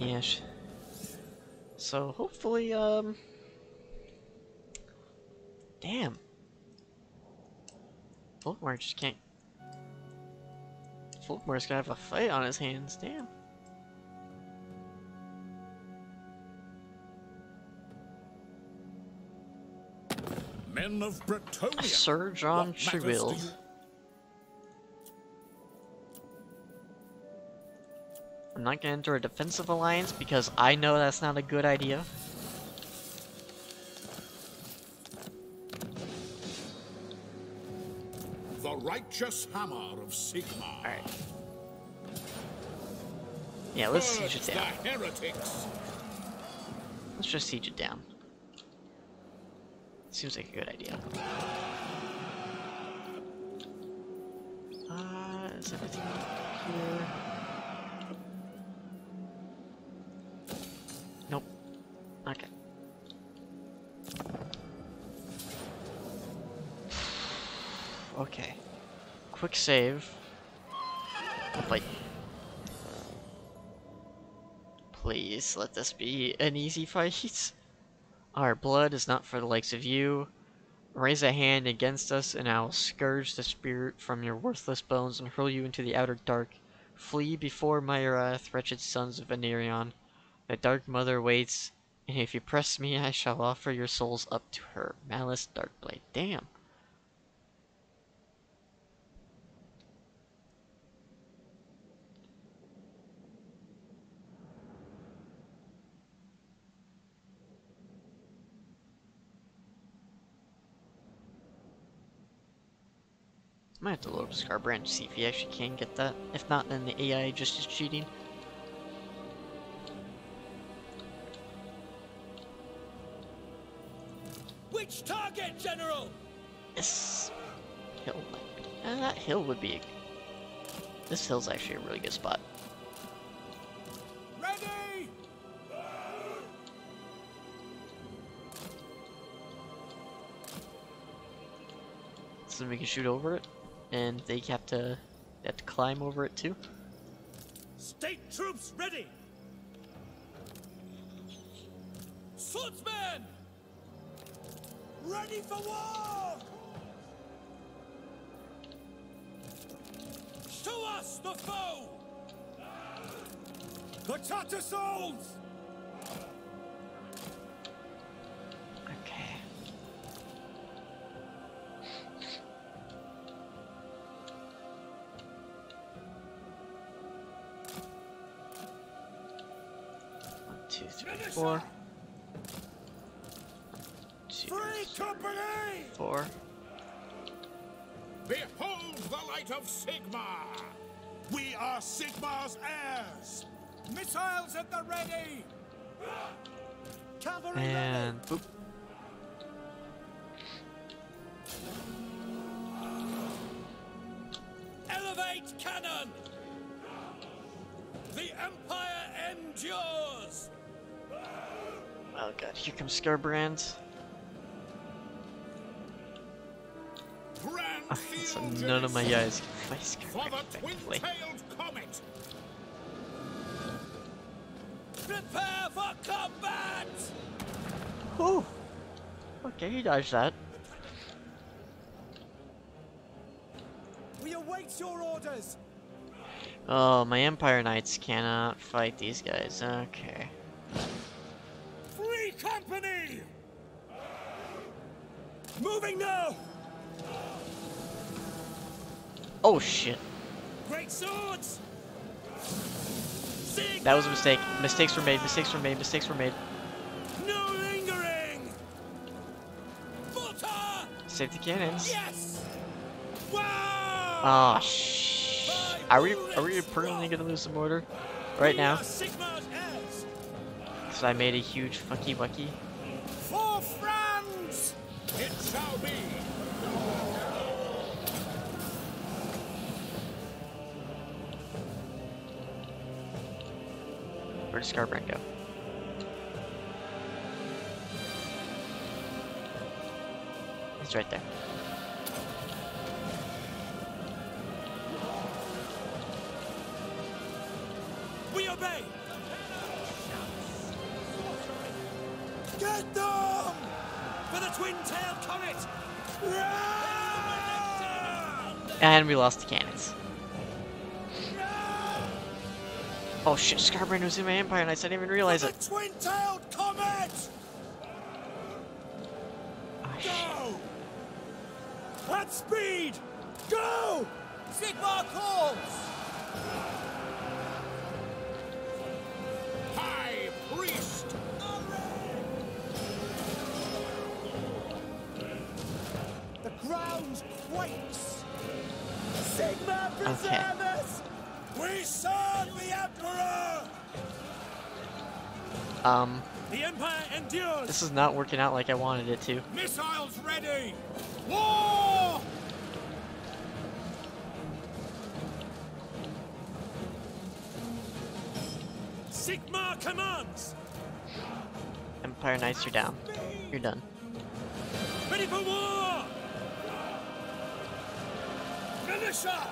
A: Yes. So hopefully, damn. Volkmar just can't. Volkmar's gonna have a fight on his hands, damn.
B: Men of Bretonia.
A: Sir John
B: What matters
A: Treville.
B: to you?
A: I'm not gonna enter a defensive alliance because I know that's not a good idea.
B: The righteous hammer of Sigmar.
A: Alright. Yeah, let's siege it
B: Purge
A: down.
B: the heretics.
A: Let's just siege it down. Seems like a good idea. Is everything here? Nope. Okay. Okay. Quick save. Like, please let this be an easy fight. Our blood is not for the likes of you. Raise a hand against us, and I will scourge the spirit from your worthless bones and hurl you into the outer dark. Flee before my wrath, wretched sons of Venerion. The Dark Mother waits, and if you press me, I shall offer your souls up to her. Malice Darkblade. Damn. Might have to load up Skarbrand to see if he actually can get that. If not, then the AI just is cheating.
C: Which target, General?
A: This hill might be. That hill would be. This hill's actually a really good spot.
C: Ready!
A: So then we can shoot over it, and they have to climb over it too.
C: State troops ready! Swordsmen! Ready for war! Show us the foe! The Charter Souls!
A: Okay. One, two, three, four. Two,
C: Free company!
A: four.
B: Behold the light of Sigmar.
C: We are Sigmar's heirs! Missiles at the ready! Cavalry
A: And boop.
C: ready! Elevate cannon! The Empire endures!
A: Oh god, here comes Skarbrand.
B: Grand
A: Okay, so
B: field
A: none of my
B: unison
A: guys can fight
B: for
A: Skarbrand
B: the
A: effectively.
B: twin-tailed comet.
C: Prepare for combat!
A: Whew. Okay, he dodged that.
C: awaits your orders.
A: Oh, my Empire Knights cannot fight these guys. Okay.
C: Free company! Moving now!
A: Oh shit.
C: Great swords!
A: That was a mistake. Mistakes were made. Mistakes were made. Mistakes were made.
C: No lingering! Butter!
A: Save the cannons.
C: Yes! Wow!
A: Oh shh. Are we permanently gonna lose some order right now?
C: Sigma's heirs!
A: So I made a huge fucky wucky.
C: For France!
B: It shall be.
A: Where does Scarbrand go? He's right there.
C: We obey! Get them! For the twin-tailed comet!
A: And we lost the cannons. Oh shit, Scarbrand was in my Empire Knights, I didn't even realize it.
C: The twin-tailed comet!
A: Oh, shit.
C: Go! At speed! Go! Sigmar calls!
B: High priest.
C: The ground quakes! Sigmar preserve us! We serve the Emperor!
A: The
C: Empire endures!
A: This is not working out like I wanted it to.
C: Missiles ready! War! Sigmar commands!
A: Empire Knights, you're down. You're done.
C: Ready for war! Militia!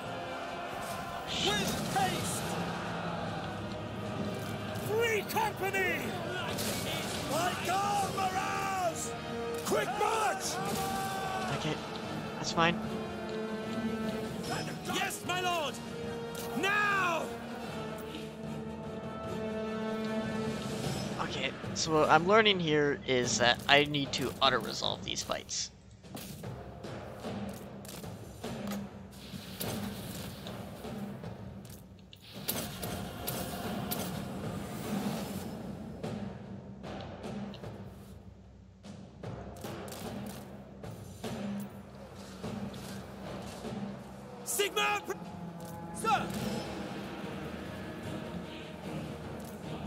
C: With haste! Free company! Like armorers! Quick march!
A: Okay, that's fine.
C: Yes, my lord! Now!
A: Okay, so what I'm learning here is that I need to auto-resolve these fights.
C: Sigmar! Sir!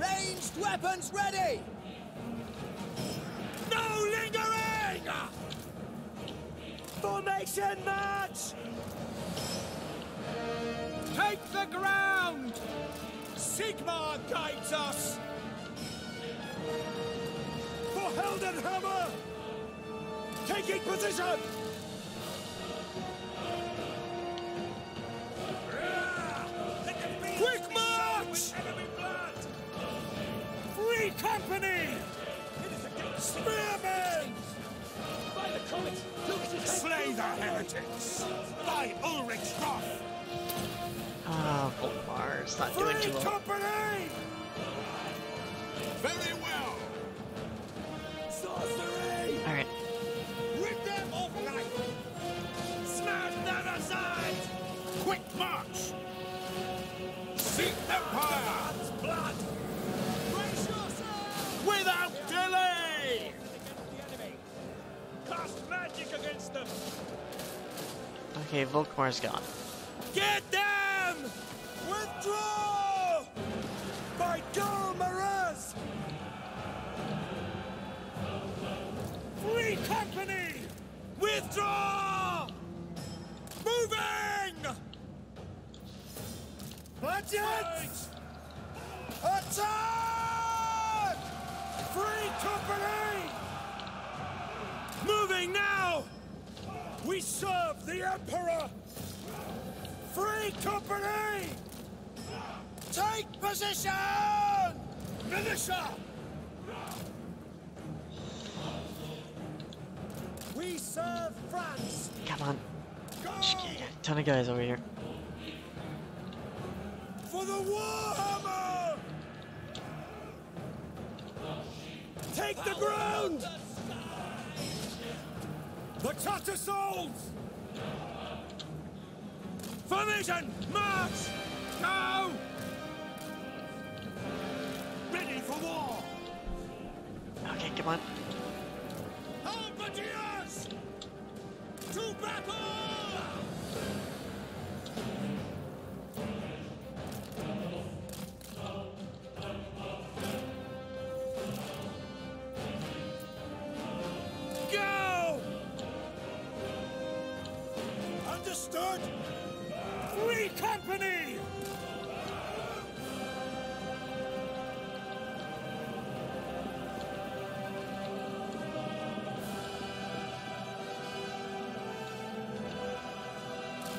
C: Ranged weapons ready! No lingering! Formation march! Take the ground! Sigmar guides us! For Heldenhammer! Taking position! Quick march! Free company! Spearmen! By the comet! Slay the heretics! By Ulrich's wrath!
A: Ah, Volkmar's not doing too
C: Free
A: well.
C: company!
B: Very well.
C: Sorcery!
A: Alright,
C: Rid them of life! Smash them aside!
B: Quick march. Seek Empire.
C: Blood! Brace yourself!
B: Without delay.
C: Cast magic against them!
A: okay, Volkmar's gone.
C: Get them! Withdraw! By Galmaraz! Free company! Withdraw! Moving! Budget! Attack! Free company! Moving now! We serve the Emperor! Free company! Take position! Militia! We serve France!
A: Come on. Just kidding, got a ton of guys over here.
C: For the Warhammer! Take the ground! The Tattersouls! Formation! March! Go! Ready for war!
A: Okay, come on.
C: Halberdiers! To battle! Go! Understood? Free company!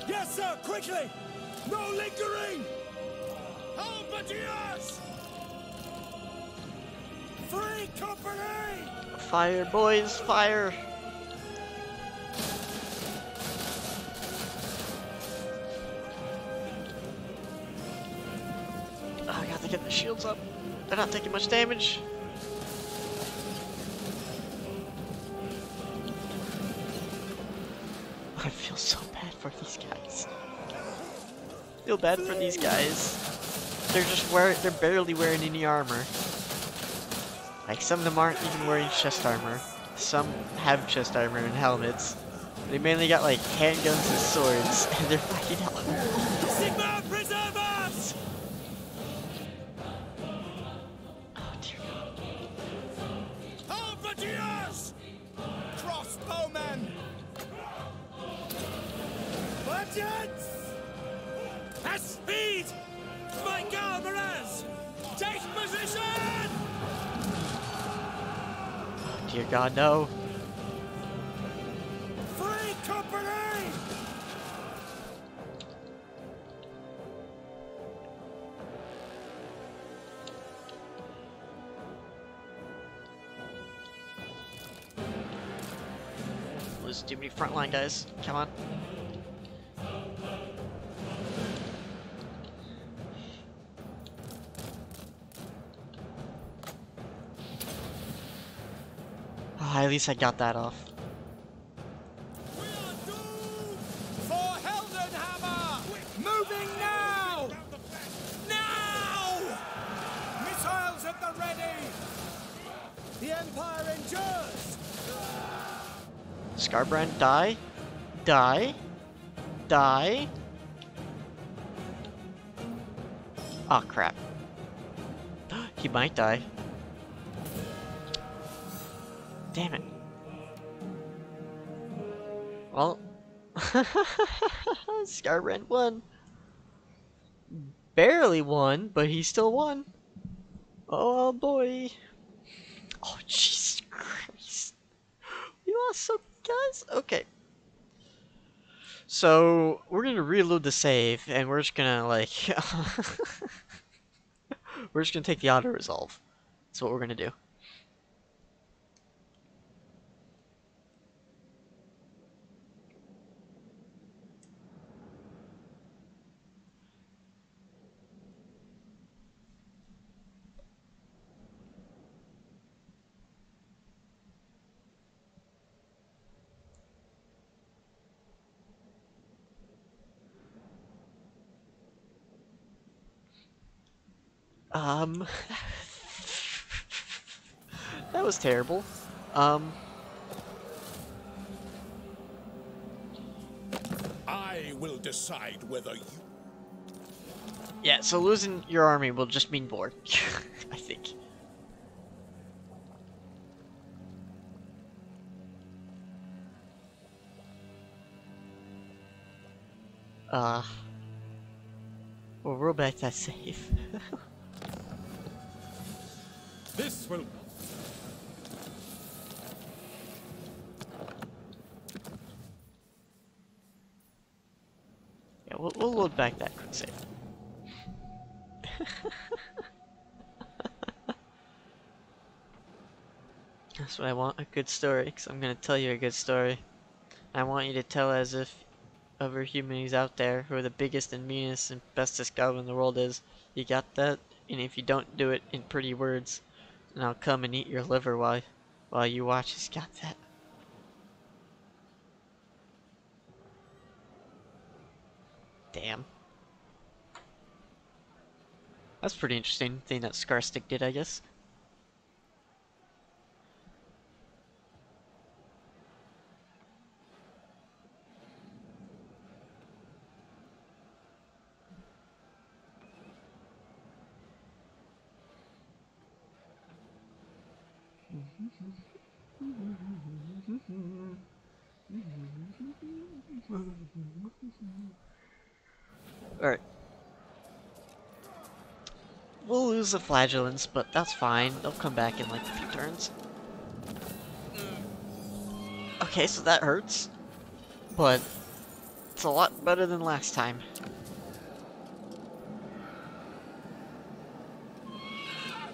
C: Yes, sir! Quickly! No lingering! Halberdiers! Free company!
A: Fire, boys, fire! Oh, I got to get the shields up. They're not taking much damage. I feel so bad for these guys. I feel bad for these guys. They're barely wearing any armor. Like, some of them aren't even wearing chest armor. Some have chest armor and helmets. They mainly got like handguns and swords, and they're fighting out.
C: Sigma, preserve us!
A: Oh dear God.
C: Halberdiers! Crossbowmen! Budgets! At speed! My Galmaras! Take position!
A: Dear God, no.
C: Free company!
A: There's too many frontline guys. Come on. Oh, at least I got that off.
C: We are doomed! For Heldenhammer! Moving now! Now! Missiles at the ready! The Empire endures!
A: Scarbrand, die. Die. Die. Oh crap. He might die. Damn it. Well, Scarbrand won. Barely won, but he still won. Oh boy. Oh Jesus Christ. We lost some guys? Okay. So, we're gonna reload the save, and we're just gonna, like... we're just gonna take the auto-resolve. That's what we're gonna do. That was terrible.
B: I will decide whether you...
A: Yeah, so losing your army will just mean war. I think. We'll roll back that save.
C: This will...
A: Yeah, we'll load back that quick save. That's what I want, a good story, because I'm going to tell you a good story. I want you to tell as if other humans out there who are the biggest and meanest and bestest goblin in the world is. You got that? And if you don't do it in pretty words, then I'll come and eat your liver while you watch. He's got that. Damn. That's pretty interesting thing that Scarstick did, I guess. Alright. We'll lose the flagellants, but that's fine. They'll come back in like a few turns. Okay, so that hurts. But it's a lot better than last time.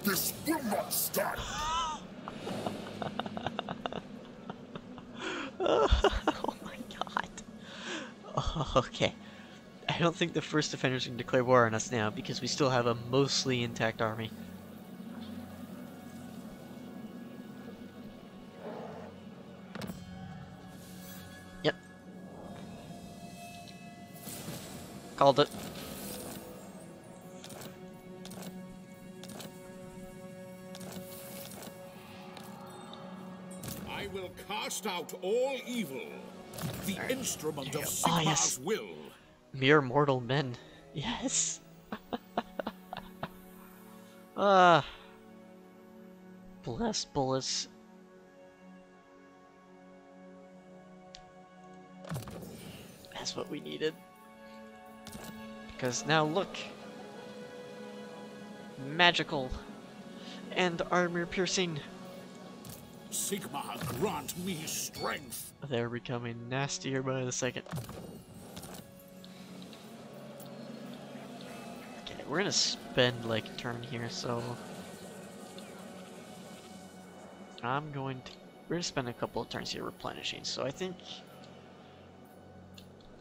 E: This will not stand.
A: Oh my god. Oh, okay. I don't think the first defenders can declare war on us now because we still have a mostly intact army. Yep. Called it.
B: I will cast out all evil. The instrument of
A: Oh,
B: Sigmar's
A: yes.
B: will.
A: Mere mortal men. Yes. Ah. Bless bullets. That's what we needed. Because now look. Magical. And armor piercing.
B: Sigmar, grant me strength.
A: They're becoming nastier by the second. Okay, we're gonna spend like a turn here, so we're gonna spend a couple of turns here replenishing. So I think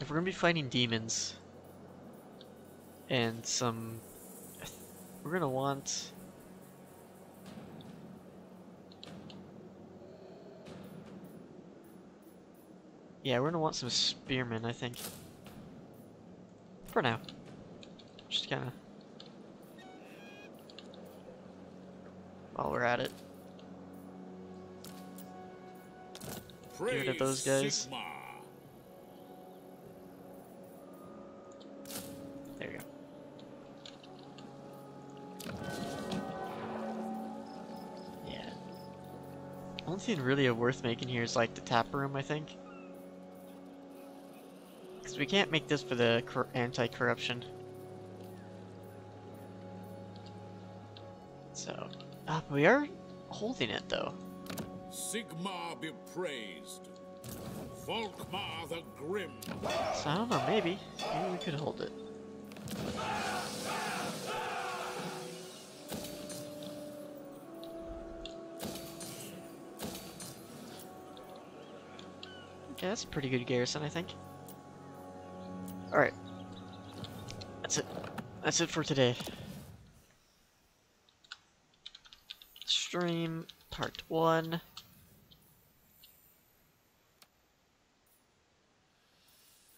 A: if we're gonna be fighting demons and we're gonna want. Yeah, we're gonna want some spearmen, I think. For now. Just kinda. While we're at it. Get rid of those guys.
B: Sigmar.
A: There you go. Yeah. Only thing really worth making here is like the tap room, I think. Because we can't make this for the anti-corruption. So, we are holding it though.
B: Sigmar be praised. Volkmar the Grim.
A: So I don't know, maybe we could hold it. Okay, that's a pretty good garrison, I think. Alright. That's it. That's it for today. Stream part 1.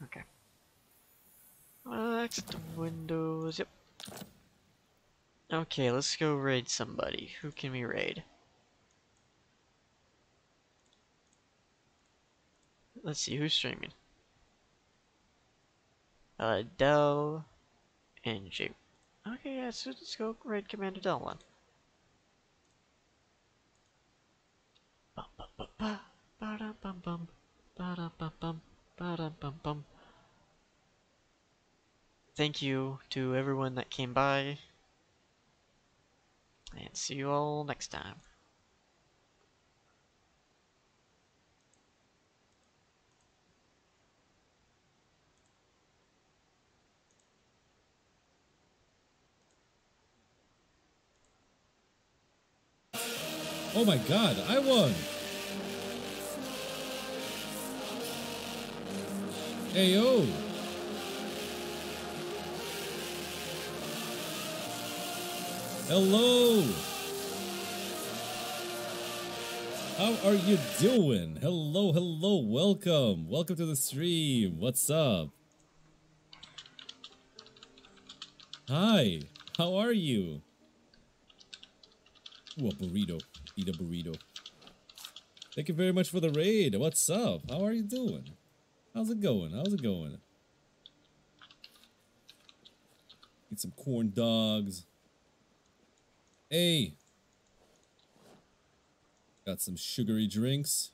A: Okay. Exit the windows. Yep. Okay, let's go raid somebody. Who can we raid? Let's see who's streaming. Dell and J. Okay, yeah, so let's go raid Commander Dell one. Bum bum bum ba ba da bum bum ba da bum bum ba da bum bum. Thank you to everyone that came by, and see you all next time.
C: Oh my god, I won!
H: Hey, yo! Hello! How are you doing? Hello, hello, welcome. Welcome to the stream. What's up? Hi, how are you? Ooh, a burrito. Eat a burrito. Thank you very much for the raid. What's up? How are you doing? How's it going? How's it going? Eat some corn dogs. Hey. Got some sugary drinks.